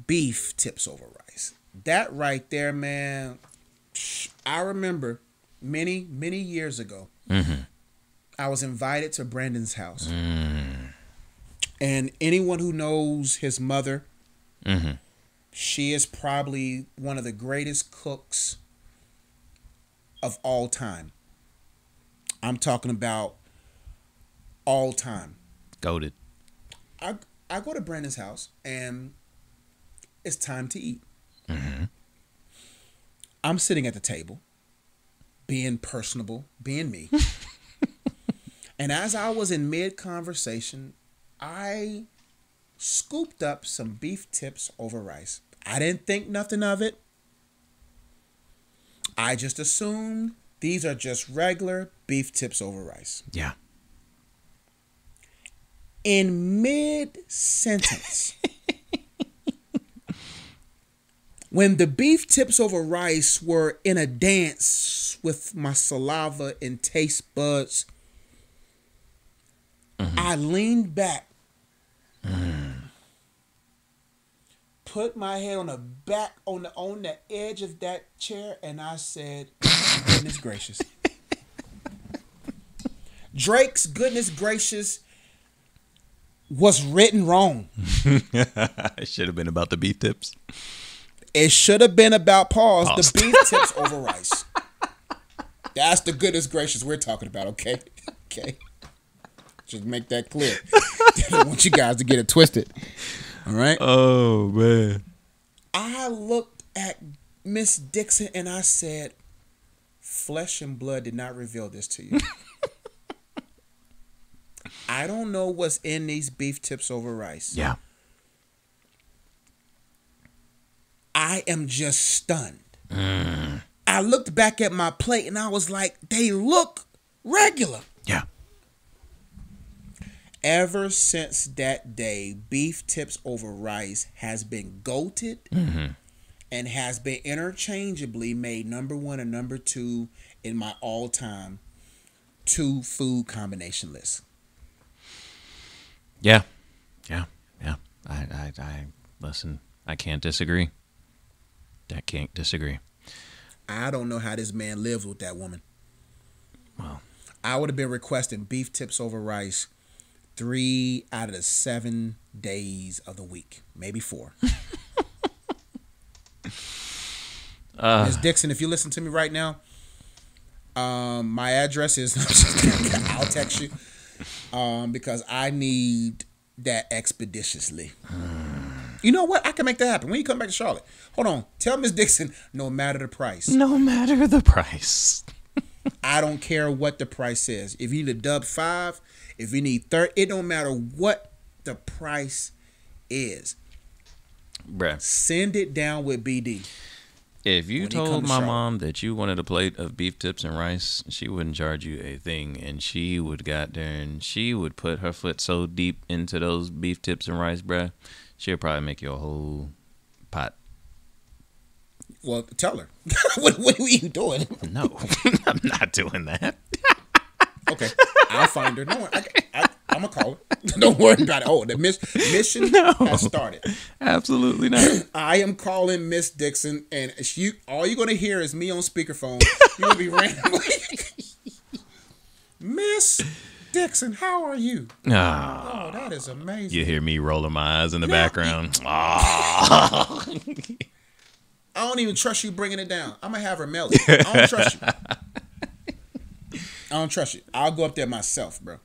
beef tips over rice. That right there, man. I remember many years ago, I was invited to Brandon's house. And anyone who knows his mother, she is probably one of the greatest cooks of all time. I'm talking about all time. Goated. I go to Brandon's house and it's time to eat. I'm sitting at the table, being personable, being me. And as I was in mid-conversation, I scooped up some beef tips over rice. I didn't think nothing of it. I just assumed these are just regular beef tips over rice. Yeah. In mid-sentence, when the beef tips over rice were in a dance with my saliva and taste buds, I leaned back, put my head on the back on the edge of that chair, and I said, "Goodness gracious." Drake's "Goodness Gracious" was written wrong. It should have been about the beef tips. It should have been about the beef tips over rice. That's the goodness gracious we're talking about, okay? Okay. Just make that clear. I don't want you guys to get it twisted. All right? Oh, man. I looked at Miss Dixon and I said, flesh and blood did not reveal this to you. I don't know what's in these beef tips over rice. Yeah. I am just stunned. I looked back at my plate and I was like, they look regular. Yeah. Ever since that day, beef tips over rice has been goated and has been interchangeably made number 1 and number 2 in my all-time 2 food combination list. Yeah. Yeah. Yeah. I listen, I can't disagree. I can't disagree. I don't know how this man lives with that woman. Well, I would have been requesting beef tips over rice 3 out of the 7 days of the week, maybe 4. Ms. Dixon, if you listen to me right now, my address is I'll text you because I need that expeditiously. You know what? I can make that happen. When you come back to Charlotte, hold on. Tell Ms. Dixon, no matter the price. no matter the price. I don't care what the price is. If you need a dub 5, if you need 30, it don't matter what the price is. Bruh. Send it down with BD. If you When he come told to my Charlotte. mom that you wanted a plate of beef tips and rice, she wouldn't charge you a thing. And she would got there and she would put her foot so deep into those beef tips and rice, bruh. She'll probably make you a whole pot. Well, tell her. What are you doing? No, I'm not doing that. Okay, I'll find her. No, I'm gonna call her. Don't worry about it. Oh, the mission has started. Absolutely not. I am calling Miss Dixon, and all you're gonna hear is me on speakerphone. You're gonna be randomly, Miss Dixon, how are you? Ah, Oh, that is amazing. you hear me rolling my eyes in the No, background. Ah. I don't even trust you bringing it down. I'm gonna have her mail it. I don't trust you. I don't trust you. I'll go up there myself, bro.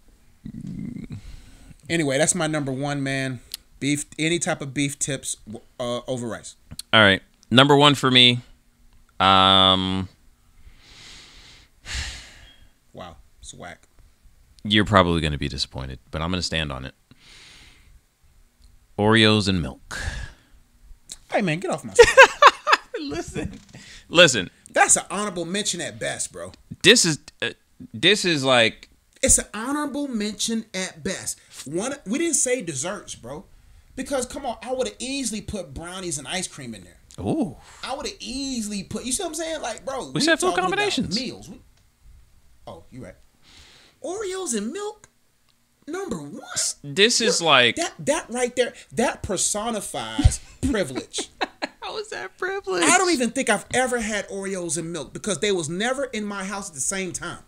Anyway, that's my number 1, man. Beef, any type of beef tips over rice. All right, number 1 for me. Wow, it's whack. You're probably going to be disappointed, but I'm going to stand on it. Oreos and milk. Hey, man, get off my. Listen. That's an honorable mention at best, bro. This is like, It's an honorable mention at best. We didn't say desserts, bro, because come on, I would have easily put brownies and ice cream in there. ooh. I would have easily put. You see what I'm saying? Like, bro, We said food talking about combinations. meals. Oh, you're right. Oreos and milk, number 1. This is like, That right there, that personifies privilege. how is that privilege? I don't even think I've ever had Oreos and milk because they was never in my house at the same time.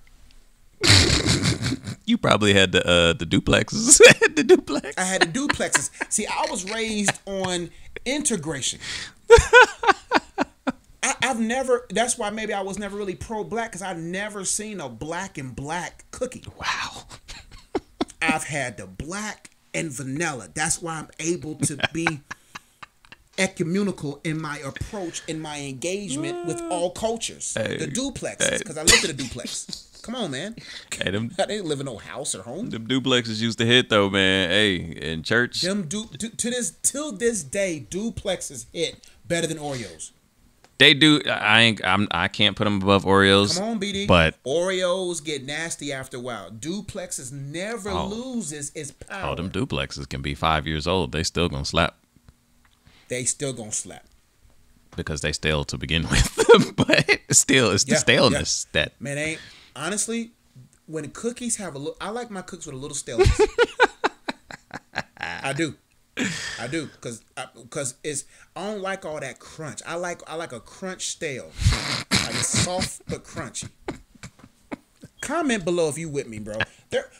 You probably had the duplexes. The duplex. I had the duplexes. See, I was raised on integration. I've never. That's why maybe I was never really pro-black because I've never seen a black and black cookie. Wow. I've had the black and vanilla. That's why I'm able to be ecumenical in my approach, in my engagement with all cultures. Hey. The duplexes, because I lived in a duplex. Come on, man. Hey, them I didn't live in no house or home. duplexes used to hit though, man. Hey, in church. Till this day, duplexes hit better than Oreos. They do. I can't put them above Oreos. Come on, BD. But Oreos get nasty after a while. Duplexes never loses its power. them duplexes can be 5 years old. They still gonna slap They still gonna slap. because they stale to begin with. But still, it's the staleness that. Man, honestly, when cookies have a little, I like my cookies with a little staleness. I do, because it's I don't like all that crunch. I like a crunch stale, like it's soft but crunchy. Comment below if you with me, bro.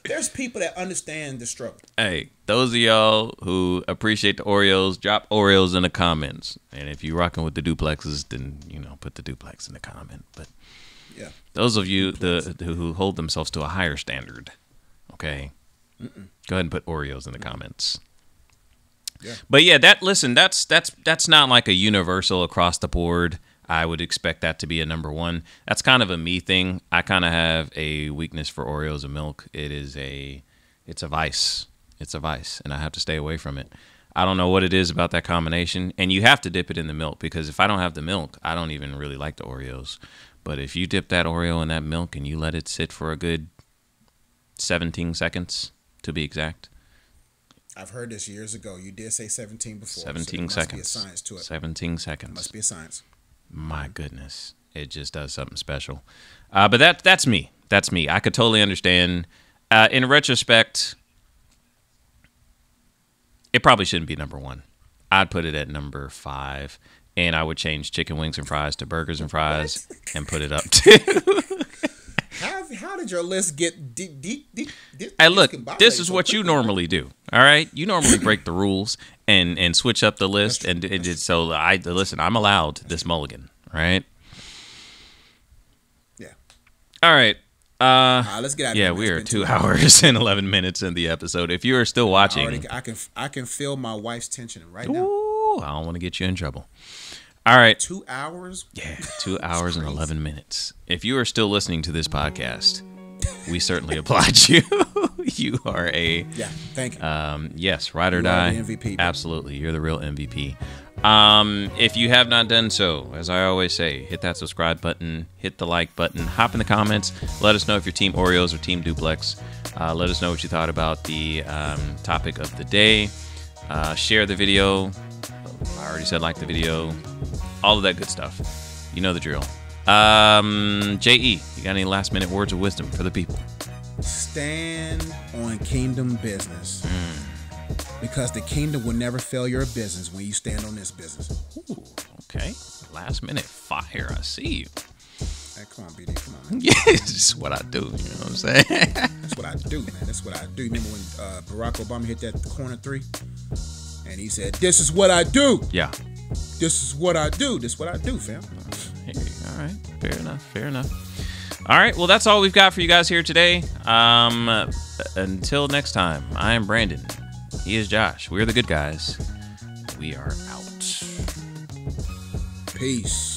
There's people that understand the struggle. Hey, those of y'all who appreciate the Oreos, drop Oreos in the comments. And if you're rocking with the duplexes, then put the duplex in the comment. But Yeah. those of you who hold themselves to a higher standard, okay, go ahead and put Oreos in the comments. Yeah. But yeah, that's not like a universal across the board. I would expect that to be a number one. That's kind of a me thing. I kind of have a weakness for Oreos and milk. It's a vice. It's a vice, and I have to stay away from it. I don't know what it is about that combination, and you have to dip it in the milk, because if I don't have the milk, I don't even really like the Oreos. But if you dip that Oreo in that milk and you let it sit for a good 17 seconds, to be exact. I've heard this years ago. You did say 17 before. 17 so seconds. Must be a science to it. 17 seconds. Must be a science. My goodness, it just does something special. But that's me. That's me. I could totally understand. In retrospect, it probably shouldn't be number one. I'd put it at number 5, and I would change chicken wings and fries to burgers and fries and put it up to. How did your list get deep? Hey, look, this is what you normally do. All right, you normally break the rules and switch up the list, and so listen. I'm allowed this mulligan, right? Yeah. All right. Let's get out. Yeah, we are 2 hours and 11 minutes in the episode. If you are still watching, I can feel my wife's tension right now. Ooh, I don't want to get you in trouble. All right. 2 hours? Yeah, 2 hours and 11 minutes. If you are still listening to this podcast, we certainly applaud you. You are a... Yeah, thank you. Yes, ride or die. You are the MVP. Absolutely, you're the real MVP. If you have not done so, as I always say, hit that subscribe button, hit the like button, hop in the comments. Let us know if you're Team Oreos or Team Duplex. Let us know what you thought about the topic of the day. Share the video. I already said like the video. All of that good stuff. You know the drill. J.E., you got any last minute words of wisdom for the people? Stand on kingdom business. Because the kingdom will never fail your business when you stand on this business. Ooh, okay. Last minute fire. I see you. Hey, come on, BD. Come on, man. Yeah, it's just what I do. You know what I'm saying? That's what I do, man. That's what I do. Remember when Barack Obama hit that corner 3? And he said, "This is what I do." Yeah. This is what I do. This is what I do, fam. Hey, all right. Fair enough. Fair enough. All right. Well, that's all we've got for you guys here today. Until next time, I am Brandon. He is Josh. We're the good guys. We are out. Peace.